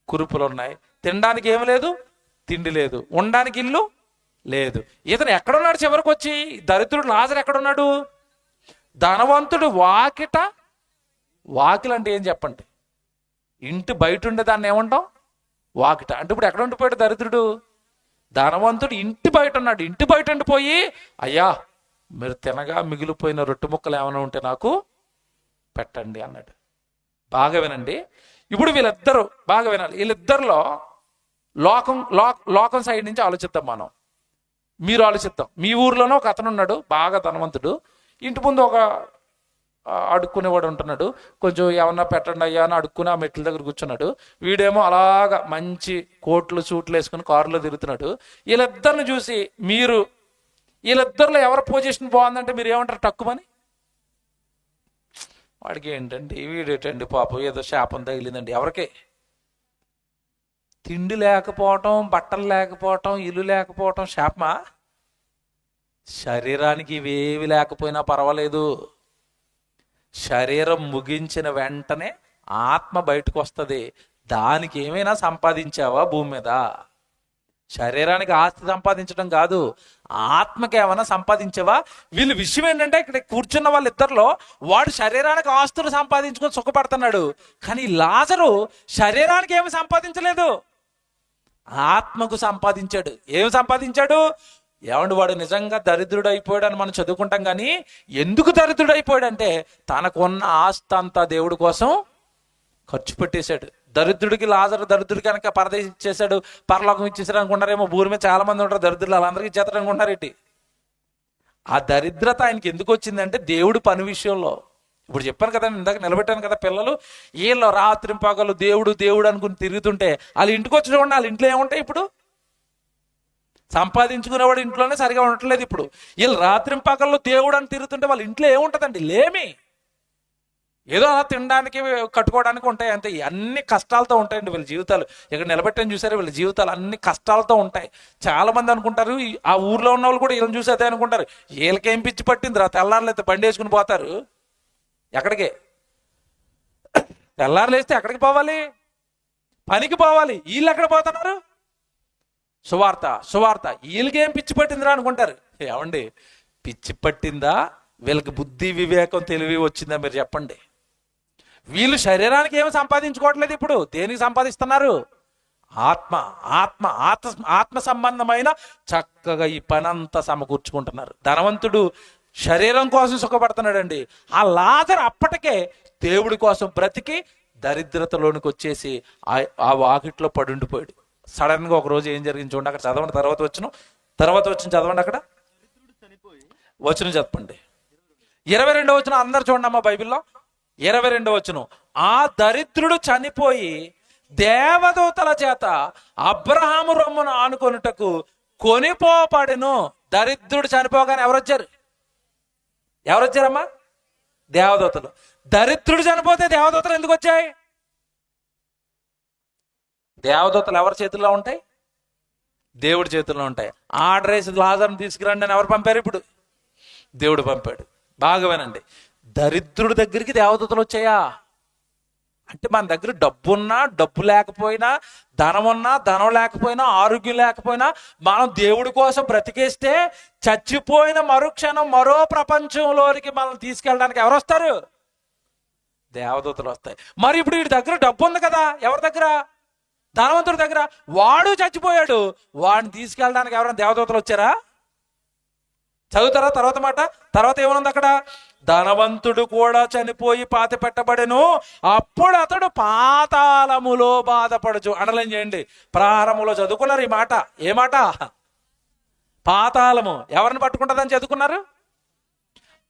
Speaker 1: కురుపులు ఉన్నాయి. తినడానికి ఏమి లేదు, తిండి లేదు, ఉండడానికి ఇల్లు లేదు. ఇతను ఎక్కడున్నాడు? చివరికి వచ్చి దరిద్రుడు లాజరు ఎక్కడున్నాడు? ధనవంతుడు వాకిలు అంటే ఏం చెప్పండి? ఇంటి బయట ఉండే దాన్ని ఏమంటాం? వాకిట. అంటే ఇప్పుడు ఎక్కడ ఉండిపోయాడు దరిద్రుడు? ధనవంతుడు ఇంటి బయట ఉన్నాడు. ఇంటి బయట ఉండిపోయి, అయ్యా మీరు తినగా మిగిలిపోయిన రొట్టె ముక్కలు ఏమైనా ఉంటే నాకు పెట్టండి అన్నాడు. బాగా వినండి. ఇప్పుడు వీళ్ళిద్దరూ బాగా వినాలి. వీళ్ళిద్దరిలో లోకం సైడ్ నుంచి ఆలోచిద్దాం మనం. మీరు ఆలోచిద్దాం. మీ ఊర్లోనే ఒక అతను ఉన్నాడు, బాగా ధనవంతుడు. ఇంటి ముందు ఒక అడుక్కునేవాడు ఉంటున్నాడు. కొంచెం ఏమన్నా పెట్టండి అయ్యా అని అడుక్కుని ఆ మెట్ల దగ్గర కూర్చున్నాడు. వీడేమో అలాగా మంచి కోట్లు సూట్లు వేసుకుని కారులో తిరుగుతున్నాడు. వీళ్ళిద్దరిని చూసి వీళ్ళిద్దరిలో ఎవరి పొజిషన్ బాగుందంటే మీరు ఏమంటారు? తక్కువని. వాడికి ఏంటండి, వీడేటండి పాపం ఏదో శాపం తగిలిందండి. ఎవరికి? తిండి లేకపోవటం, బట్టలు లేకపోవటం, ఇల్లు లేకపోవటం శాపమా? శరీరానికి ఇవేవి లేకపోయినా పర్వాలేదు. శరీరం ముగించిన వెంటనే ఆత్మ బయటకు వస్తుంది. దానికి ఏమైనా సంపాదించావా భూమి మీద? శరీరానికి ఆస్తి సంపాదించడం కాదు, ఆత్మకి ఏమైనా సంపాదించావా? వీళ్ళు విషయం ఏంటంటే ఇక్కడ కూర్చున్న వాళ్ళిద్దరిలో వాడు శరీరానికి ఆస్తులు సంపాదించుకొని సుఖపడుతున్నాడు. కానీ లాజరు శరీరానికి ఏమి సంపాదించలేదు, ఆత్మకు సంపాదించాడు. ఏమి సంపాదించాడు? ఏమండి, వాడు నిజంగా దరిద్రుడు అయిపోయాడు అని మనం చదువుకుంటాం. కానీ ఎందుకు దరిద్రుడు అయిపోయాడంటే తనకున్న ఆస్తి అంతా దేవుడి కోసం ఖర్చు పెట్టేశాడు. లాజరు దరిద్రుడికి కనుక పరదేశం ఇచ్చేశాడు, పరలోకం ఇచ్చేసాడు అనుకుంటారేమో. భూమి మీద చాలా మంది ఉంటారు దరిద్రులు, వాళ్ళందరికీ ఇచ్చేస్తాడు అనుకుంటారు ఏంటి? ఆ దరిద్రత ఆయనకి ఎందుకు వచ్చిందంటే దేవుడి పని విషయంలో. ఇప్పుడు చెప్పాను కదా, ఇందాక నిలబెట్టాను కదా, పిల్లలు వీళ్ళు రాత్రి పగలు దేవుడు దేవుడు అనుకుని తిరుగుతుంటే వాళ్ళ ఇంటికి వచ్చి చూడండి, వాళ్ళ ఇంట్లో ఏముంటాయి ఇప్పుడు? సంపాదించుకునేవాడు ఇంట్లోనే సరిగా ఉండట్లేదు. ఇప్పుడు వీళ్ళు రాత్రి పగల్లో దేవుడు అని తిరుగుతుంటే వాళ్ళ ఇంట్లో ఏముంటుందండి? లేమి. ఏదో అలా తినడానికి కట్టుకోవడానికి ఉంటాయి అంతే. అన్ని కష్టాలతో ఉంటాయండి వీళ్ళ జీవితాలు. ఇక్కడ నిలబెట్టని చూసారు, వీళ్ళ జీవితాలు అన్ని కష్టాలతో ఉంటాయి. చాలా మంది అనుకుంటారు, ఆ ఊర్లో ఉన్న వాళ్ళు కూడా వీళ్ళని చూసి అదే అనుకుంటారు, వీళ్ళకేం పిచ్చి పట్టింది రా, తెల్లారులైతే బండి వేసుకుని పోతారు. ఎక్కడికి? తెల్లారులు వేస్తే ఎక్కడికి పోవాలి? పనికి పోవాలి. వీళ్ళు ఎక్కడ పోతున్నారు? సువార్త. వీళ్ళకేం పిచ్చి పట్టిందిరా అనుకుంటారు. ఏమండి, పిచ్చి పట్టిందా? వీళ్ళకి బుద్ధి వివేకం తెలివి వచ్చిందా? మీరు చెప్పండి. వీళ్ళు శరీరానికి ఏమి సంపాదించుకోవట్లేదు. ఇప్పుడు దేనికి సంపాదిస్తున్నారు? ఆత్మ ఆత్మ ఆత్మ ఆత్మ సంబంధమైన చక్కగా ఈ పని అంతా సమకూర్చుకుంటున్నారు. ధనవంతుడు శరీరం కోసం సుఖపడుతున్నాడండి. ఆ లాజరు అప్పటికే దేవుడి కోసం బ్రతికి దరిద్రతలోనికి వచ్చేసి ఆ వాకిట్లో పడుండిపోయాడు. సడన్ గా ఒక రోజు ఏం జరిగింది చూడండి. అక్కడ చదవండి, తర్వాత వచ్చిన చదవండి. అక్కడ వచనం చెప్పండి. 22వ వచనం అందరు చూడండి అమ్మా బైబిల్లో. 22వ వచనం, ఆ దరిద్రుడు చనిపోయి దేవదూతల చేత అబ్రహాము రొమ్మును ఆనుకొనుటకు కొనిపోబడెను. దరిద్రుడు చనిపోగానే ఎవరొచ్చారమ్మా? దేవదూతలు. దరిద్రుడు చనిపోతే దేవదూతలు ఎందుకు వచ్చాయి? దేవదూతలు ఎవరి చేతుల్లో ఉంటాయి? దేవుడి చేతుల్లో ఉంటాయి. ఆర్డర్ వేసి లాజరుని తీసుకురండి అని ఎవరు పంపారు? ఇప్పుడు దేవుడు పంపాడు. బాగా వినండి, దరిద్రుడి దగ్గరికి దేవదూతలు వచ్చాయా? అంటే మన దగ్గర డబ్బున్నా డబ్బు లేకపోయినా, ధనం ఉన్నా ధనం లేకపోయినా, ఆరోగ్యం లేకపోయినా, మనం దేవుడి కోసం బ్రతికేస్తే చచ్చిపోయిన మరుక్షణం మరో ప్రపంచంలోనికి మనం తీసుకెళ్ళడానికి ఎవరు వస్తారు? దేవదూతలు వస్తాయి. మరి ఇప్పుడు వీడి దగ్గర డబ్బు ఉంది కదా, ఎవరి దగ్గర? ధనవంతుడి దగ్గర. వాడు చచ్చిపోయాడు, వాడిని తీసుకెళ్ళడానికి ఎవరైనా దేవదూతలు వచ్చారా? చదువుతారా తర్వాత మాట? తర్వాత ఏమనుంది అక్కడ? ధనవంతుడు కూడా చనిపోయి పాతి పెట్టబడెను, అప్పుడు అతడు పాతాళములో బాధపడచ్చు. అండర్లైన్ చేయండి. ప్రారంభంలో చదువుకున్నారు ఈ మాట. ఏ మాట? పాతాళము ఎవరిని పట్టుకుంటుందని చదువుకున్నారు?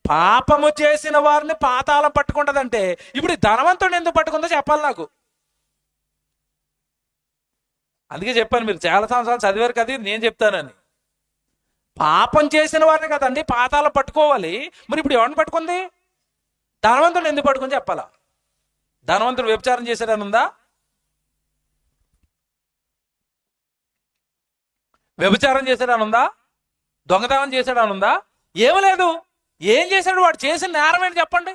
Speaker 1: పాపము చేసిన వారిని పాతాళం పట్టుకుంటుందంటే ఇప్పుడు ధనవంతుడిని ఎందుకు పట్టుకుందో చెప్పాలి నాకు. అందుకే చెప్పాను, మీరు చాలా సంవత్సరాలు చదివారు కదా, నేను చెప్తానని. పాపం చేసిన వారిని కదండి పాతాళం పట్టుకోవాలి. మరి ఇప్పుడు ఎవరిని పట్టుకుంది? ధనవంతుడు ఎందుకు పట్టుకుని చెప్పాలా? ధనవంతుడు వ్యభిచారం చేశాడని ఉందా? వ్యభిచారం చేశాడని ఉందా? దొంగతనం చేశాడని ఉందా? ఏమీ లేదు. ఏం చేశాడు? వాడు చేసిన నేరం ఏంటి చెప్పండి.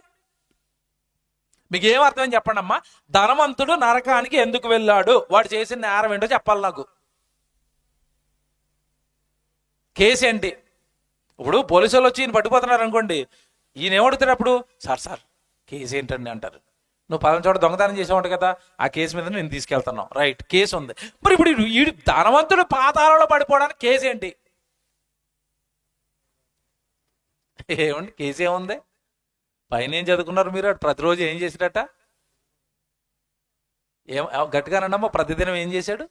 Speaker 1: మీకు ఏం అర్థమని చెప్పండి అమ్మా. ధనవంతుడు నరకానికి ఎందుకు వెళ్ళాడు? వాడు చేసిన నేరం ఏంటో చెప్పాలి నాకు. కేసు ఏంటి? ఇప్పుడు పోలీసులు వచ్చి ఈయన పట్టుకుపోతున్నారు అనుకోండి, ఈయన ఏమడుగుతారు అప్పుడు? సార్ కేసు ఏంటండి అంటారు. నువ్వు పలానా చోట దొంగతనం చేసావు కదా, ఆ కేసు మీద నేను తీసుకెళ్తున్నావు. రైట్, కేసు ఉంది. మరి ఇప్పుడు ఈ ధనవంతుడు పాతాళంలో పడిపోవడానికి కేసు ఏంటి? ఏమండి కేసు ఏముంది? పైన ఏం చదువుకున్నారు మీరు? ప్రతిరోజు ఏం చేశాడట? గట్టిగానమ్మా, ప్రతిదినం ఏం చేశాడు?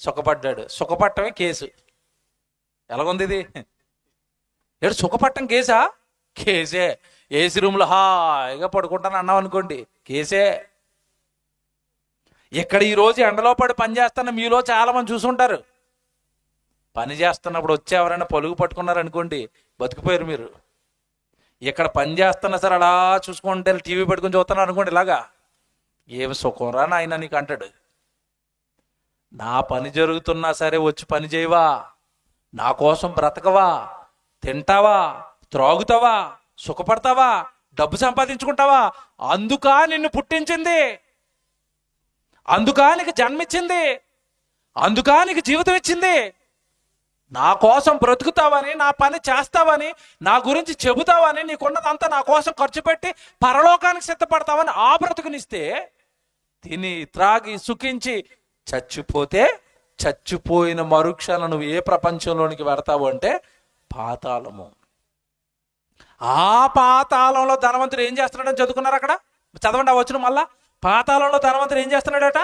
Speaker 1: సుఖపడ్డాడు. సుఖపట్టమే కేసు. ఎలాగుంది ఇది? ఏడు సుఖపట్టం కేసా? కేసే. ఏసీ రూమ్లో హాయిగా పడుకుంటాను అన్నాం అనుకోండి, కేసే. ఇక్కడ ఈరోజు ఎండలో పడి పని చేస్తున్న మీలో చాలా మంది చూసుంటారు. పని చేస్తున్నప్పుడు వచ్చి ఎవరైనా పలుగు పట్టుకున్నారు అనుకోండి, బతికిపోయారు మీరు. ఇక్కడ పని చేస్తున్నా సరే అలా చూసుకుంటే టీవీ పెట్టుకుని చూస్తున్నారు అనుకోండి, ఇలాగా ఏమి సుఖంరా నాయన నీకు అంటాడు. నా పని జరుగుతున్నా సరే వచ్చి పని చేయవా? నా కోసం బ్రతకవా? తింటావా? త్రాగుతావా? సుఖపడతావా? డబ్బు సంపాదించుకుంటావా? అందుకా నిన్ను పుట్టించింది, అందుకా నీకు జన్మించింది, అందుకా నీకు జీవితం ఇచ్చింది. నా కోసం బ్రతుకుతావని, నా పని చేస్తావని, నా గురించి చెబుతావని, నీకున్నదంతా నా కోసం ఖర్చు పెట్టి పరలోకానికి సిద్ధపడతావని ఆ బ్రతుకునిస్తే, తిని త్రాగి సుఖించి చచ్చిపోతే చచ్చిపోయిన మరుక్షణం నువ్వు ఏ ప్రపంచంలోనికి వెడతావు అంటే పాతాళము. ఆ పాతాళంలో ధనవంతుడు ఏం చేస్తున్నాడని చదువుకున్నారు అక్కడ. చదవండి ఆ వచనం మళ్ళా. పాతాళంలో ధనవంతుడు ఏం చేస్తున్నాడట?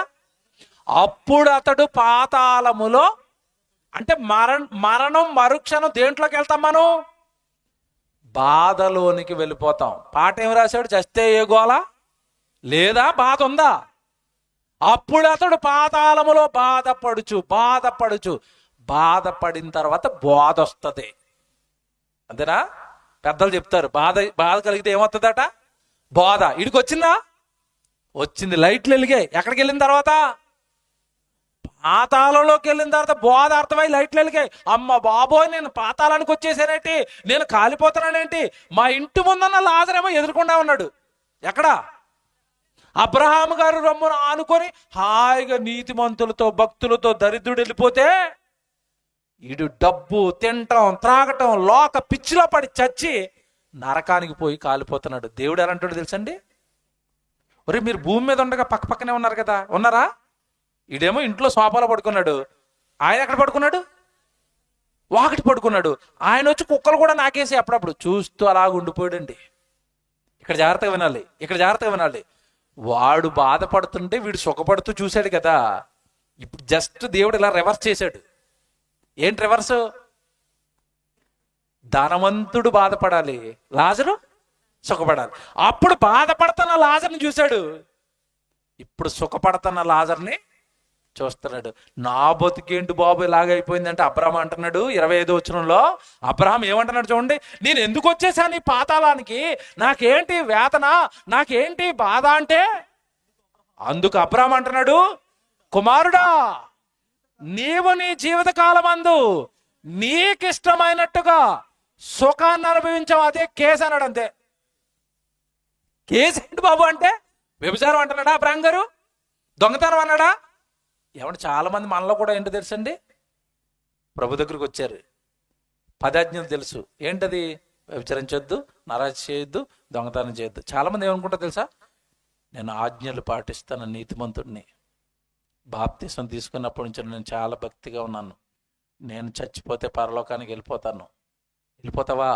Speaker 1: అప్పుడు అతడు పాతాళములో, అంటే మరణం మరుక్షణం దేంట్లోకి వెళ్తాం మనం? బాధలోనికి వెళ్ళిపోతాం. పాట ఏమి రాశాడు? చస్తే ఏ గోల లేదా, బాధ ఉందా? అప్పుడు అతడు పాతాళములో బాధపడిన తర్వాత బోధ వస్తుంది. అంతేనా? పెద్దలు చెప్తారు, బాధ కలిగితే ఏమవుతుందట? బోధ. ఇడికి వచ్చిందా? వచ్చింది. లైట్లు వెలిగాయి. ఎక్కడికి వెళ్ళిన తర్వాత? పాతాళంలోకి వెళ్ళిన తర్వాత బోధ అర్థమై లైట్లు వెలిగాయి. అమ్మ బాబోయ్, నేను పాతాళానికి వచ్చేసానేంటి, నేను కాలిపోతున్నానేంటి. మా ఇంటి ముందన్న లాజరేమో ఎదుర్కొండా ఉన్నాడు. ఎక్కడా? అబ్రహాము గారు రొమ్మును ఆనుకొని హాయిగా నీతిమంతులతో భక్తులతో దరిద్రుడు వెళ్ళిపోతే, ఈడు డబ్బు, తినటం, త్రాగటం, లోక పిచ్చిలో పడి చచ్చి నరకానికి పోయి కాలిపోతున్నాడు. దేవుడు ఎలాంటాడు తెలుసండి? ఒరే, మీరు భూమి మీద ఉండగా పక్కనే ఉన్నారు కదా, ఉన్నారా? ఈడేమో ఇంట్లో సోఫాలో పడుకున్నాడు. ఆయన ఎక్కడ పడుకున్నాడు? వాకిటి పడుకున్నాడు. ఆయన వచ్చి కుక్కలు కూడా నాకేసి అప్పుడప్పుడు చూస్తూ అలాగ ఉండిపోయాడండి. ఇక్కడ జాగ్రత్తగా వినాలి. వాడు బాధపడుతుంటే వీడు సుఖపడుతూ చూశాడు కదా. ఇప్పుడు జస్ట్ దేవుడు ఇలా రివర్స్ చేశాడు. ఏంటి రివర్స్? ధనవంతుడు బాధపడాలి, లాజరు సుఖపడాలి. అప్పుడు బాధపడుతున్న లాజర్ని చూశాడు, ఇప్పుడు సుఖపడుతున్న లాజర్ని చూస్తున్నాడు. నా బతుకేంటి బాబు ఇలాగైపోయిందంటే అబ్రహాం అంటున్నాడు 25వ వచనంలో. అబ్రహాం ఏమంటున్నాడు చూడండి, నేను ఎందుకు వచ్చేసాను ఈ పాతాళానికి, నాకేంటి వేదన, నాకేంటి బాధ అంటే, అందుకు అబ్రహాం అంటున్నాడు, కుమారుడా, నీవు నీ జీవిత కాలమందు నీకిష్టమైనట్టుగా సుఖాన్ని అనుభవించావు. అదే కేసు అన్నాడు. అంతే. కేసు ఏంటి బాబు అంటే? వ్యభిచారం అంటున్నాడా అబ్రహాం గారు? దొంగతనం అన్నాడా? ఏమంటే చాలా మంది మనలో కూడా ఏంటో తెలుసండి, ప్రభు దగ్గరికి వచ్చారు, 10 ఆజ్ఞలు తెలుసు. ఏంటది? వ్యభిచరించొద్దు, నరహత్య చేయొద్దు, దొంగతనం చేయొద్దు. చాలా మంది ఏమనుకుంటారు తెలుసా, నేను ఆజ్ఞలు పాటిస్తాను, నీతిమంతుడిని, బాప్తిసం తీసుకున్నప్పటి నుంచి నేను చాలా భక్తిగా ఉన్నాను, నేను చచ్చిపోతే పరలోకానికి వెళ్ళిపోతాను. వెళ్ళిపోతావా?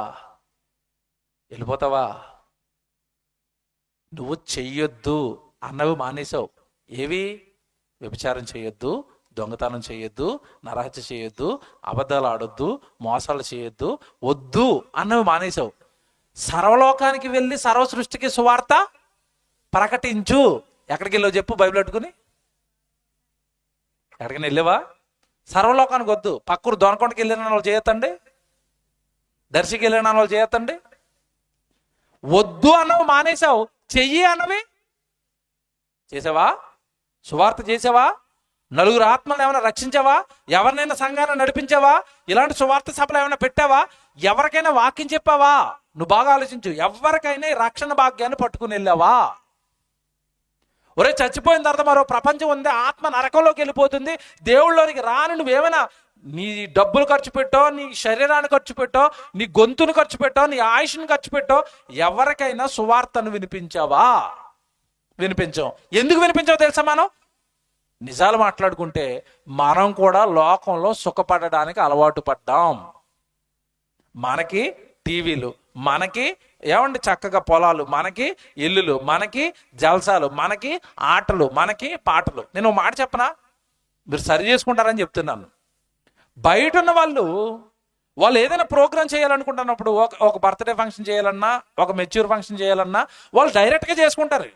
Speaker 1: నువ్వు చెయ్యొద్దు అన్నవి మానేసావు. ఏవి? వ్యభిచారం చేయొద్దు, దొంగతనం చేయొద్దు, నరహత్య చేయొద్దు, అబద్ధాలు ఆడొద్దు, మోసాలు చేయొద్దు, వద్దు అన్నవి మానేసావు. సర్వలోకానికి వెళ్ళి సర్వ సృష్టికి సువార్త ప్రకటించు. ఎక్కడికి వెళ్ళావు చెప్పు? బైబిల్ పెట్టుకుని ఎక్కడికైనా వెళ్ళావా? సర్వలోకానికి వద్దు. పక్కూరు దొనకొండకి వెళ్ళిన వాళ్ళు చేయొద్దండి, దర్శికి వెళ్ళిన వాళ్ళు చేయొద్దండి. వద్దు అన్నవి మానేసావు, చెయ్యి అన్నవి చేసావా? సువార్త చేసావా? నలుగురు ఆత్మలను ఏమైనా రక్షించావా? ఎవరినైనా సంఘాన్ని నడిపించావా? ఇలాంటి సువార్త సభలు ఏమైనా పెట్టావా? ఎవరికైనా వాక్యం చెప్పావా? నువ్వు బాగా ఆలోచించు. ఎవరికైనా రక్షణ భాగ్యాన్ని పట్టుకుని వెళ్ళావా? ఒరే, చచ్చిపోయిన తర్వాత మరో ప్రపంచం ఉంది, ఆత్మ నరకంలోకి వెళ్ళిపోతుంది, దేవుళ్ళలోనికి రాని నువ్వేమైనా నీ డబ్బులు ఖర్చు పెట్టో, నీ శరీరాన్ని ఖర్చు పెట్టో, నీ గొంతును ఖర్చు పెట్టో, నీ ఆయుష్ని ఖర్చు పెట్టో ఎవరికైనా సువార్తను వినిపించావా? వినిపించాం. ఎందుకు వినిపించావు తెలుసా? మనం నిజాలు మాట్లాడుకుంటే మనం కూడా లోకంలో సుఖపడడానికి అలవాటు పడ్డాం. మనకి టీవీలు, మనకి ఏమండి చక్కగా పొలాలు, మనకి ఇల్లులు, మనకి జల్సాలు, మనకి ఆటలు, మనకి పాటలు. నేను ఒక మాట చెప్పనా, మీరు సరి చేసుకుంటారని చెప్తున్నాను. బయట ఉన్న వాళ్ళు ఏదైనా ప్రోగ్రామ్ చేయాలనుకుంటున్నప్పుడు, ఒక బర్త్డే ఫంక్షన్ చేయాలన్నా, ఒక మెచ్యూర్ ఫంక్షన్ చేయాలన్నా వాళ్ళు డైరెక్ట్గా చేసుకుంటారు.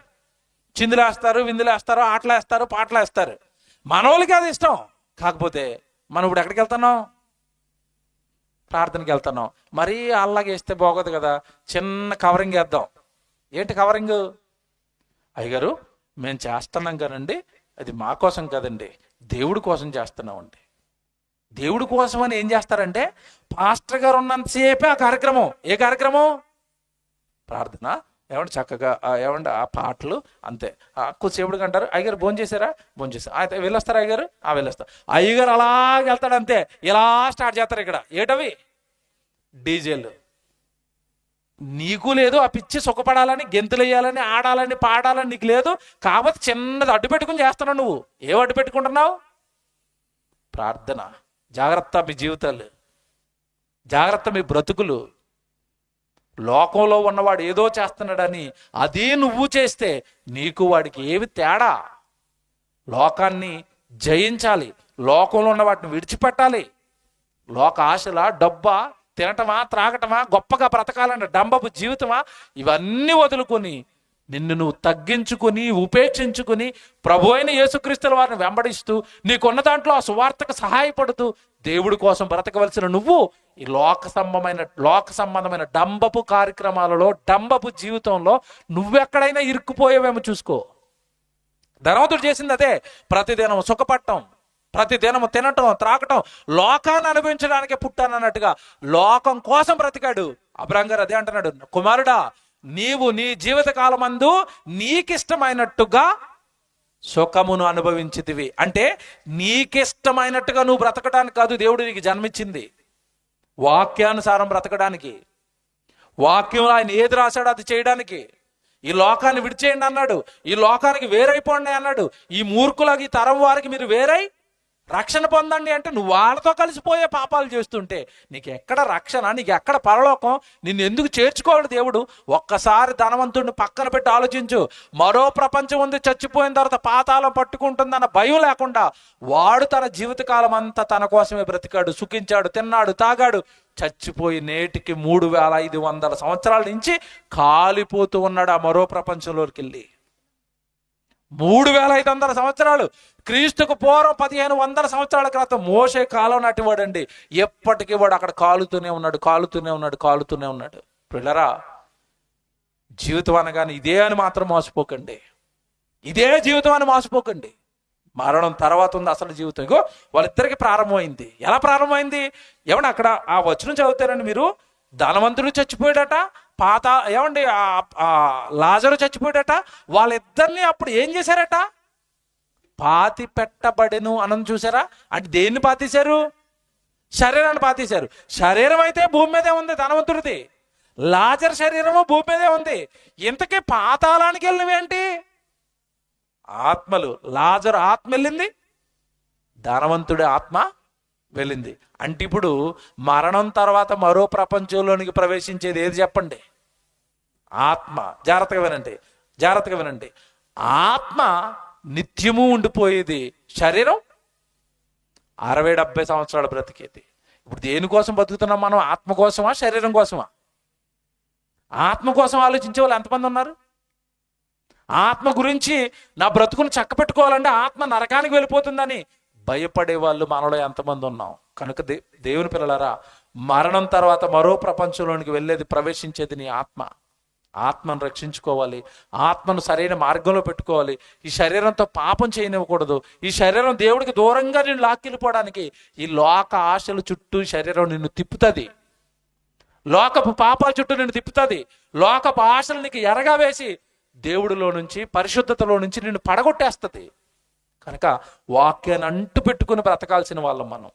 Speaker 1: చిందులేస్తారు, విందులేస్తారు, ఆటలేస్తారు, పాటలేస్తారు. మన వాళ్ళకి అది ఇష్టం. కాకపోతే మనం ఇప్పుడు ఎక్కడికి వెళ్తున్నాం? ప్రార్థనకి వెళ్తున్నాం. మరీ అల్లాగా వేస్తే బాగోదు కదా, చిన్న కవరింగ్ వేద్దాం. ఏంటి కవరింగ్? అయ్యగారు, మేము చేస్తున్నాం కానండి, అది మా కోసం కదండి, దేవుడి కోసం చేస్తున్నామండి. దేవుడి కోసం అని ఏం చేస్తారంటే, పాస్టర్ గారు ఉన్నంతసేపే ఆ కార్యక్రమం. ఏ కార్యక్రమం? ప్రార్థన. ఏమంటే చక్కగా ఏమంటే ఆ పాటలు అంతే. కొద్దిసేపుడికి అంటారు, అయ్యగారు భోజనం చేశారా? భోజనం చేశారు. అయితే వెళ్ళొస్తారా అయ్యగారు? వెళ్ళొస్తారు. అయ్యగారు అలాగే వెళ్తాడు అంతే. ఇలా స్టార్ట్ చేస్తారు. ఇక్కడ ఏటవి? డీజేలు. నీకు లేదు ఆ పిచ్చి, సుఖపడాలని, గెంతులు వేయాలని, ఆడాలని, పాడాలని నీకు లేదు. కాబట్టి చిన్నది అడ్డు పెట్టుకుని చేస్తున్నావు. నువ్వు ఏం అడ్డు పెట్టుకుంటున్నావు? ప్రార్థన. జాగ్రత్త మీ జీవితాలు, జాగ్రత్త మీ బ్రతుకులు. లోకంలో ఉన్నవాడు ఏదో చేస్తున్నాడని అదే నువ్వు చేస్తే నీకు వాడికి ఏమి తేడా? లోకాన్ని జయించాలి, లోకంలో ఉన్న వాటిని విడిచిపెట్టాలి. లోక ఆశల, డబ్బా, తినటమా, త్రాగటమా, గొప్పగా బ్రతకాలన్న డంబపు జీవితమా, ఇవన్నీ వదులుకొని నిన్ను నువ్వు తగ్గించుకుని ఉపేక్షించుకుని ప్రభు అయిన యేసుక్రీస్తుల వారిని వెంబడిస్తూ నీకున్న దాంట్లో ఆ సువార్తకు సహాయపడుతూ దేవుడి కోసం బ్రతకవలసిన నువ్వు ఈ లోక సంబంధమైన డంబపు కార్యక్రమాలలో, డంబపు జీవితంలో నువ్వెక్కడైనా ఇరుక్కుపోయేవేమో చూసుకో. ధనవంతుడు చేసింది అదే. ప్రతిదినం సుఖపడటం, ప్రతిదినం తినటం, త్రాగటం, లోకాన్ని అనుభవించడానికే పుట్టానన్నట్టుగా లోకం కోసం బ్రతికాడు. అబ్రహాం గారు అదే అంటున్నాడు, కుమారుడా నీవు నీ జీవితకాలమందు నీకిష్టమైనట్టుగా సుఖమును అనుభవించితివి. అంటే నీకిష్టమైనట్టుగా నువ్వు బ్రతకడానికి కాదు దేవుడు నీకు జన్మించింది, వాక్యానుసారం బ్రతకడానికి. వాక్యం ఆయన ఏది రాశాడో అది చేయడానికి. ఈ లోకాన్ని విడిచేయండి అన్నాడు, ఈ లోకానికి వేరైపోండి అన్నాడు. ఈ మూర్ఖులకి, ఈ తరం వారికి మీరు వేరై రక్షణ పొందండి అంటే నువ్వు వాళ్ళతో కలిసిపోయే పాపాలు చేస్తుంటే నీకు ఎక్కడ రక్షణ, నీకు ఎక్కడ పరలోకం? నిన్ను ఎందుకు చేర్చుకోవాలి దేవుడు? ఒక్కసారి ధనవంతుడిని పక్కన పెట్టి ఆలోచించు. మరో ప్రపంచం ఉంది, చచ్చిపోయిన తర్వాత పాతాళం పట్టుకుంటుందన్న భయం లేకుండా వాడు తన జీవితకాలం అంతా తన కోసమే బ్రతికాడు, సుఖించాడు, తిన్నాడు, తాగాడు. చచ్చిపోయి నేటికి 3500 సంవత్సరాల నుంచి కాలిపోతూ ఉన్నాడు ఆ మరో ప్రపంచంలోకి వెళ్ళి. 3500 సంవత్సరాలు, క్రీస్తుకు పూర్వం 1500 సంవత్సరాల క్రితం మోషే కాలం నాటివాడండి. ఎప్పటికీ వాడు అక్కడ కాలుతూనే ఉన్నాడు. పిల్లరా, జీవితం అనగానే ఇదే అని మాత్రం మోసపోకండి. ఇదే జీవితం అని మోసపోకండి. మరణం తర్వాత ఉంది అసలు జీవితం. ఇగో వాళ్ళిద్దరికి ప్రారంభమైంది. ఎలా ప్రారంభమైంది? ఏమన్నా అక్కడ ఆ వచనం చదువుతారండి మీరు. ధనవంతుడు చచ్చిపోయాడట, ఏమండి లాజరు చచ్చిపోయాడట. వాళ్ళిద్దరిని అప్పుడు ఏం చేశారట? పాతి పెట్టబడెను అనం చూసారా? అంటే దేన్ని పాతేశారు? శరీరాన్ని పాతేశారు. శరీరం అయితే భూమి మీదే ఉంది ధనవంతుడిది, లాజర్ శరీరము భూమి మీదే ఉంది. ఇంతకీ పాతాళానికి వెళ్ళినవేంటి? ఆత్మలు. లాజరు ఆత్మ వెళ్ళింది, ధనవంతుడి ఆత్మ వెళ్ళింది. అంటే ఇప్పుడు మరణం తర్వాత మరో ప్రపంచంలోనికి ప్రవేశించేది ఏది చెప్పండి? ఆత్మ. జాగ్రత్తగా వినండి. ఆత్మ నిత్యము ఉండిపోయేది, శరీరం 60-70 సంవత్సరాలు బ్రతికేది. ఇప్పుడు దేనికోసం బతుకుతున్నాం మనం? ఆత్మ కోసమా, శరీరం కోసమా? ఆత్మ కోసం ఆలోచించే వాళ్ళు ఎంతమంది ఉన్నారు? ఆత్మ గురించి నా బ్రతుకును చక్కపెట్టుకోవాలంటే ఆత్మ నరకానికి వెళ్ళిపోతుందని భయపడే వాళ్ళు మనలో ఎంతమంది ఉన్నాం? కనుక దేవుని పిల్లలారా, మరణం తర్వాత మరో ప్రపంచంలోనికి వెళ్ళేది, ప్రవేశించేది నీ ఆత్మ. ఆత్మను రక్షించుకోవాలి, ఆత్మను సరైన మార్గంలో పెట్టుకోవాలి. ఈ శరీరంతో పాపం చేయనివ్వకూడదు. ఈ శరీరం దేవుడికి దూరంగా నిన్ను లాక్కెళ్ళిపోవడానికి ఈ లోక ఆశల చుట్టూ శరీరం నిన్ను తిప్పుతుంది. లోకపు పాపాల చుట్టూ నిన్ను తిప్పుతుంది. లోకపు ఆశలు నీకు ఎరగా వేసి దేవుడిలో నుంచి, పరిశుద్ధతలో నుంచి నిన్ను పడగొట్టేస్తుంది. కనుక వాక్యాన్ని అంటు పెట్టుకుని బ్రతకాల్సిన వాళ్ళం మనం.